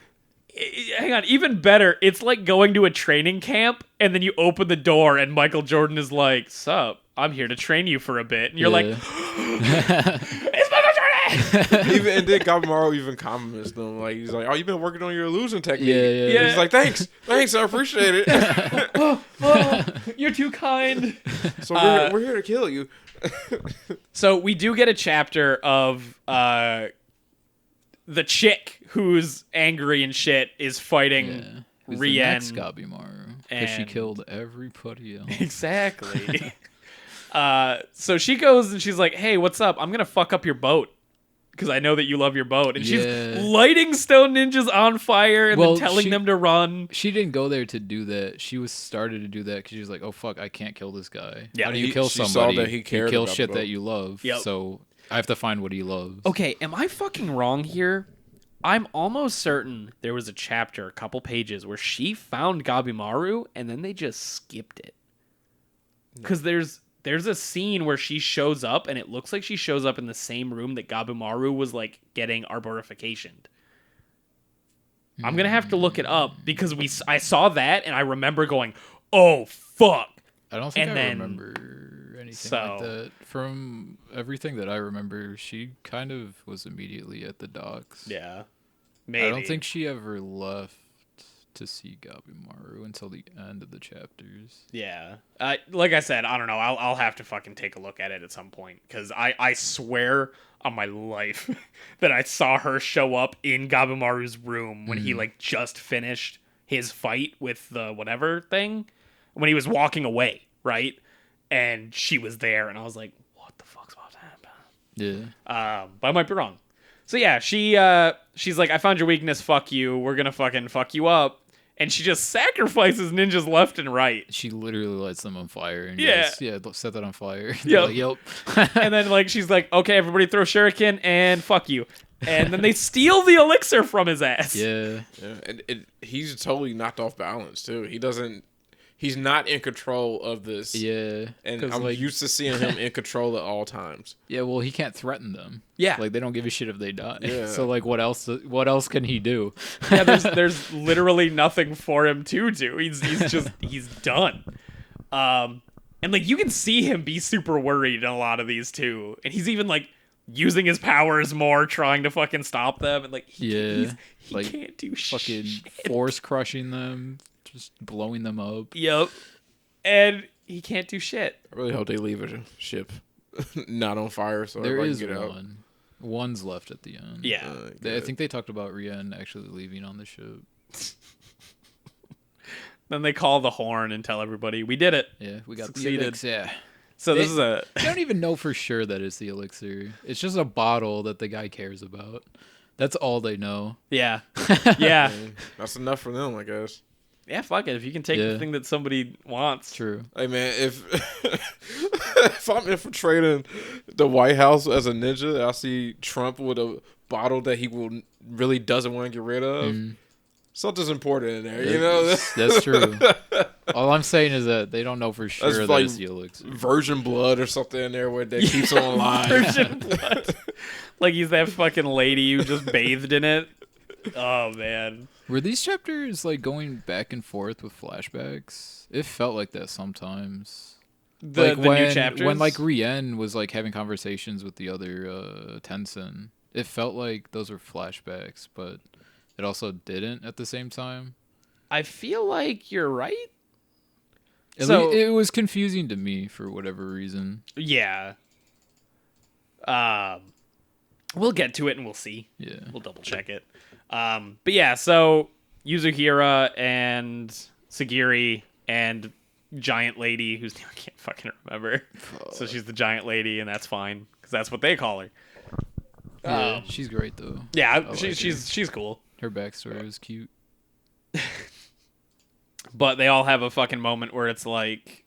Speaker 1: better, it's like going to a training camp and then you open the door and Michael Jordan is like, "Sup, I'm here to train you for a bit." And you're like, "It's Michael Jordan!"
Speaker 2: And then Gabumaru even compliments them. Like, he's like, "Oh, you've been working on your illusion technique."
Speaker 3: Yeah.
Speaker 2: He's like, Thanks, I appreciate it.
Speaker 1: Oh, you're too kind.
Speaker 2: So we're here to kill you.
Speaker 1: So we do get a chapter of the chick who's angry and shit is fighting
Speaker 3: Who's
Speaker 1: Rien.
Speaker 3: the next Gabumaru, because she killed everybody else.
Speaker 1: Exactly. So she goes and she's like, "Hey, what's up? I'm gonna fuck up your boat because I know that you love your boat." And she's lighting stone ninjas on fire and then telling them to run.
Speaker 3: She didn't go there to do that. She started to do that because she was like, "Oh fuck, I can't kill this guy.
Speaker 1: Yeah,
Speaker 3: how do you kill somebody?
Speaker 2: Saw that he cared
Speaker 3: you kill
Speaker 2: about
Speaker 3: shit
Speaker 2: the boat.
Speaker 3: that you love."
Speaker 1: Yep.
Speaker 3: So I have to find what he loves.
Speaker 1: Okay, am I fucking wrong here? I'm almost certain there was a chapter, a couple pages, where she found Gabimaru and then they just skipped it. Because there's a scene where she shows up and it looks like she shows up in the same room that Gabimaru was like getting arborificationed. I'm gonna have to look it up because I saw that and I remember going, "Oh fuck!"
Speaker 3: I don't think I remember anything like that. From everything that I remember, she kind of was immediately at the docks.
Speaker 1: Yeah, maybe.
Speaker 3: I don't think she ever left to see Gabimaru until the end of the chapters.
Speaker 1: Yeah, like I said, I don't know. I'll have to fucking take a look at it at some point because I swear on my life that I saw her show up in Gabimaru's room when he like just finished his fight with the whatever thing, when he was walking away, right? And she was there, and I was like, "What the fuck's about to happen?"
Speaker 3: Yeah.
Speaker 1: But I might be wrong. So yeah, she's like, "I found your weakness. Fuck you. We're gonna fucking fuck you up." And she just sacrifices ninjas left and right.
Speaker 3: She literally lights them on fire. And
Speaker 1: Yeah.
Speaker 3: goes, set that on fire.
Speaker 1: Yep.
Speaker 3: Like, yep.
Speaker 1: And then like she's like, "Okay, everybody throw shuriken and fuck you." And then they steal the elixir from his ass.
Speaker 3: Yeah.
Speaker 2: And he's totally knocked off balance too. He's not in control of this.
Speaker 3: Yeah.
Speaker 2: And I'm used to seeing him in control at all times.
Speaker 3: Yeah, well, he can't threaten them.
Speaker 1: Yeah.
Speaker 3: Like, they don't give a shit if they die.
Speaker 2: Yeah.
Speaker 3: So, like, what else can he do?
Speaker 1: Yeah, there's literally nothing for him to do. He's done. And like you can see him be super worried in a lot of these too. And he's even like using his powers more, trying to fucking stop them. And like he
Speaker 3: like,
Speaker 1: can't do
Speaker 3: fucking
Speaker 1: shit.
Speaker 3: force crushing them, just blowing them up.
Speaker 1: Yep. And he can't do shit.
Speaker 2: I really hope they leave a ship not on fire so
Speaker 3: There
Speaker 2: everybody
Speaker 3: is
Speaker 2: can get out.
Speaker 3: one. One's left at the end.
Speaker 1: Yeah.
Speaker 3: I think they talked about Rien actually leaving on the ship.
Speaker 1: Then they call the horn and tell everybody, "We did it."
Speaker 3: Yeah, we got
Speaker 1: Succeeded.
Speaker 3: the elixir. Yeah.
Speaker 1: So this is a...
Speaker 3: I don't even know for sure that it's the elixir. It's just a bottle that the guy cares about. That's all they know.
Speaker 1: Yeah. Yeah.
Speaker 2: That's enough for them, I guess.
Speaker 1: Yeah, fuck it. If you can take the thing that somebody wants.
Speaker 3: True.
Speaker 2: Hey, man, if I'm infiltrating the White House as a ninja, I see Trump with a bottle that he really doesn't want to get rid of. Something's important in there, you know?
Speaker 3: That's true. All I'm saying is that they don't know for sure that
Speaker 2: like
Speaker 3: it's the elixir.
Speaker 2: Virgin blood or something in there where they keeps him alive.
Speaker 1: Virgin blood. Like he's that fucking lady who just bathed in it. Oh, man.
Speaker 3: Were these chapters like going back and forth with flashbacks? It felt like that sometimes.
Speaker 1: The new chapters?
Speaker 3: When like Rien was like having conversations with the other Tensen, it felt like those were flashbacks, but it also didn't at the same time.
Speaker 1: I feel like you're right.
Speaker 3: So it was confusing to me for whatever reason.
Speaker 1: Yeah. We'll get to it and we'll see.
Speaker 3: Yeah.
Speaker 1: We'll double check it. But yeah, so Yuzuhira and Sagiri and Giant Lady, whose name I can't fucking remember. So she's the Giant Lady, and that's fine because that's what they call her.
Speaker 3: Yeah, she's great though.
Speaker 1: Yeah, she's cool.
Speaker 3: Her backstory was cute.
Speaker 1: But they all have a fucking moment where it's like,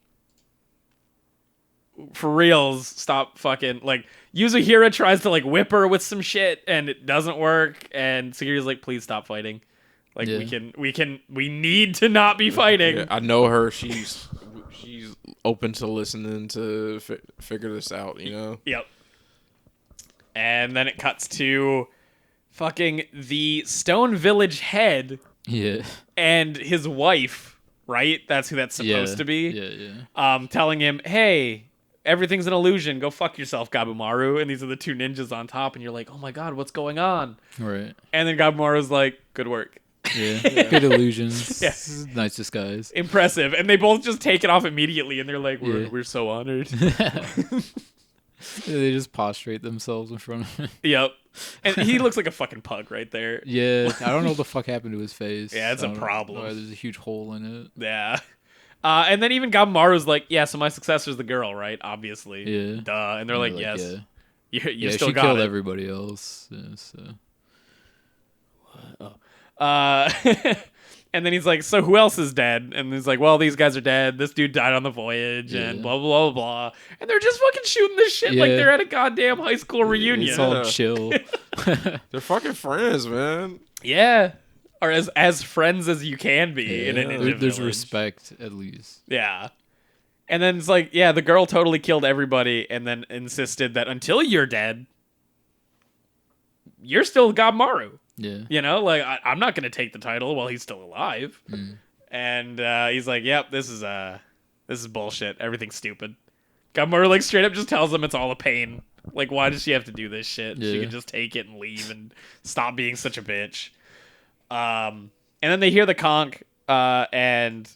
Speaker 1: for reals, stop fucking, like, Yuzuhira tries to, like, whip her with some shit, and it doesn't work, and Sagiri's like, please stop fighting. Like, we need to not be fighting.
Speaker 2: Yeah, I know her. She's open to listening to figure this out, you know?
Speaker 1: Yep. And then it cuts to fucking the Stone Village head.
Speaker 3: Yeah.
Speaker 1: And his wife, right? That's who that's supposed to be.
Speaker 3: Yeah.
Speaker 1: Telling him, hey, everything's an illusion. Go fuck yourself, Gabimaru. And these are the two ninjas on top. And you're like, oh my God, what's going on?
Speaker 3: Right.
Speaker 1: And then Gabimaru's like, good work.
Speaker 3: Yeah. Good illusions.
Speaker 1: Yeah.
Speaker 3: Nice disguise.
Speaker 1: Impressive. And they both just take it off immediately. And they're like, we're so honored.
Speaker 3: They just prostrate themselves in front of him.
Speaker 1: Yep. And he looks like a fucking pug right there.
Speaker 3: Yeah. I don't know what the fuck happened to his face.
Speaker 1: Yeah, it's a problem.
Speaker 3: There's a huge hole in it.
Speaker 1: Yeah. And then even Gabimaru's like, yeah, so my successor's the girl, right? Obviously.
Speaker 3: Yeah.
Speaker 1: Duh. And they're like, yes.
Speaker 3: Yeah.
Speaker 1: You still
Speaker 3: she
Speaker 1: got
Speaker 3: killed
Speaker 1: it.
Speaker 3: everybody else. Yeah, so.
Speaker 1: And then he's like, so who else is dead? And he's like, well, these guys are dead. This dude died on the voyage and blah, blah, blah, blah. And they're just fucking shooting this shit like they're at a goddamn high school reunion.
Speaker 3: It's all chill.
Speaker 2: They're fucking friends, man.
Speaker 1: Yeah. Or as friends as you can be in an Ninja
Speaker 3: There's
Speaker 1: village.
Speaker 3: respect, at least.
Speaker 1: Yeah. And then it's like, yeah, the girl totally killed everybody and then insisted that until you're dead, you're still Gamaru.
Speaker 3: Yeah.
Speaker 1: You know, like, I'm not going to take the title while he's still alive. And he's like, yep, this is bullshit. Everything's stupid. Gamaru, like, straight up just tells him it's all a pain. Like, why does she have to do this shit?
Speaker 3: Yeah.
Speaker 1: She can just take it and leave and stop being such a bitch. And then they hear the conch, and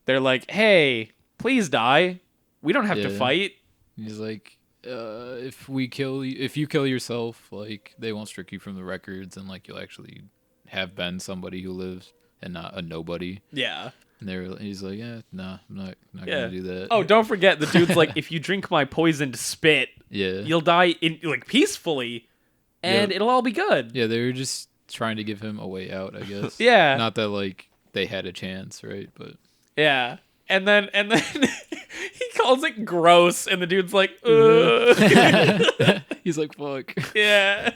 Speaker 1: they're like, hey, please die. We don't have to fight.
Speaker 3: He's like, if you kill yourself, like, they won't strike you from the records, and like you'll actually have been somebody who lives and not a nobody.
Speaker 1: Yeah.
Speaker 3: And he's like, yeah, nah, I'm not gonna do that.
Speaker 1: Oh, don't forget, the dude's like, if you drink my poisoned spit, you'll die peacefully, and it'll all be good.
Speaker 3: Yeah, they were just trying to give him a way out, I guess.
Speaker 1: Yeah.
Speaker 3: Not that like they had a chance, right? But
Speaker 1: yeah. And then he calls it gross, and the dude's like, ugh.
Speaker 3: He's like, fuck.
Speaker 1: Yeah.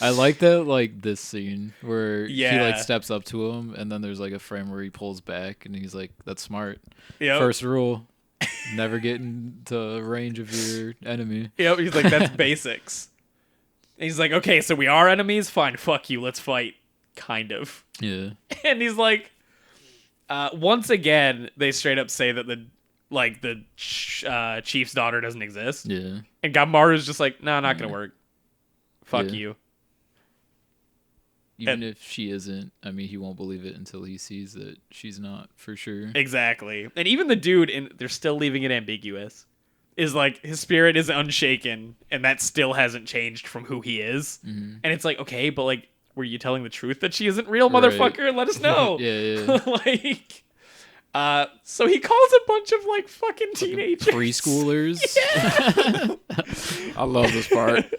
Speaker 3: I like that, like, this scene where he,
Speaker 1: Yeah.
Speaker 3: like, steps up to him, and then there's, like, a frame where he pulls back, and he's like, that's smart.
Speaker 1: Yep.
Speaker 3: First rule, never get into range of your enemy.
Speaker 1: Yep, he's like, that's basics. And he's like, okay, so we are enemies? Fine, fuck you, let's fight. Kind of.
Speaker 3: Yeah.
Speaker 1: And he's like, once again, they straight up say that the chief's daughter doesn't exist.
Speaker 3: Yeah.
Speaker 1: And Gamaru's just like, no, not gonna work. Fuck you.
Speaker 3: Even if she isn't, I mean, he won't believe it until he sees that she's not, for sure.
Speaker 1: Exactly. And even the dude, they're still leaving it ambiguous, is like, his spirit is unshaken, and that still hasn't changed from who he is.
Speaker 3: Mm-hmm.
Speaker 1: And it's like, okay, but like, were you telling the truth that she isn't real, motherfucker?
Speaker 3: Right.
Speaker 1: Let us know.
Speaker 3: Yeah.
Speaker 1: Like, so he calls a bunch of like fucking teenagers.
Speaker 3: Preschoolers.
Speaker 1: Yeah.
Speaker 2: I love this part.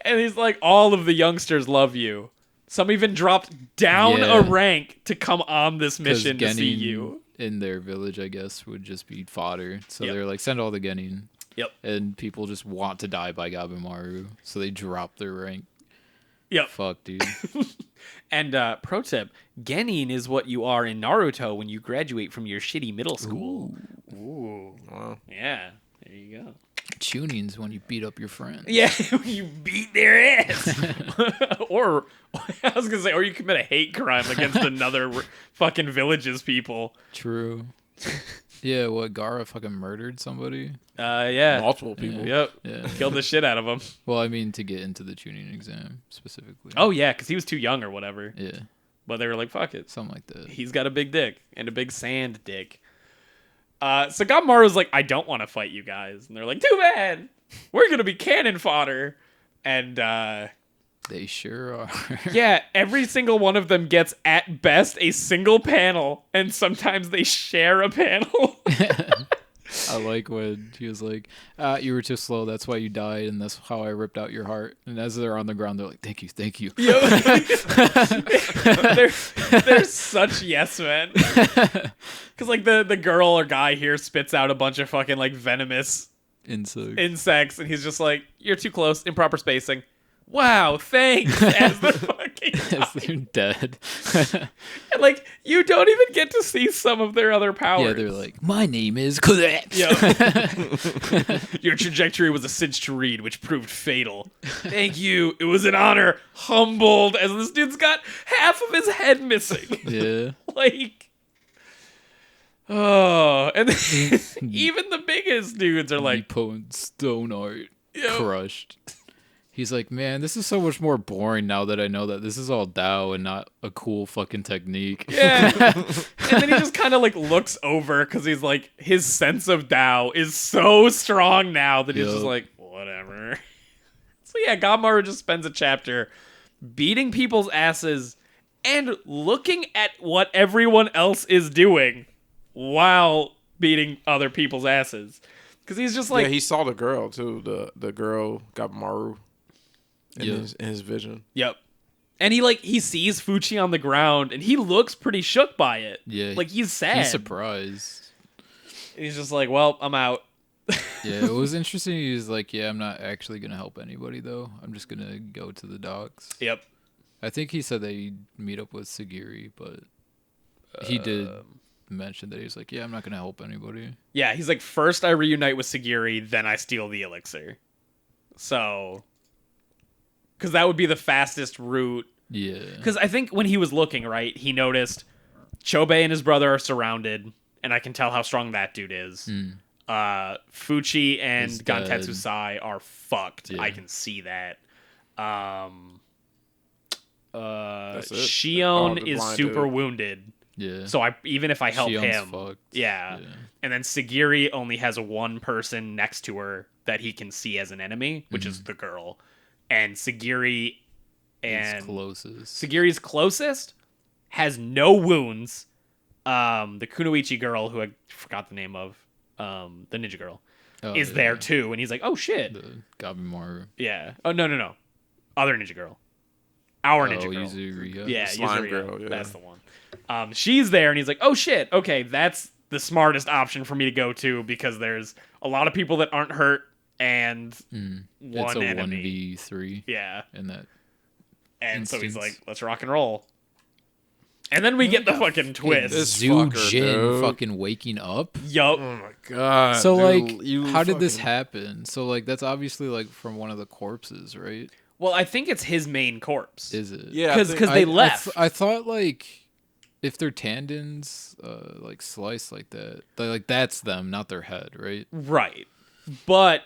Speaker 1: And he's like, all of the youngsters love you. Some even dropped down a rank to come on this mission to see you.
Speaker 3: In their village, I guess, would just be fodder. So they're like, send all the genin.
Speaker 1: Yep.
Speaker 3: And people just want to die by Gabimaru, so they drop their rank.
Speaker 1: Yep.
Speaker 3: Fuck, dude.
Speaker 1: And pro tip, genin is what you are in Naruto when you graduate from your shitty middle school. Ooh.
Speaker 2: Wow.
Speaker 1: Yeah. There you go.
Speaker 3: Tuning's when you beat up your friends.
Speaker 1: Yeah, you beat their ass. Or, I was going to say, or you commit a hate crime against another fucking village's people.
Speaker 3: True. Yeah, what, Gaara fucking murdered somebody?
Speaker 1: Yeah.
Speaker 2: Multiple people.
Speaker 1: Yep.
Speaker 3: Yeah.
Speaker 1: Killed the shit out of him.
Speaker 3: Well, I mean, to get into the tuning exam, specifically.
Speaker 1: Oh, yeah, because he was too young or whatever.
Speaker 3: Yeah.
Speaker 1: But they were like, fuck it.
Speaker 3: Something like that.
Speaker 1: He's got a big dick and a big sand dick. So Gamaru's like, I don't want to fight you guys. And they're like, too bad. We're going to be cannon fodder. And,
Speaker 3: They sure are.
Speaker 1: yeah, every single one of them gets, at best, a single panel. And sometimes they share a panel.
Speaker 3: I like when he was like, you were too slow, that's why you died, and that's how I ripped out your heart. And as they're on the ground, they're like, thank you.
Speaker 1: they're such yes men. Because, like, the girl or guy here spits out a bunch of fucking, like, venomous insects, and he's just like, you're too close, improper spacing. Wow, thanks. As the fucking
Speaker 3: As they're dead.
Speaker 1: and, like, you don't even get to see some of their other powers.
Speaker 3: Yeah, they're like, my name is Collapse.
Speaker 1: Your trajectory was a cinch to read, which proved fatal. Thank you. It was an honor. Humbled, as this dude's got half of his head missing.
Speaker 3: Yeah.
Speaker 1: Like, oh, and then even the biggest dudes are like,
Speaker 3: potent stone art.
Speaker 1: Yep.
Speaker 3: Crushed. He's like, man, this is so much more boring now that I know that this is all Tao and not a cool fucking technique.
Speaker 1: yeah. And then he just kind of like looks over because he's like, his sense of Tao is so strong now that he's just like, whatever. So yeah, Gamaru just spends a chapter beating people's asses and looking at what everyone else is doing while beating other people's asses. Because he's just like...
Speaker 2: Yeah, he saw the girl, too. The girl, Gamaru, in his vision.
Speaker 1: Yep. And he sees Fuchi on the ground, and he looks pretty shook by it.
Speaker 3: Yeah.
Speaker 1: Like, he's sad.
Speaker 3: He's surprised.
Speaker 1: He's just like, well, I'm out.
Speaker 3: Yeah, it was interesting. He was like, yeah, I'm not actually going to help anybody, though. I'm just going to go to the docks.
Speaker 1: Yep.
Speaker 3: I think he said that he'd meet up with Sagiri, but he did mention that he was like, yeah, I'm not going to help anybody.
Speaker 1: Yeah, he's like, first I reunite with Sagiri, then I steal the elixir. So... Because that would be the fastest route.
Speaker 3: Yeah.
Speaker 1: Because I think when he was looking, right, he noticed Chobei and his brother are surrounded, and I can tell how strong that dude is. Fuchi and Gantetsu Sai are fucked. Yeah. I can see that. Shion is super wounded.
Speaker 3: Yeah.
Speaker 1: So even if I help
Speaker 3: Shion's
Speaker 1: him,
Speaker 3: fucked.
Speaker 1: Yeah. And then Sagiri only has one person next to her that he can see as an enemy, which is the girl. And Sagiri Sagiri's closest has no wounds. The Kunoichi girl, who I forgot the name of, the ninja girl, is there too. And he's like, oh shit.
Speaker 3: The Gabimaru.
Speaker 1: Yeah. Oh, no. Other ninja girl. Our ninja girl.
Speaker 3: Yuzuriya.
Speaker 1: Yeah,
Speaker 2: Slime
Speaker 1: Yuzuriya.
Speaker 2: girl, yeah.
Speaker 1: That's the one. She's there, and he's like, oh shit, okay, that's the smartest option for me to go to, because there's a lot of people that aren't hurt, and
Speaker 3: it's a
Speaker 1: enemy.
Speaker 3: 1v3.
Speaker 1: Yeah.
Speaker 3: In that
Speaker 1: And
Speaker 3: instance.
Speaker 1: so he's like, let's rock and roll. And then we get the fucking twist.
Speaker 2: This
Speaker 3: Zujin
Speaker 2: fucker,
Speaker 3: fucking waking up.
Speaker 1: Yup.
Speaker 2: Oh my god.
Speaker 3: So
Speaker 2: dude,
Speaker 3: how did this happen? So like that's obviously like from one of the corpses, right?
Speaker 1: Well, I think it's his main corpse.
Speaker 3: Is it?
Speaker 2: Yeah,
Speaker 1: Because they left.
Speaker 3: I thought like if their tendons like sliced like that, like that's them, not their head, right?
Speaker 1: Right. But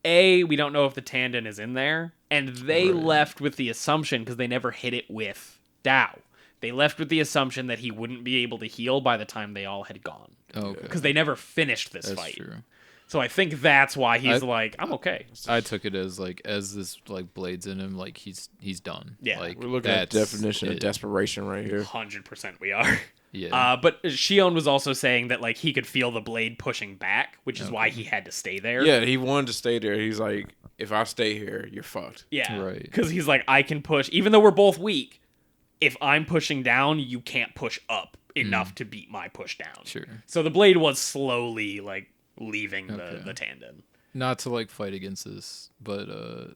Speaker 1: we don't know if the tendon is in there, and they left with the assumption, because they never hit it with Dao. They left with the assumption that he wouldn't be able to heal by the time they all had gone.
Speaker 3: Okay.
Speaker 1: Because they never finished this
Speaker 3: That's
Speaker 1: fight.
Speaker 3: true.
Speaker 1: So I think that's why he's like, I'm okay.
Speaker 3: I took it as like as this like blades in him, like he's done.
Speaker 1: Yeah.
Speaker 3: Like
Speaker 2: We're looking at the definition of desperation right here.
Speaker 1: 100% we are.
Speaker 3: Yeah.
Speaker 1: But Shion was also saying that like he could feel the blade pushing back, which is why he had to stay there.
Speaker 2: Yeah, he wanted to stay there. He's like, if I stay here, you're fucked.
Speaker 1: Yeah.
Speaker 3: Right.
Speaker 1: Because he's like, I can push, even though we're both weak, if I'm pushing down, you can't push up enough to beat my push down.
Speaker 3: Sure.
Speaker 1: So the blade was slowly like leaving the tendon.
Speaker 3: Not to like fight against this, but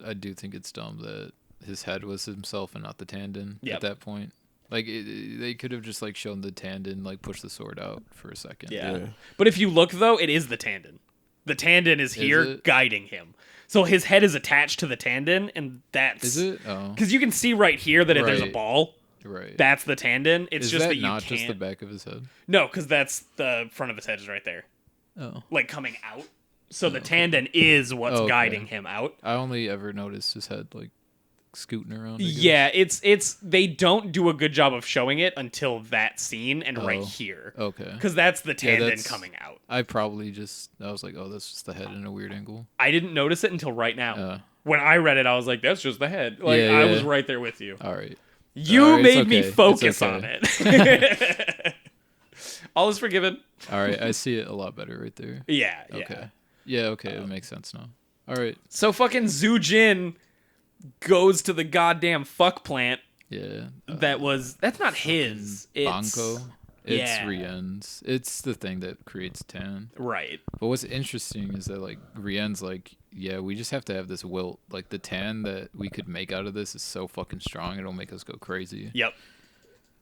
Speaker 3: I do think it's dumb that his head was himself and not the tendon at that point. Like they could have just like shown the tendon, like push the sword out for a second.
Speaker 1: Yeah. But if you look though, it is the tendon. The tendon is here guiding him. So his head is attached to the tendon, and that's...
Speaker 3: Is it? Oh.
Speaker 1: Because you can see right here that there's a ball.
Speaker 3: Right.
Speaker 1: That's the tendon. It's just that you
Speaker 3: not
Speaker 1: can't...
Speaker 3: just the back of his head?
Speaker 1: No, because that's the front of his head is right there.
Speaker 3: Oh.
Speaker 1: Like coming out. So the tendon is what's guiding him out.
Speaker 3: I only ever noticed his head like scooting around. I guess.
Speaker 1: Yeah, it's they don't do a good job of showing it until that scene and right here.
Speaker 3: Okay.
Speaker 1: Because that's the tendon coming out.
Speaker 3: I was like, oh, that's just the head in a weird angle.
Speaker 1: I didn't notice it until right now. When I read it, I was like, that's just the head. Like I was right there with you.
Speaker 3: All right.
Speaker 1: You made me focus on it. All is forgiven.
Speaker 3: All right, I see it a lot better right there.
Speaker 1: Yeah.
Speaker 3: Okay. Yeah, okay, it makes sense now. All right.
Speaker 1: So fucking Zujin goes to the goddamn fuck plant.
Speaker 3: Yeah.
Speaker 1: That's not his. It's
Speaker 3: Banco. It's Rien's. It's the thing that creates tan.
Speaker 1: Right.
Speaker 3: But what's interesting is that like Rien's like, yeah, we just have to have this wilt. Like the tan that we could make out of this is so fucking strong, it'll make us go crazy.
Speaker 1: Yep.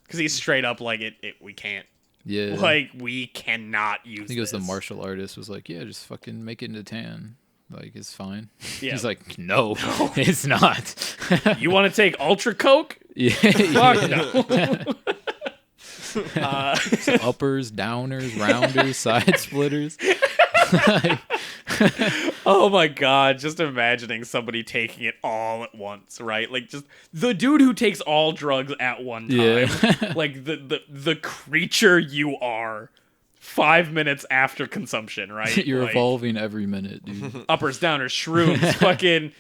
Speaker 1: Because he's straight up like we can't.
Speaker 3: Yeah.
Speaker 1: Like we cannot use.
Speaker 3: I think it was the martial artist was like, yeah, just fucking make it into tan. Like it's fine.
Speaker 1: Yeah.
Speaker 3: He's like, no, it's not.
Speaker 1: You want to take Ultra Coke?
Speaker 3: Yeah.
Speaker 1: Fuck no.
Speaker 3: So uppers, downers, rounders, side splitters.
Speaker 1: Oh my god, just imagining somebody taking it all at once, right? Like just the dude who takes all drugs at one time.
Speaker 3: Yeah.
Speaker 1: Like the creature you are 5 minutes after consumption, right?
Speaker 3: You're
Speaker 1: like,
Speaker 3: evolving every minute, dude.
Speaker 1: uppers, downers, shrooms, fucking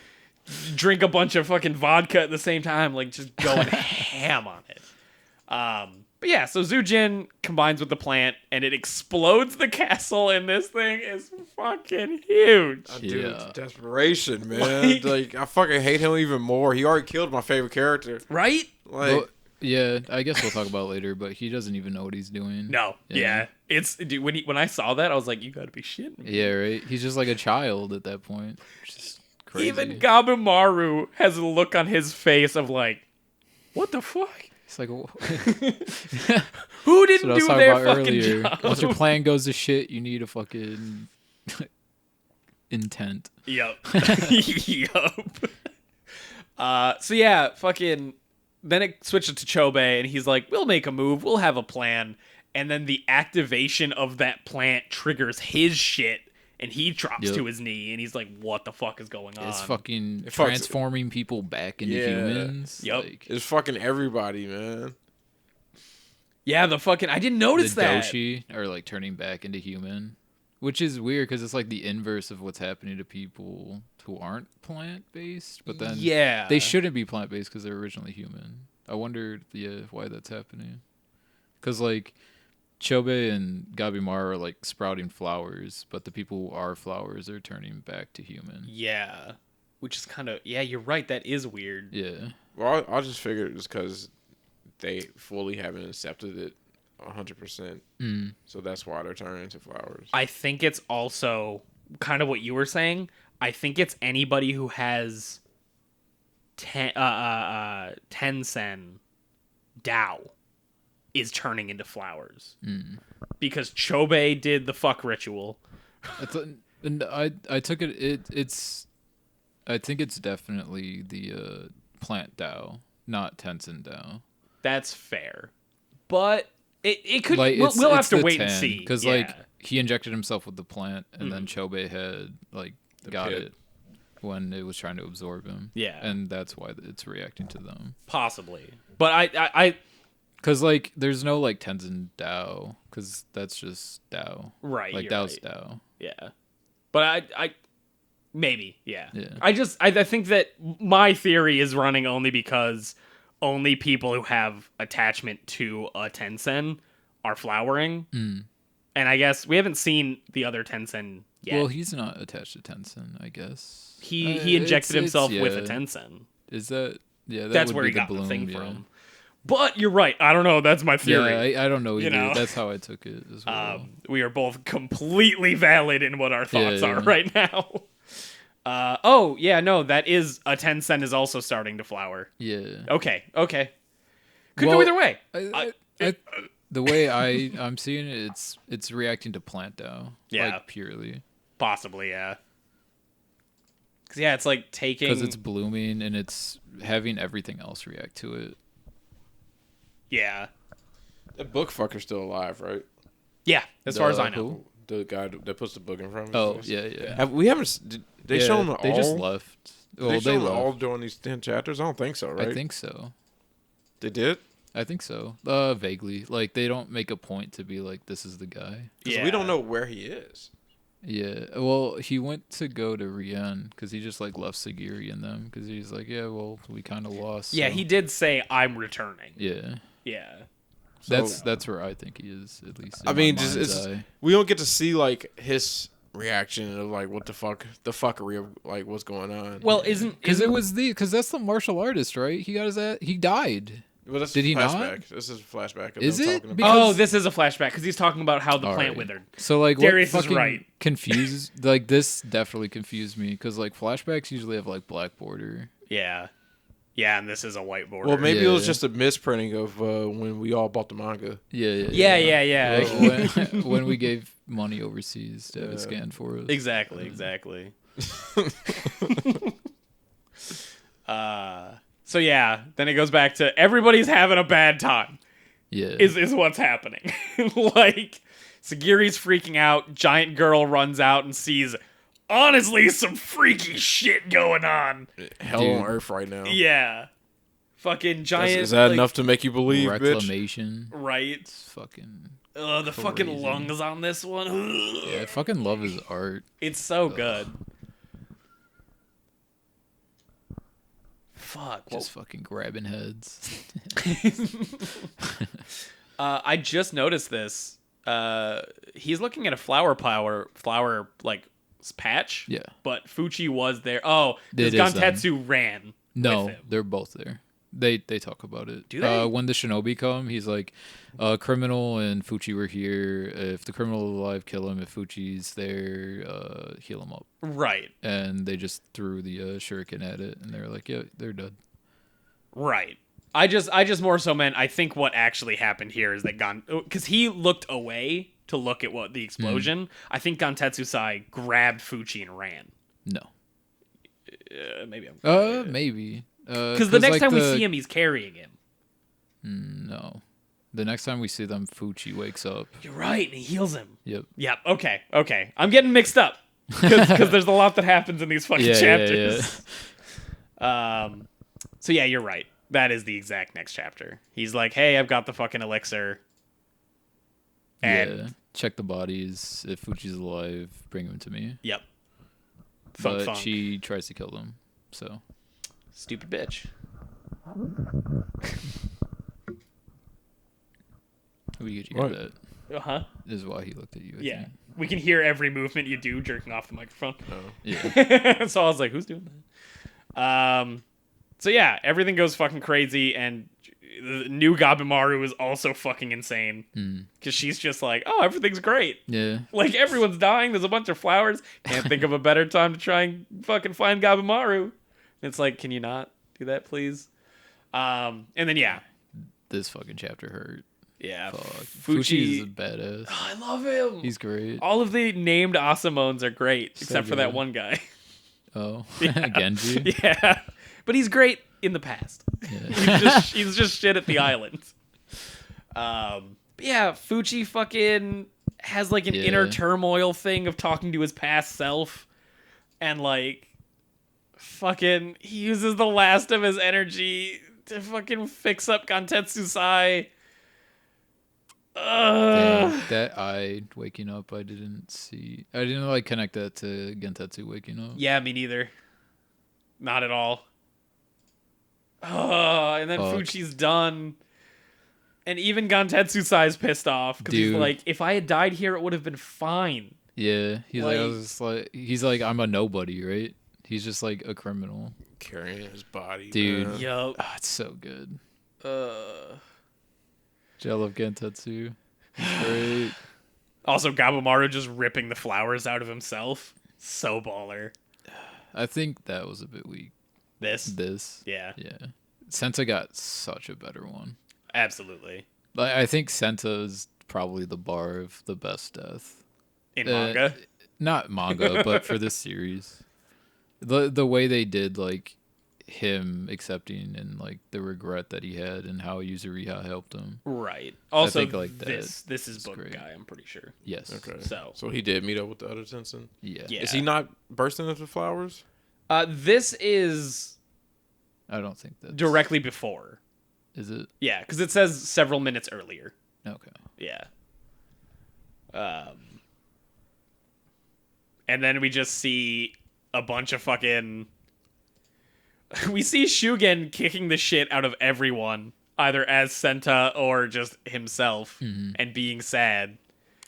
Speaker 1: drink a bunch of fucking vodka at the same time, like just going ham on it. But yeah, so Zujin combines with the plant, and it explodes the castle, and this thing is fucking huge.
Speaker 2: Dude, desperation, man. Like, I fucking hate him even more. He already killed my favorite character.
Speaker 1: Right?
Speaker 2: Like,
Speaker 3: well, yeah, I guess we'll talk about it later, but he doesn't even know what he's doing.
Speaker 1: No, yeah. It's dude, when I saw that, I was like, you gotta be shitting me.
Speaker 3: Yeah, right? He's just like a child at that point. Which is crazy.
Speaker 1: Even Gabimaru has a look on his face of like, what the fuck?
Speaker 3: It's like,
Speaker 1: who didn't do their fucking job?
Speaker 3: Once your plan goes to shit, you need a fucking intent.
Speaker 1: Yup. So yeah, fucking. Then it switches to Chobei, and he's like, "We'll make a move. We'll have a plan." And then the activation of that plant triggers his shit, and he drops to his knee, and he's like, "What the fuck is going on?"
Speaker 3: It's fucking transforming people back into humans.
Speaker 1: Yep.
Speaker 3: Like,
Speaker 2: it's fucking everybody, man.
Speaker 1: Yeah, the fucking... I didn't notice
Speaker 3: the
Speaker 1: that.
Speaker 3: Doshi are like turning back into human, which is weird because it's like the inverse of what's happening to people who aren't plant-based, but then they shouldn't be plant-based because they're originally human. I wonder why that's happening. Because like Chobei and Gabimaru are like sprouting flowers, but the people who are flowers are turning back to human.
Speaker 1: Yeah. Which is kind of... Yeah, you're right. That is weird.
Speaker 3: Yeah.
Speaker 2: Well, I just figured it's because they fully haven't accepted it 100%. So that's why they're turning into flowers.
Speaker 1: I think it's also kind of what you were saying. I think it's anybody who has Tensen Dao is turning into flowers. Because Chobei did the fuck ritual.
Speaker 3: And I took it's I think it's definitely the plant Dao, not Tensen Dao.
Speaker 1: That's fair. But it could
Speaker 3: like,
Speaker 1: we'll have to wait and see.
Speaker 3: Because like he injected himself with the plant, and then Chobei had like got it when it was trying to absorb him. Yeah, and that's why it's reacting to them.
Speaker 1: Possibly, but I
Speaker 3: because like there's no like Tensen Dao, because that's just Dao.
Speaker 1: Right,
Speaker 3: like Dao's right. Dao.
Speaker 1: Yeah, but I maybe I think that my theory is running only because only people who have attachment to a Tensen are flowering. And I guess we haven't seen the other Tensen yet.
Speaker 3: Well, he's not attached to Tensen, I guess.
Speaker 1: He injected himself with a Tensen.
Speaker 3: Is that... Yeah,
Speaker 1: that's where he got the thing from. But you're right. I don't know. That's my theory.
Speaker 3: Yeah, I don't know either. That's how I took it as well.
Speaker 1: We are both completely valid in what our thoughts are right now. That is a Tensen is also starting to flower. Yeah. Okay. Could go either way.
Speaker 3: The way I'm seeing it, it's reacting to plant Dao. Yeah. Like purely.
Speaker 1: Possibly, yeah. Because it's like taking...
Speaker 3: Because it's blooming and it's having everything else react to it.
Speaker 1: Yeah.
Speaker 2: That book fucker's still alive, right?
Speaker 1: Yeah, as far as I know.
Speaker 2: Who? The guy that puts the book in front
Speaker 3: of his face? Yeah.
Speaker 2: Did they show them all?
Speaker 3: They just left.
Speaker 2: Well, they left. All during these 10 chapters? I don't think so, right?
Speaker 3: I think so.
Speaker 2: They did?
Speaker 3: I think so. Vaguely. Like, they don't make a point to be like, this is the guy.
Speaker 2: Because we don't know where he is.
Speaker 3: Yeah. Well, he went to go to Rien because he just, like, left Sagiri in them. Because he's like, we kind of lost.
Speaker 1: Yeah, he did say, I'm returning.
Speaker 3: Yeah.
Speaker 1: Yeah.
Speaker 3: So, that's where I think he is, at least.
Speaker 2: I mean, we don't get to see, like, his reaction of, like, what the fuckery of, like, what's going on.
Speaker 1: Well,
Speaker 3: because that's the martial artist, right? He died.
Speaker 2: Well, that's
Speaker 3: Did he
Speaker 2: flashback.
Speaker 3: not?
Speaker 2: This is a flashback.
Speaker 3: Is it?
Speaker 1: This is a flashback because he's talking about how the plant withered.
Speaker 3: So, like,
Speaker 1: Darius
Speaker 3: what
Speaker 1: is right.
Speaker 3: Confuses, like, this definitely confused me because, like, flashbacks usually have, like, black border.
Speaker 1: Yeah. Yeah, and this is a white border.
Speaker 2: Well, maybe it was just a misprinting of when we all bought the manga.
Speaker 1: Yeah.
Speaker 3: When we gave money overseas to have it scanned for us.
Speaker 1: Exactly. So yeah, then it goes back to everybody's having a bad time.
Speaker 3: Yeah.
Speaker 1: Is what's happening. Like, Sagiri's freaking out, Giant Girl runs out and sees, honestly, some freaky shit going on.
Speaker 2: Hell on earth right now.
Speaker 1: Yeah. Fucking giant...
Speaker 2: Is that enough to make you believe,
Speaker 3: reclamation.
Speaker 2: Bitch?
Speaker 1: Right.
Speaker 3: It's fucking...
Speaker 1: the
Speaker 3: crazy.
Speaker 1: fucking lungs on this one.
Speaker 3: Yeah, I fucking love his art.
Speaker 1: It's so good. Fuck.
Speaker 3: Just fucking grabbing heads.
Speaker 1: I just noticed this. He's looking at a flower like patch.
Speaker 3: Yeah.
Speaker 1: But Fuchi was there. Oh, because
Speaker 3: It is them.
Speaker 1: Gantetsu ran.
Speaker 3: No,
Speaker 1: with him.
Speaker 3: they're both there. They talk about it.
Speaker 1: Do they?
Speaker 3: When the shinobi come, he's like, criminal and Fuchi were here. If the criminal is alive, kill him. If Fuchi's there, heal him up.
Speaker 1: Right.
Speaker 3: And they just threw the shuriken at it, and they're like, yeah, they're dead.
Speaker 1: Right. I just more so meant I think what actually happened here is that because he looked away to look at what the explosion. I think Gantetsu-sai grabbed Fuchi and ran.
Speaker 3: No.
Speaker 1: Maybe I'm.
Speaker 3: Maybe.
Speaker 1: Because the next time we see him, he's carrying him.
Speaker 3: No. The next time we see them, Fuchi wakes up.
Speaker 1: You're right, and he heals him.
Speaker 3: Yep.
Speaker 1: Okay. I'm getting mixed up because there's a lot that happens in these fucking chapters.
Speaker 3: Yeah.
Speaker 1: So yeah, you're right. That is the exact next chapter. He's like, "Hey, I've got the fucking elixir." And
Speaker 3: check the bodies. If Fuchi's alive, bring him to me.
Speaker 1: Yep.
Speaker 3: But she tries to kill them. So.
Speaker 1: Stupid bitch.
Speaker 3: We could hear that.
Speaker 1: Uh-huh.
Speaker 3: This is why he looked at you.
Speaker 1: I think. We can hear every movement you do jerking off the microphone.
Speaker 2: Oh.
Speaker 1: Yeah. So I was like, who's doing that? So yeah, everything goes fucking crazy, and the new Gabimaru is also fucking insane. Because she's just like, oh, everything's great.
Speaker 3: Yeah.
Speaker 1: Like, everyone's dying, there's a bunch of flowers. Can't think of a better time to try and fucking find Gabimaru. It's like, can you not do that, please? And then, yeah.
Speaker 3: This fucking chapter hurt.
Speaker 1: Yeah.
Speaker 3: Fuchi is a badass.
Speaker 1: Oh, I love him.
Speaker 3: He's great.
Speaker 1: All of the named Asamones are great,
Speaker 3: So
Speaker 1: except for
Speaker 3: good.
Speaker 1: that one guy.
Speaker 3: Oh,
Speaker 1: Yeah.
Speaker 3: Genji?
Speaker 1: Yeah. But he's great in the past.
Speaker 3: Yeah.
Speaker 1: he's just shit at the island. But yeah, Fuchi fucking has like an inner turmoil thing of talking to his past self. And like, fucking, he uses the last of his energy to fucking fix up Gantetsu-sai.
Speaker 3: Damn, that eye waking up, I didn't see. I didn't like connect that to Gentetsu waking up.
Speaker 1: Yeah, me neither. Not at all. And then Fuchi's done. And even Gantetsu-sai's pissed off because he's like, if I had died here, it would have been fine.
Speaker 3: Yeah, he's like, I'm a nobody, right? He's just like a criminal
Speaker 2: carrying his body,
Speaker 3: dude.
Speaker 1: Yup.
Speaker 3: Oh, it's so good. I love Gentetsu. He's great.
Speaker 1: Also, Gabimaru just ripping the flowers out of himself. So baller.
Speaker 3: I think that was a bit weak. This.
Speaker 1: Yeah.
Speaker 3: Senta got such a better one.
Speaker 1: Absolutely.
Speaker 3: Like, I think Senta is probably the bar of the best death.
Speaker 1: In manga?
Speaker 3: Not manga, but for this series. The way they did, like, him accepting and, like, the regret that he had and how Yuzuriha helped him.
Speaker 1: Right. Also,
Speaker 3: I think, like,
Speaker 1: this is book
Speaker 3: great.
Speaker 1: guy, I'm pretty sure.
Speaker 3: Yes.
Speaker 2: Okay.
Speaker 1: So
Speaker 2: he did meet up with the other Tensen?
Speaker 3: Yeah.
Speaker 2: Is he not bursting into flowers?
Speaker 1: This is...
Speaker 3: I don't think that's...
Speaker 1: directly before.
Speaker 3: Is it?
Speaker 1: Yeah, because it says several minutes earlier.
Speaker 3: Okay.
Speaker 1: Yeah. And then we just see a bunch of fucking... we see Shugen kicking the shit out of everyone, either as Senta or just himself, and being sad.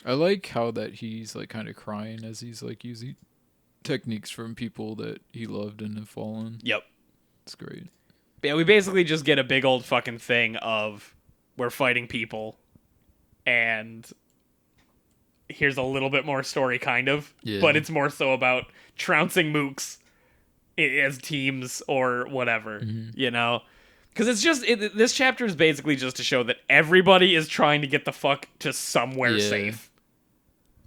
Speaker 3: I like how that he's, like, kind of crying as he's, like, using techniques from people that he loved and have fallen.
Speaker 1: Yep.
Speaker 3: It's great.
Speaker 1: Yeah, we basically just get a big old fucking thing of we're fighting people, and here's a little bit more story, kind of.
Speaker 3: Yeah.
Speaker 1: But it's more so about trouncing mooks as teams or whatever, you know? Because it's just, this chapter is basically just to show that everybody is trying to get the fuck to somewhere safe.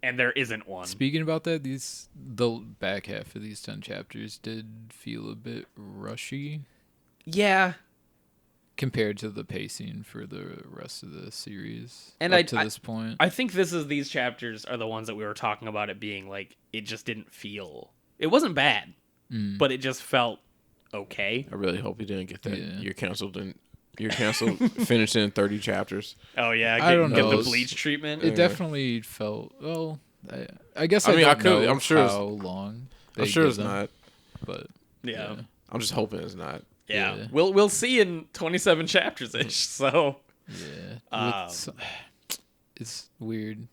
Speaker 1: And there isn't one.
Speaker 3: Speaking about that, the back half of these 10 chapters did feel a bit rushy.
Speaker 1: Yeah.
Speaker 3: Compared to the pacing for the rest of the series.
Speaker 1: And
Speaker 3: up to this point.
Speaker 1: I think these chapters are the ones that we were talking about it being like, it just didn't feel, it wasn't bad, but it just felt okay.
Speaker 2: I really hope you didn't get that.
Speaker 3: Yeah.
Speaker 2: You're canceled finished in 30 chapters.
Speaker 1: Oh yeah,
Speaker 3: I don't
Speaker 1: get
Speaker 3: know.
Speaker 1: the bleach treatment.
Speaker 3: It definitely felt, well, I guess
Speaker 2: I mean,
Speaker 3: don't know
Speaker 2: I'm sure
Speaker 3: how long.
Speaker 2: I'm sure it's
Speaker 3: them,
Speaker 2: not.
Speaker 3: But
Speaker 1: yeah.
Speaker 2: I'm just hoping it's not.
Speaker 1: Yeah.
Speaker 3: Yeah.
Speaker 1: We'll see in 27 chapters ish. So
Speaker 3: Yeah. It's weird.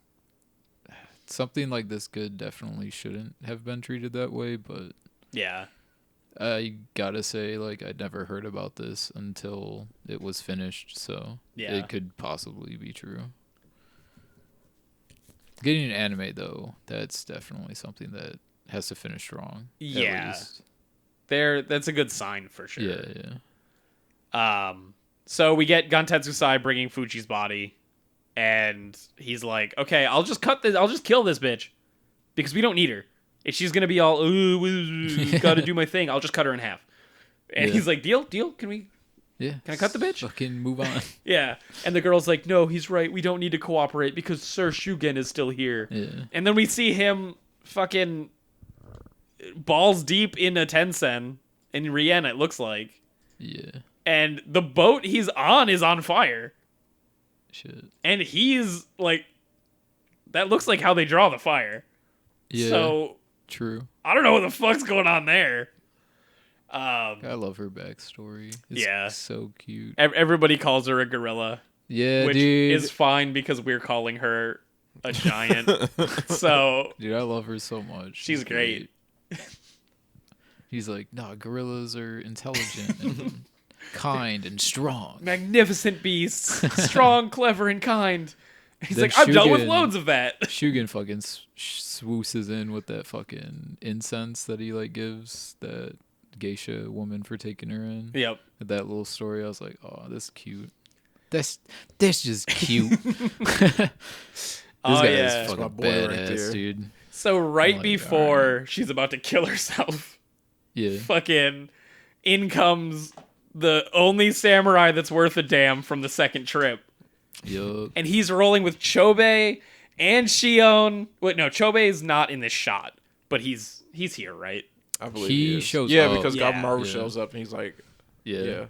Speaker 3: Something like this good definitely shouldn't have been treated that way, but
Speaker 1: yeah.
Speaker 3: I gotta say, like, I'd never heard about this until it was finished, so it could possibly be true. Getting an anime, though, that's definitely something that has to finish strong.
Speaker 1: Yeah. That's a good sign for sure.
Speaker 3: Yeah.
Speaker 1: So we get Guntetsu Sai bringing Fuji's body, and he's like, okay, I'll just kill this bitch, because we don't need her. If she's gonna be all, gotta do my thing, I'll just cut her in half. And he's like, deal? Can I cut the bitch?
Speaker 3: Fucking move on.
Speaker 1: Yeah. And the girl's like, no, he's right. We don't need to cooperate because Sir Shugen is still here.
Speaker 3: Yeah.
Speaker 1: And then we see him fucking balls deep in a Tensen in Rien, it looks like.
Speaker 3: Yeah.
Speaker 1: And the boat he's on is on fire.
Speaker 3: Shit.
Speaker 1: And he's like, that looks like how they draw the fire.
Speaker 3: Yeah.
Speaker 1: So
Speaker 3: true.
Speaker 1: I don't know what the fuck's going on there.
Speaker 3: I love her backstory. It's so cute.
Speaker 1: Everybody calls her a gorilla.
Speaker 3: Yeah,
Speaker 1: which
Speaker 3: dude.
Speaker 1: is fine because we're calling her a giant. So,
Speaker 3: dude, I love her so much.
Speaker 1: She's great.
Speaker 3: He's like, nah, gorillas are intelligent and kind and strong.
Speaker 1: Magnificent beasts, strong, clever, and kind. He's
Speaker 3: Then
Speaker 1: like, I've dealt with loads of that.
Speaker 3: Shugen fucking swooses in with that fucking incense that he like gives that geisha woman for taking her in.
Speaker 1: Yep.
Speaker 3: With that little story, I was like, oh, this is cute. That's just cute. This guy is fucking badass, right, dude.
Speaker 1: So right before she's about to kill herself, fucking in comes the only samurai that's worth a damn from the second trip.
Speaker 3: Yup.
Speaker 1: And he's rolling with Chobe and Shion. Wait, no, Chobe is not in this shot, but he's here, right?
Speaker 2: I believe
Speaker 3: he shows
Speaker 2: up.
Speaker 3: up.
Speaker 2: Because Gabimaru shows up and he's like,
Speaker 1: yeah.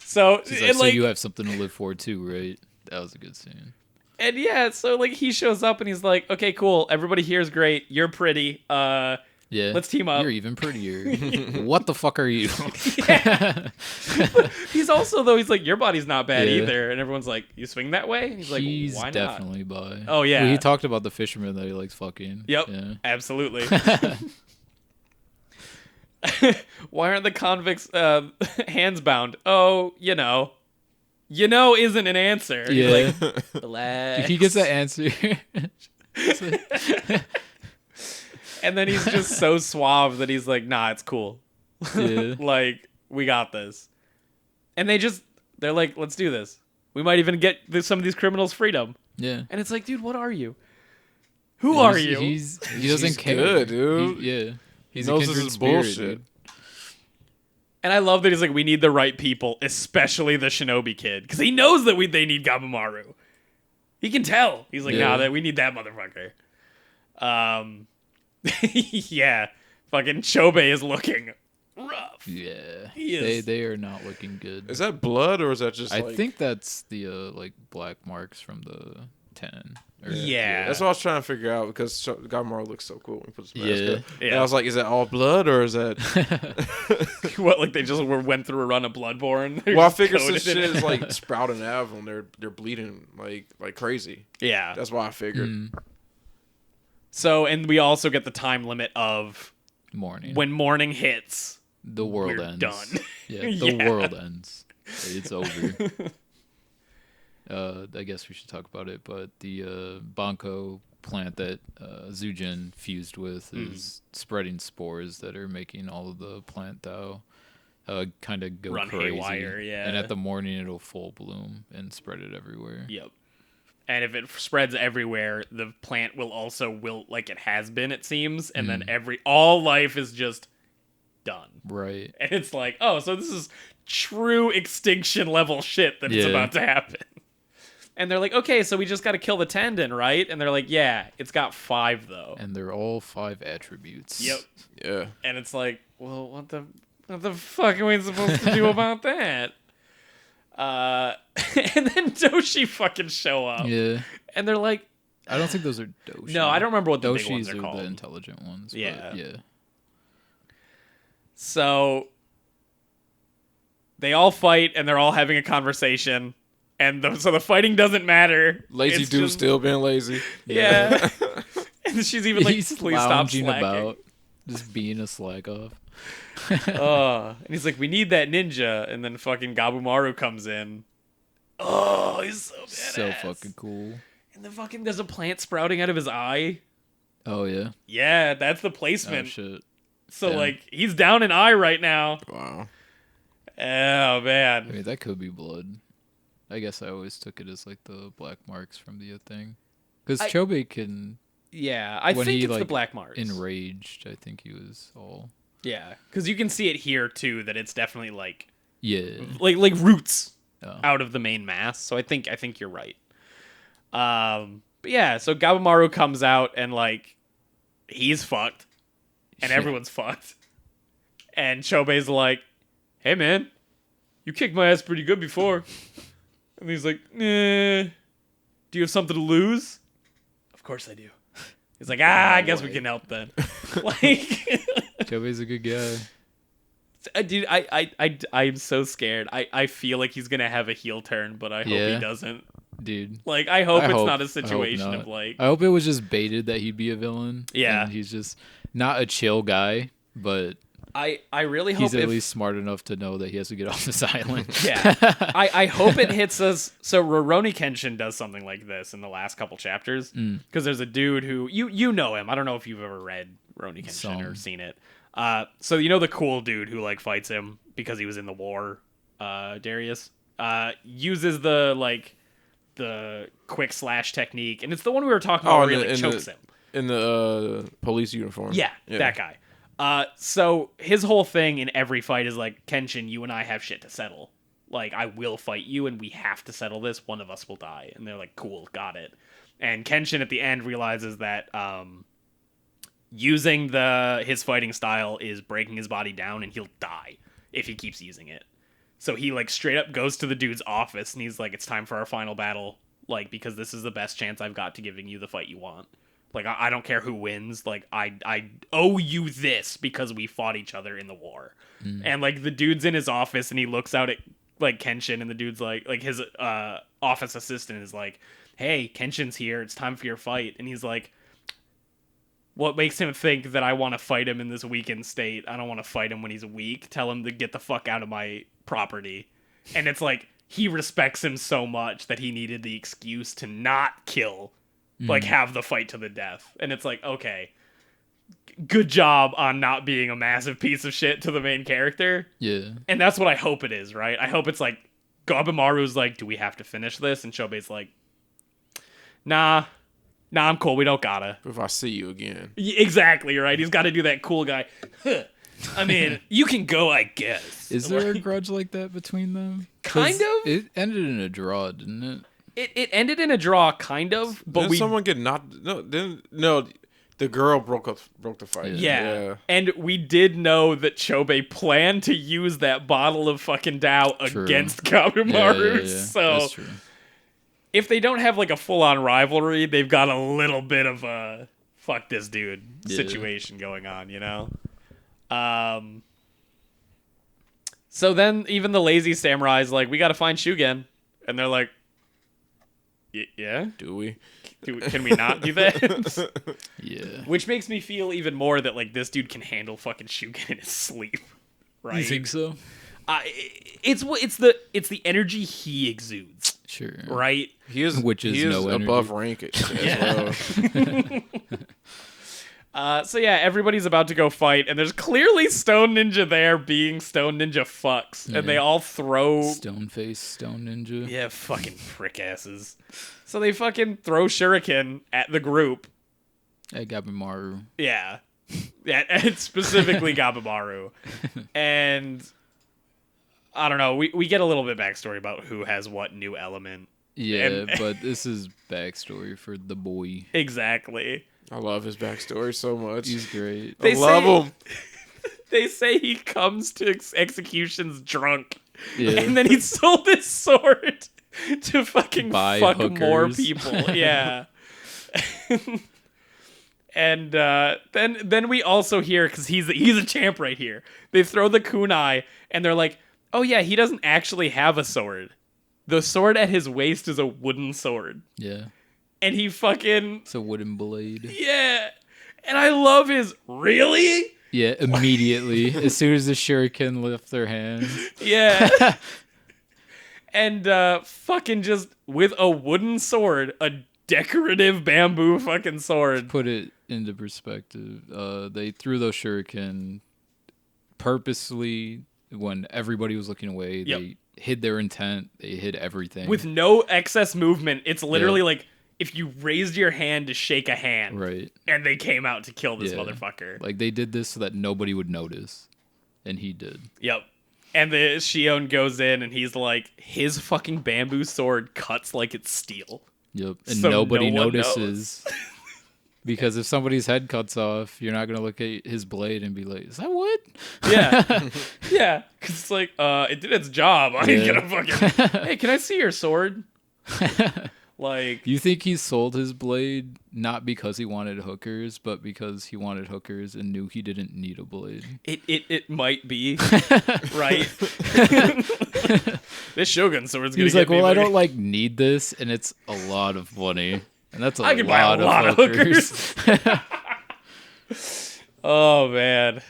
Speaker 1: So,
Speaker 3: like, so you have something to live for too, right? That was a good scene.
Speaker 1: And so like he shows up and he's like, okay, cool. Everybody here is great. You're pretty. Let's team up.
Speaker 3: You're even prettier. What the fuck are you?
Speaker 1: He's also, though, he's like, your body's not bad either. And everyone's like, you swing that way? And he's like, why not?
Speaker 3: Definitely bi.
Speaker 1: Oh, yeah.
Speaker 3: Well, he talked about the fisherman that he likes fucking.
Speaker 1: Yep.
Speaker 3: Yeah.
Speaker 1: Absolutely. Why aren't the convicts hands bound? Oh, you know isn't an answer.
Speaker 3: Yeah.
Speaker 1: He's like, relax.
Speaker 3: If he gets that answer.
Speaker 1: And then he's just so suave that he's like, nah, it's cool.
Speaker 3: Yeah.
Speaker 1: Like, we got this. And they're like, let's do this. We might even get some of these criminals freedom.
Speaker 3: Yeah.
Speaker 1: And it's like, dude, what are you? Who are you?
Speaker 3: He doesn't care.
Speaker 2: Good, dude.
Speaker 3: He's
Speaker 2: knows
Speaker 3: a kindred
Speaker 2: this is
Speaker 3: spirit,
Speaker 2: bullshit.
Speaker 3: dude.
Speaker 1: And I love that he's like, we need the right people, especially the shinobi kid. Because he knows that they need Gabimaru. He can tell. He's like, nah, we need that motherfucker. Yeah. Fucking Chobe is looking rough.
Speaker 3: Yeah.
Speaker 1: He is.
Speaker 3: They are not looking good.
Speaker 2: Is that blood or is that just
Speaker 3: I think that's the like black marks from the 10.
Speaker 1: Yeah.
Speaker 2: That's what I was trying to figure out because Gabimaru looks so cool when he puts his mask up.
Speaker 1: Yeah.
Speaker 2: And I was like, is that all blood or is that...
Speaker 1: What, like they just went through a run of Bloodborne?
Speaker 2: Well, I figured since shit is like sprouting out of them, they're bleeding like crazy.
Speaker 1: Yeah.
Speaker 2: That's why I figured.
Speaker 1: So, and we also get the time limit of
Speaker 3: morning.
Speaker 1: When morning hits,
Speaker 3: the world
Speaker 1: we're
Speaker 3: ends.
Speaker 1: Done.
Speaker 3: Yeah, the world ends. It's over. I guess we should talk about it, but the Banco plant that Zujin fused with is spreading spores that are making all of the plant Dao kind of go
Speaker 1: run
Speaker 3: crazy.
Speaker 1: Haywire, yeah.
Speaker 3: And at the morning, it'll full bloom and spread it everywhere.
Speaker 1: Yep. And if it spreads everywhere, the plant will also wilt like it has been, it seems, and then all life is just done.
Speaker 3: Right.
Speaker 1: And it's like, oh, so this is true extinction level shit that it's about to happen. And they're like, okay, so we just got to kill the tendon, right? And they're like, yeah, it's got 5 though.
Speaker 3: And they're all 5 attributes.
Speaker 1: Yep.
Speaker 2: Yeah.
Speaker 1: And it's like, well, what the fuck are we supposed to do about that? And then Doshi fucking show up.
Speaker 3: Yeah.
Speaker 1: And they're like,
Speaker 3: I don't think those are Doshi.
Speaker 1: No, I don't remember what the big
Speaker 3: Doshis
Speaker 1: ones are called.
Speaker 3: The intelligent ones.
Speaker 1: Yeah.
Speaker 3: Yeah.
Speaker 1: So they all fight and they're all having a conversation. And so the fighting doesn't matter.
Speaker 2: Lazy
Speaker 1: It's
Speaker 2: dude
Speaker 1: just-
Speaker 2: still being lazy.
Speaker 1: Yeah. And she's even like,
Speaker 3: He's
Speaker 1: please stop
Speaker 3: lounging
Speaker 1: slacking.
Speaker 3: about, just being a slack off.
Speaker 1: And he's like, we need that ninja. And then fucking Gabumaru comes in. Oh, he's so badass.
Speaker 3: So fucking cool.
Speaker 1: And then fucking there's a plant sprouting out of his eye.
Speaker 3: Oh yeah.
Speaker 1: Yeah, that's the
Speaker 3: Oh
Speaker 1: placement.
Speaker 3: shit.
Speaker 1: So
Speaker 3: Damn.
Speaker 1: like he's down an eye right now.
Speaker 2: Wow.
Speaker 1: Oh
Speaker 3: I
Speaker 1: man.
Speaker 3: mean, that could be blood. I guess I always took it as like the black marks from the thing. Because Chobe can,
Speaker 1: Yeah, I
Speaker 3: when
Speaker 1: think
Speaker 3: he,
Speaker 1: it's the
Speaker 3: like,
Speaker 1: black marks.
Speaker 3: enraged, I think he was all.
Speaker 1: Yeah, because you can see it here too. That it's definitely like
Speaker 3: Yeah.
Speaker 1: like roots
Speaker 3: Oh.
Speaker 1: out of the main mass. So I think you're right. But yeah, so Gabumaru comes out and like he's fucked, and
Speaker 3: Shit.
Speaker 1: everyone's fucked. And Chobe's like, "Hey man, you kicked my ass pretty good before." And he's like, "Nah, do you have something to lose?" Of course I do. He's like, I guess we can help then. Like,
Speaker 3: Chobe's a good guy.
Speaker 1: dude, I'm so scared. I feel like he's gonna have a heel turn, but I hope
Speaker 3: Yeah.
Speaker 1: he doesn't.
Speaker 3: Dude.
Speaker 1: Like, I hope it's not a
Speaker 3: I hope
Speaker 1: situation
Speaker 3: not.
Speaker 1: of like,
Speaker 3: I hope it was just baited that he'd be a villain.
Speaker 1: Yeah.
Speaker 3: And he's just not a chill guy, but
Speaker 1: I really hope
Speaker 3: he's at
Speaker 1: if,
Speaker 3: least smart enough to know that he has to get off this island.
Speaker 1: yeah. I hope it hits us. So Rurouni Kenshin does something like this in the last couple chapters because there's a dude who you know him. I don't know if you've ever read Rurouni Kenshin or seen it. So you know the cool dude who like fights him because he was in the war. Darius uses the quick slash technique, and it's the one we were talking about where he like chokes him.
Speaker 2: In the police uniform.
Speaker 1: Yeah, that guy. So his whole thing in every fight is like, Kenshin, you and I have shit to settle. Like, I will fight you, and we have to settle this. One of us will die. And they're like, cool, got it. And Kenshin at the end realizes that using his fighting style is breaking his body down, and he'll die if he keeps using it. So he like straight up goes to the dude's office, and he's like, it's time for our final battle. Like, because this is the best chance I've got to giving you the fight you want. Like, I don't care who wins. Like, I owe you this because we fought each other in the war. And, like, the dude's in his office, and he looks out at, like, Kenshin, and the dude's like his office assistant is like, hey, Kenshin's here. It's time for your fight. And he's like, what makes him think that I want to fight him in this weakened state? I don't want to fight him when he's weak. Tell him to get the fuck out of my property. And it's like, he respects him so much that he needed the excuse to not kill, like, have the fight to the death. And it's like, okay, good job on not being a massive piece of shit to the main character.
Speaker 3: Yeah.
Speaker 1: And that's what I hope it is, right? I hope it's like, Gabumaru's like, do we have to finish this? And Chobe's like, nah, I'm cool. We don't gotta.
Speaker 2: If I see you again.
Speaker 1: Exactly, right? He's got to do that cool guy. I mean, you can go, I guess.
Speaker 3: Is there a grudge like that between them?
Speaker 1: Kind
Speaker 3: 'Cause
Speaker 1: of.
Speaker 3: It ended in a draw, didn't it?
Speaker 1: It ended in a draw, kind of, but
Speaker 2: Didn't someone get knocked? No. The girl broke the fight.
Speaker 1: Yeah. And we did know that Chobe planned to use that bottle of fucking Tao
Speaker 3: True.
Speaker 1: against Gabumaru.
Speaker 3: Yeah.
Speaker 1: So
Speaker 3: That's true.
Speaker 1: if they don't have like a full-on rivalry, they've got a little bit of a fuck this dude situation going on, you know? So then even the lazy samurai's like, we got to find Shugen. And they're like, yeah?
Speaker 2: Do we?
Speaker 1: Can we not do that?
Speaker 3: Yeah.
Speaker 1: Which makes me feel even more that like this dude can handle fucking Shugen in his sleep, right?
Speaker 3: You think so?
Speaker 1: It's the energy he exudes,
Speaker 3: Sure.
Speaker 1: right?
Speaker 2: He is
Speaker 3: no energy.
Speaker 2: above rank as well.
Speaker 1: So yeah, everybody's about to go fight, and there's clearly Stone Ninja there being Stone Ninja fucks, and they all throw
Speaker 3: Stone face, Stone Ninja.
Speaker 1: yeah, fucking prick asses. So they fucking throw shuriken at the group.
Speaker 3: At Gabimaru.
Speaker 1: Yeah. Yeah, and specifically Gabimaru. And I don't know, we get a little bit backstory about who has what new element.
Speaker 3: Yeah, but this is backstory for the boy.
Speaker 1: Exactly.
Speaker 2: I love his backstory so much.
Speaker 3: He's great.
Speaker 2: I love him.
Speaker 1: They say he comes to executions drunk.
Speaker 3: Yeah.
Speaker 1: And then he sold his sword to fucking
Speaker 3: Buy
Speaker 1: fuck
Speaker 3: hookers.
Speaker 1: more people. Yeah. And then we also hear, because he's a champ right here, they throw the kunai, and they're like, oh yeah, he doesn't actually have a sword. The sword at his waist is a wooden sword.
Speaker 3: Yeah.
Speaker 1: And he fucking...
Speaker 3: It's a wooden blade.
Speaker 1: Yeah. And I love his... Really?
Speaker 3: Yeah, immediately. As soon as the shuriken lift their hand.
Speaker 1: Yeah. And fucking just with a wooden sword, a decorative bamboo fucking sword.
Speaker 3: Put it into perspective. They threw those shuriken purposely when everybody was looking away.
Speaker 1: Yep.
Speaker 3: They hid their intent. They hid everything.
Speaker 1: With no excess movement. It's literally like if you raised your hand to shake a hand.
Speaker 3: Right.
Speaker 1: And they came out to kill this motherfucker.
Speaker 3: Like, they did this so that nobody would notice. And he did.
Speaker 1: Yep. And the Shion goes in and he's like, his fucking bamboo sword cuts like it's steel.
Speaker 3: Yep. And
Speaker 1: So
Speaker 3: nobody
Speaker 1: no one
Speaker 3: notices. Because if somebody's head cuts off, you're not going to look at his blade and be like, is that wood?
Speaker 1: Yeah. Yeah. Because it's like, it did its job. I ain't gonna fucking... Hey, can I see your sword? Like...
Speaker 3: You think he sold his blade not because he wanted hookers, but because he wanted hookers and knew he didn't need a blade?
Speaker 1: It might be. Right? This Shogun sword's gonna
Speaker 3: He's
Speaker 1: get
Speaker 3: like,
Speaker 1: me
Speaker 3: well, I
Speaker 1: very-
Speaker 3: don't like need this, and it's a lot of money. And that's
Speaker 1: I can buy a lot of hookers. Oh, man.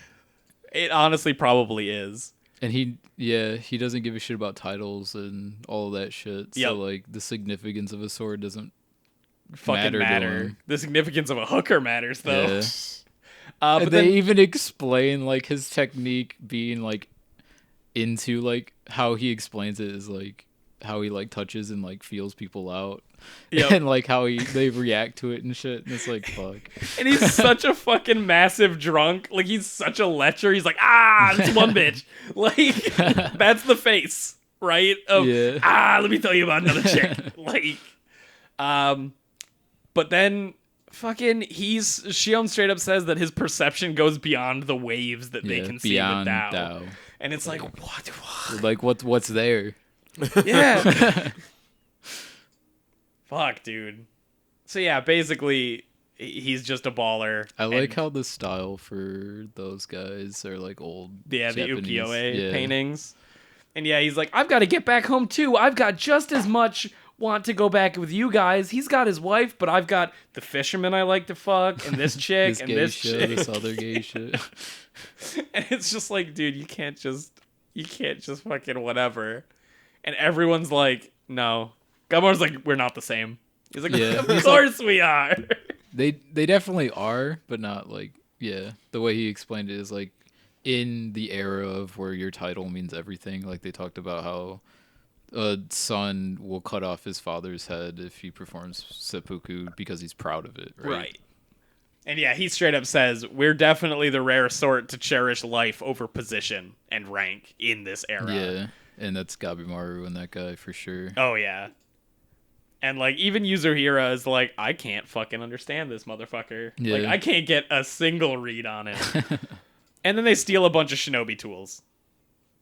Speaker 1: It honestly probably is.
Speaker 3: And he doesn't give a shit about titles and all of that shit.
Speaker 1: Yep.
Speaker 3: So, like, the significance of a sword doesn't
Speaker 1: Fucking
Speaker 3: matter.
Speaker 1: matter. The significance of a hooker matters, though.
Speaker 3: Yeah.
Speaker 1: But
Speaker 3: And
Speaker 1: then,
Speaker 3: they even explain, like, his technique being, like, into, like, how he explains it is, like, how he, like, touches and, like, feels people out.
Speaker 1: Yep.
Speaker 3: And, like, how they react to it and shit. And it's like, fuck.
Speaker 1: and he's such a fucking massive drunk. Like, he's such a lecher. He's like, it's one bitch. Like, that's the face, right? Of, let me tell you about another chick. Like, but then fucking Shion straight up says that his perception goes beyond the waves that they can see in the Tao. And it's like, what?
Speaker 3: Like, what's there?
Speaker 1: Yeah. Fuck, dude. So yeah, basically, he's just a baller.
Speaker 3: I like how the style for those guys are like old.
Speaker 1: Yeah,
Speaker 3: Japanese.
Speaker 1: the ukiyo-e paintings. And yeah, he's like, I've got to get back home too. I've got just as much want to go back with you guys. He's got his wife, but I've got the fisherman I like to fuck, and this chick, and this chick.
Speaker 3: This other gay shit.
Speaker 1: And it's just like, dude, you can't just fucking whatever. And everyone's like, no. Gamora's like, we're not the same. He's like, of course we are.
Speaker 3: They definitely are, but not like, the way he explained it is like in the era of where your title means everything. Like, they talked about how a son will cut off his father's head if he performs seppuku because he's proud of it, right?
Speaker 1: And yeah, he straight up says, we're definitely the rare sort to cherish life over position and rank in this era.
Speaker 3: Yeah, and that's Gabimaru and that guy for sure.
Speaker 1: Oh, yeah. And, like, even Yuzurihira is like, I can't fucking understand this motherfucker.
Speaker 3: Yeah.
Speaker 1: Like, I can't get a single read on it. And then they steal a bunch of shinobi tools.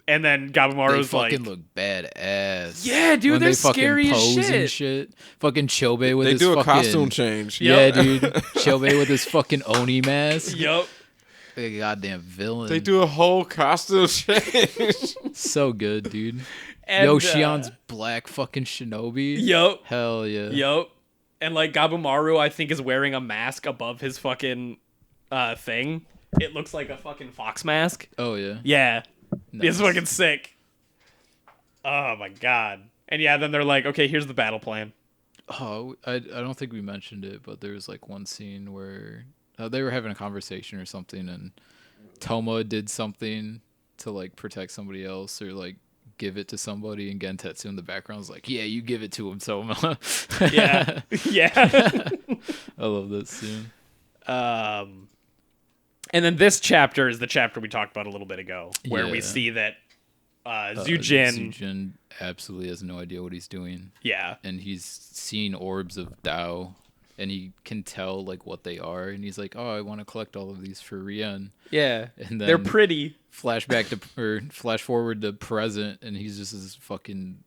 Speaker 1: And then Gabimaru's like...
Speaker 3: They fucking look badass.
Speaker 1: Yeah, dude,
Speaker 3: when
Speaker 1: they're
Speaker 3: they fucking
Speaker 1: scary as
Speaker 3: pose
Speaker 1: shit.
Speaker 3: And shit. Fucking Chobe with
Speaker 2: They
Speaker 3: his
Speaker 2: do a
Speaker 3: fucking...
Speaker 2: costume change.
Speaker 3: Yeah, dude. Chobe with his fucking Oni mask.
Speaker 1: Yup.
Speaker 3: Like a goddamn villain.
Speaker 2: They do a whole costume change.
Speaker 3: So good, dude.
Speaker 1: And,
Speaker 3: Shion's black fucking shinobi.
Speaker 1: Yup.
Speaker 3: Hell yeah.
Speaker 1: Yup. And, like, Gabimaru, I think, is wearing a mask above his fucking thing. It looks like a fucking fox mask.
Speaker 3: Oh, yeah.
Speaker 1: Yeah.
Speaker 3: Nice.
Speaker 1: It's fucking sick. Oh, my God. And, yeah, then they're like, okay, here's the battle plan.
Speaker 3: Oh, I don't think we mentioned it, but there was, like, one scene where they were having a conversation or something, and Toma did something to, like, protect somebody else or, like, give it to somebody, and Gentetsu in the background was like, yeah, you give it to him, Toma.
Speaker 1: Yeah. Yeah.
Speaker 3: I love that scene.
Speaker 1: And then this chapter is the chapter we talked about a little bit ago, where we
Speaker 3: Yeah.
Speaker 1: see that Zujin...
Speaker 3: Zujin absolutely has no idea what he's doing.
Speaker 1: Yeah.
Speaker 3: And he's seen orbs of Tao, and he can tell, like, what they are, and he's like, oh, I want to collect all of these for Rien.
Speaker 1: Yeah.
Speaker 3: And then
Speaker 1: They're pretty.
Speaker 3: flash forward to present, and he's just this fucking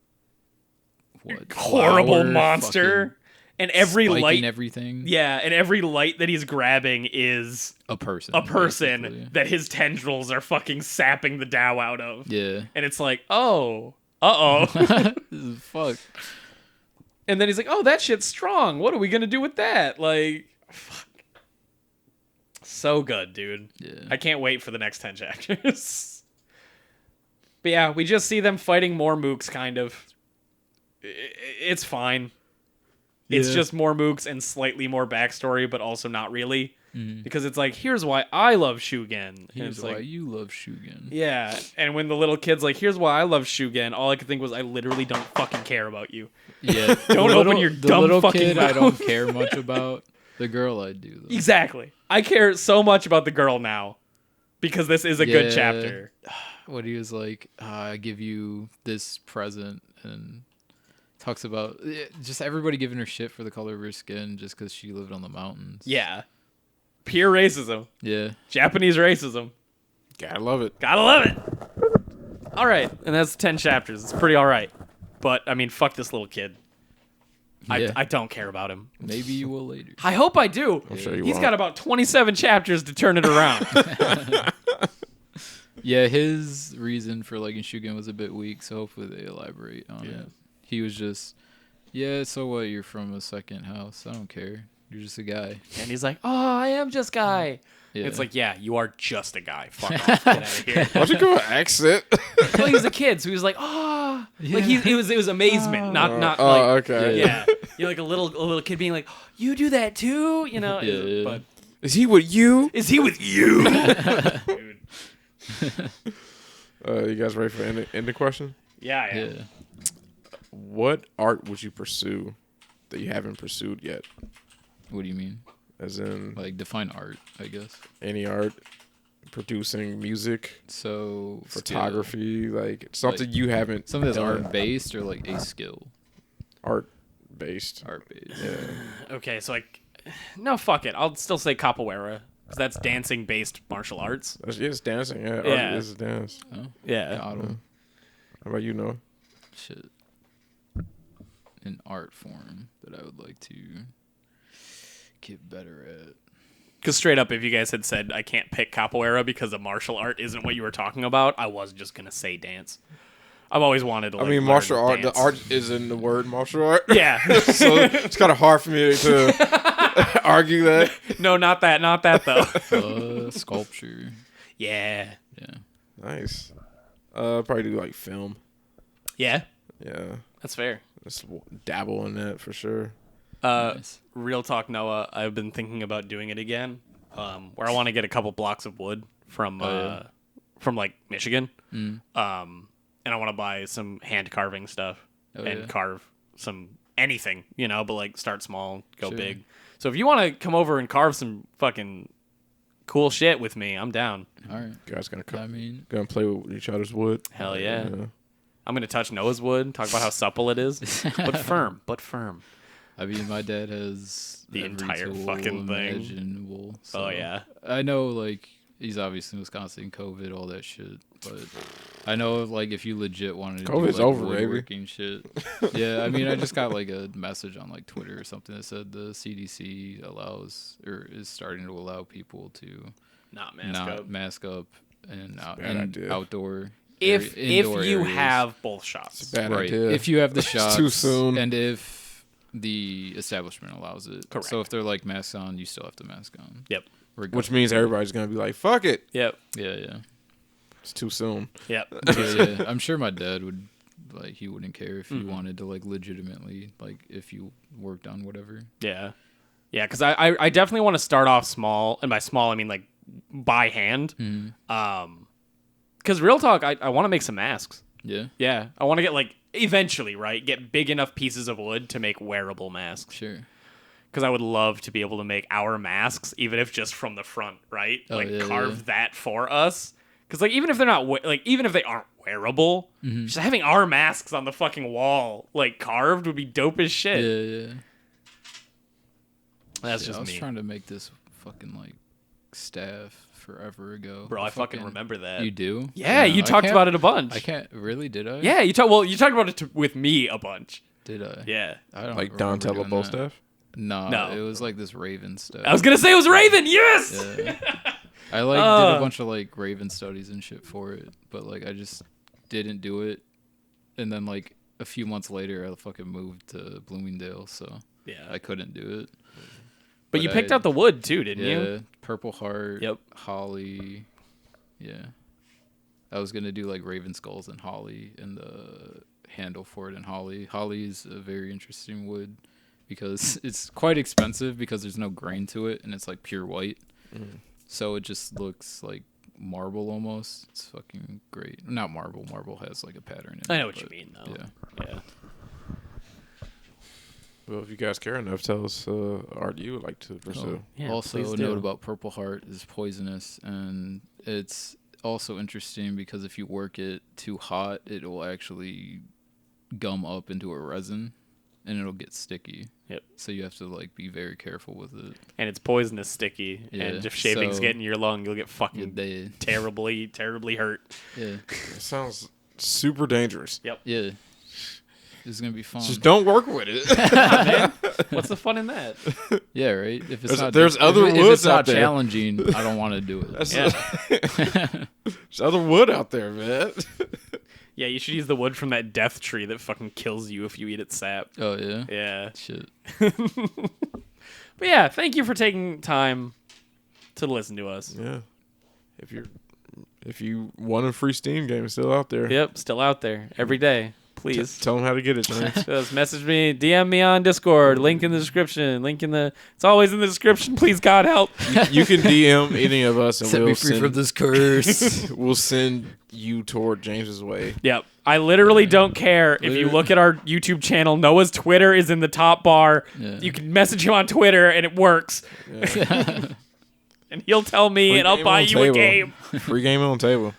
Speaker 1: Horrible
Speaker 3: flower,
Speaker 1: monster. And every
Speaker 3: spiking
Speaker 1: light...
Speaker 3: everything.
Speaker 1: Yeah, and every light that he's grabbing is
Speaker 3: A person.
Speaker 1: basically.
Speaker 3: basically.
Speaker 1: That his tendrils are fucking sapping the Tao out of.
Speaker 3: Yeah.
Speaker 1: And it's like, oh, Uh-oh.
Speaker 3: Fuck.
Speaker 1: And then he's like, oh, that shit's strong. What are we going to do with that? Like, fuck. So good, dude.
Speaker 3: Yeah.
Speaker 1: I can't wait for the next 10 chapters. But yeah, we just see them fighting more mooks, kind of. It's fine. It's
Speaker 3: Yeah.
Speaker 1: just more mooks and slightly more backstory, but also not really.
Speaker 3: Mhm.
Speaker 1: Because it's like, here's why I love Shugen.
Speaker 3: Here's
Speaker 1: it's
Speaker 3: why
Speaker 1: like,
Speaker 3: you love Shugen.
Speaker 1: yeah. And when the little kid's like, here's why I love Shugen, all I could think was, I literally don't fucking care about you.
Speaker 3: Yeah.
Speaker 1: Don't open your
Speaker 3: the
Speaker 1: dumb
Speaker 3: little
Speaker 1: fucking
Speaker 3: kid
Speaker 1: mouth.
Speaker 3: I don't care much about. The girl I do, though.
Speaker 1: Exactly. I care so much about the girl now. Because this is a good
Speaker 3: Yeah.
Speaker 1: chapter.
Speaker 3: What he was like, I give you this present, and talks about just everybody giving her shit for the color of her skin just because she lived on the mountains.
Speaker 1: Yeah. Pure racism.
Speaker 3: Yeah.
Speaker 1: Japanese racism.
Speaker 2: Gotta love it.
Speaker 1: Gotta love it. All right. And that's 10 chapters. It's pretty all right. But, I mean, fuck this little kid.
Speaker 3: Yeah.
Speaker 1: I don't care about him.
Speaker 3: Maybe you will later.
Speaker 1: I hope I do.
Speaker 2: I'm sure you
Speaker 1: He's
Speaker 2: won't.
Speaker 1: got about 27 chapters to turn it around.
Speaker 3: Yeah, his reason for liking Shugen was a bit weak, so hopefully they elaborate on
Speaker 1: Yeah.
Speaker 3: it. He was just, yeah, so what? You're from a second house. I don't care. You're just a guy.
Speaker 1: And he's like, oh, I am just guy.
Speaker 3: Yeah.
Speaker 1: It's like, yeah, you are just a guy. Fuck off. Get out of here.
Speaker 2: Why don't you go exit?
Speaker 1: Well, he was a kid, so he was like, oh. Like, it was amazement, not like,
Speaker 2: okay.
Speaker 1: yeah. You're like a little kid being like, you do that too? You know?
Speaker 3: Yeah.
Speaker 1: But
Speaker 2: Is he with you?
Speaker 1: is he with you? Dude.
Speaker 2: You guys ready for ending question?
Speaker 1: Yeah, I am.
Speaker 3: Yeah.
Speaker 2: What art would you pursue that you haven't pursued yet?
Speaker 3: What do you mean?
Speaker 2: As in
Speaker 3: Like, define art, I guess.
Speaker 2: any art, producing music,
Speaker 3: So,
Speaker 2: photography, like something you haven't.
Speaker 3: Something that's
Speaker 2: done.
Speaker 3: art based or like a skill.
Speaker 2: Art based.
Speaker 3: Art based.
Speaker 2: Yeah.
Speaker 1: Okay, so like, no, fuck it. I'll still say capoeira because that's dancing-based martial arts.
Speaker 2: It's dancing. Yeah.
Speaker 1: Yeah.
Speaker 2: Art is dance.
Speaker 3: Oh,
Speaker 1: Yeah.
Speaker 3: got 'em.
Speaker 2: How about you, Noah?
Speaker 3: Shit. An art form that I would like to get better at.
Speaker 1: Because straight up, if you guys had said I can't pick capoeira because the martial art isn't what you were talking about, I was just gonna say dance. I've always wanted to. Like,
Speaker 2: I mean,
Speaker 1: learn
Speaker 2: martial art.
Speaker 1: dance.
Speaker 2: The art is in the word martial art.
Speaker 1: Yeah.
Speaker 2: So it's kind of hard for me to argue that.
Speaker 1: No, not that. Not that though.
Speaker 3: Sculpture.
Speaker 1: Yeah.
Speaker 3: Yeah.
Speaker 2: Nice. Probably do like film.
Speaker 1: Yeah.
Speaker 2: Yeah.
Speaker 1: That's fair.
Speaker 2: Just dabble in that for sure.
Speaker 3: Nice.
Speaker 1: Real talk, Noah. I've been thinking about doing it again. Where I want to get a couple blocks of wood from like Michigan.
Speaker 3: Mm.
Speaker 1: And I want to buy some hand carving stuff and
Speaker 3: Yeah.
Speaker 1: carve some anything, you know, but like start small, go
Speaker 3: Sure.
Speaker 1: big. So if you want to come over and carve some fucking cool shit with me, I'm down.
Speaker 3: All right.
Speaker 2: You guys gonna
Speaker 3: I mean,
Speaker 2: gonna play with each other's wood.
Speaker 1: Hell yeah. I'm gonna touch Noah's wood, talk about how supple it is, but firm, but firm.
Speaker 3: I mean, my dad has
Speaker 1: The
Speaker 3: every
Speaker 1: entire
Speaker 3: tool
Speaker 1: fucking thing.
Speaker 3: imaginable, so
Speaker 1: Oh yeah.
Speaker 3: I know, like, he's obviously in Wisconsin, COVID, all that shit. But I know, like, if you legit wanted to
Speaker 2: COVID's
Speaker 3: do, like,
Speaker 2: over, baby.
Speaker 3: woodworking shit. Yeah, I mean, I just got, like, a message on, like, Twitter or something that said the CDC allows, or is starting to allow people to
Speaker 1: Not mask
Speaker 3: not
Speaker 1: up.
Speaker 3: mask up and,
Speaker 2: bad idea.
Speaker 3: outdoor.
Speaker 1: If
Speaker 3: indoor
Speaker 1: you
Speaker 3: areas.
Speaker 1: have both shots.
Speaker 2: Bad
Speaker 3: Right.
Speaker 2: idea.
Speaker 3: If you have the
Speaker 2: It's
Speaker 3: shots.
Speaker 2: too soon.
Speaker 3: And if the establishment allows it.
Speaker 1: Correct.
Speaker 3: So if they're like masks on, you still have to mask on.
Speaker 1: Yep.
Speaker 2: Which means everybody's gonna be like, "Fuck it."
Speaker 1: Yep.
Speaker 3: Yeah.
Speaker 2: It's too soon.
Speaker 1: Yep.
Speaker 3: Yeah. I'm sure my dad would, like, he wouldn't care if you wanted to, like, legitimately, like, if you worked on whatever.
Speaker 1: Yeah. Yeah, because I definitely want to start off small, and by small I mean like by hand. Because real talk, I want to make some masks.
Speaker 3: Yeah.
Speaker 1: Yeah, I want to get like eventually get big enough pieces of wood to make wearable masks.
Speaker 3: Sure.
Speaker 1: Because I would love to be able to make our masks, even if just from the front, right?
Speaker 3: Oh,
Speaker 1: like
Speaker 3: yeah,
Speaker 1: carve that for us. Because like even if they're not even if they aren't wearable, just having our masks on the fucking wall like carved would be dope as shit.
Speaker 3: Yeah.
Speaker 1: That's
Speaker 3: Shit,
Speaker 1: just
Speaker 3: I was
Speaker 1: me.
Speaker 3: trying to make this fucking, like, staff forever ago.
Speaker 1: Bro, I fucking remember that.
Speaker 3: You do?
Speaker 1: Yeah, you talked about it a bunch.
Speaker 3: I can't. Really? Did I?
Speaker 1: Yeah, you talked about it with me a bunch.
Speaker 3: Did I?
Speaker 1: Yeah.
Speaker 3: I don't
Speaker 2: Like
Speaker 3: remember
Speaker 2: Donatello
Speaker 3: doing
Speaker 2: bow
Speaker 3: that.
Speaker 2: staff.
Speaker 3: No, it was like this Raven stuff.
Speaker 1: I was gonna say it was Raven. Yes.
Speaker 3: Yeah. I like did a bunch of like Raven studies and shit for it, but like I just didn't do it and then like a few months later, I fucking moved to Bloomingdale, so
Speaker 1: Yeah.
Speaker 3: I couldn't do it.
Speaker 1: But you picked out the wood too, didn't you?
Speaker 3: Yeah, Purple Heart.
Speaker 1: Yep.
Speaker 3: Holly. Yeah. I was gonna do like Raven Skulls and Holly, and the handle for it and Holly. Holly is a very interesting wood because it's quite expensive because there's no grain to it and it's like pure white. So it just looks like marble almost. It's fucking great. Not marble. Marble has like a pattern in it.
Speaker 1: I know what you mean, though. Yeah.
Speaker 2: Well, if you guys care enough, tell us art you would like to pursue.
Speaker 1: Yeah,
Speaker 3: Also,
Speaker 1: please
Speaker 3: a
Speaker 1: do.
Speaker 3: note about Purple Heart is poisonous, and it's also interesting because if you work it too hot, it will actually gum up into a resin, and it'll get sticky.
Speaker 1: Yep.
Speaker 3: So you have to like be very careful with it.
Speaker 1: And it's poisonous sticky.
Speaker 3: Yeah,
Speaker 1: And if shavings
Speaker 3: so-
Speaker 1: get in your lung, you'll get fucking
Speaker 3: They,
Speaker 1: terribly, terribly hurt.
Speaker 3: yeah,
Speaker 2: It sounds super dangerous.
Speaker 3: yeah. It's gonna be fun.
Speaker 2: Just don't work with it.
Speaker 1: Man, what's the fun in that?
Speaker 3: Yeah, right. If it's
Speaker 2: There's other
Speaker 3: if
Speaker 2: woods
Speaker 3: it's not
Speaker 2: out there.
Speaker 3: challenging, I don't want to do it.
Speaker 2: There's other wood out there, man.
Speaker 1: Yeah, you should use the wood from that death tree that fucking kills you if you eat its sap.
Speaker 3: Oh yeah.
Speaker 1: Yeah.
Speaker 3: Shit.
Speaker 1: But yeah, thank you for taking time to listen to us.
Speaker 2: Yeah. If you want a free Steam game, it's still out there.
Speaker 1: Yep, still out there every day. Please.
Speaker 2: Tell them how to get it, James.
Speaker 1: Just message me, DM me on Discord, link in the description, it's always in the description, please God help.
Speaker 2: You can DM any of us and
Speaker 3: Set me free from this curse.
Speaker 2: we'll send you toward James's way.
Speaker 1: Yep. I literally don't care if you look at our YouTube channel, Noah's Twitter is in the top bar.
Speaker 3: Yeah.
Speaker 1: You can message him on Twitter and it works.
Speaker 2: Yeah.
Speaker 1: And he'll tell me
Speaker 2: Free
Speaker 1: and I'll
Speaker 2: game
Speaker 1: buy
Speaker 2: on
Speaker 1: you a
Speaker 2: table.
Speaker 1: game.
Speaker 2: Free game on the table.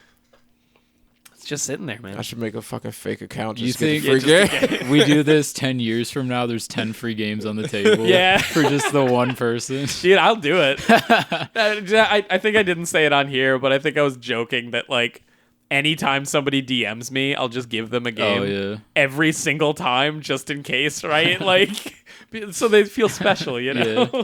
Speaker 1: It's just sitting there,
Speaker 2: I
Speaker 1: man.
Speaker 2: should make a fucking fake account
Speaker 3: You
Speaker 2: just to get
Speaker 3: think-
Speaker 2: the free game.
Speaker 3: We do this 10 years from now, there's 10 free games on the table.
Speaker 1: Yeah.
Speaker 3: For just the one person.
Speaker 1: Dude, I'll do it. I think I didn't say it on here, but I think I was joking that like anytime somebody DMs me, I'll just give them a game.
Speaker 3: Oh, yeah.
Speaker 1: Every single time, just in case, right? Like, so they feel special, you know?
Speaker 3: Yeah.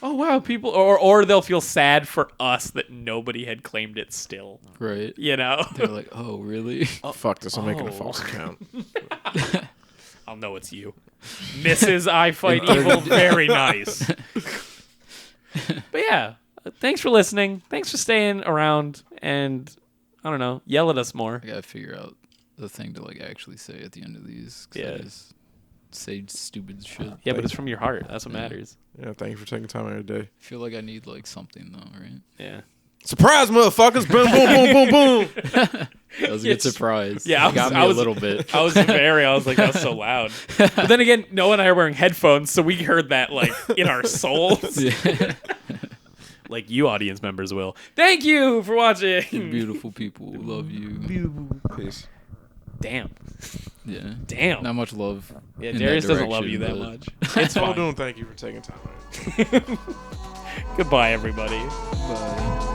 Speaker 1: Oh wow, people, or they'll feel sad for us that nobody had claimed it still,
Speaker 3: Right.
Speaker 1: you know?
Speaker 3: They're like, oh, really?
Speaker 2: Fuck this, I'm making a
Speaker 1: Oh.
Speaker 2: false account.
Speaker 1: I'll know it's you, Mrs. I Fight Evil. Very nice. But yeah, thanks for listening. Thanks for staying around, and I don't know, yell at us more.
Speaker 3: I gotta figure out the thing to like actually say at the end of these. 'Cause
Speaker 1: Yeah.
Speaker 3: I just say stupid shit.
Speaker 1: Yeah, but it's from your heart. That's what
Speaker 3: Yeah.
Speaker 1: matters.
Speaker 2: Yeah, thank you for taking time out of your day.
Speaker 3: I feel like I need like something though, right?
Speaker 1: Yeah.
Speaker 2: Surprise, motherfuckers! Boom, boom, boom, boom, boom.
Speaker 3: That was a good surprise.
Speaker 1: Yeah,
Speaker 3: It got me
Speaker 1: I
Speaker 3: a
Speaker 1: was-
Speaker 3: little bit.
Speaker 1: I was like, that's so loud. But then again, Noah and I are wearing headphones, so we heard that like in our souls.
Speaker 3: Yeah.
Speaker 1: Like you audience members will. Thank you for watching.
Speaker 3: Beautiful people. Love you.
Speaker 2: Peace.
Speaker 1: Damn.
Speaker 3: Yeah.
Speaker 1: Damn.
Speaker 3: Not much love.
Speaker 1: Yeah,
Speaker 3: in that
Speaker 1: Darius doesn't love
Speaker 3: direction,
Speaker 1: you that
Speaker 3: but-
Speaker 1: much. It's
Speaker 2: I'm
Speaker 1: fine.
Speaker 2: doing thank you for taking time out of your day.
Speaker 1: Goodbye, everybody.
Speaker 3: Bye.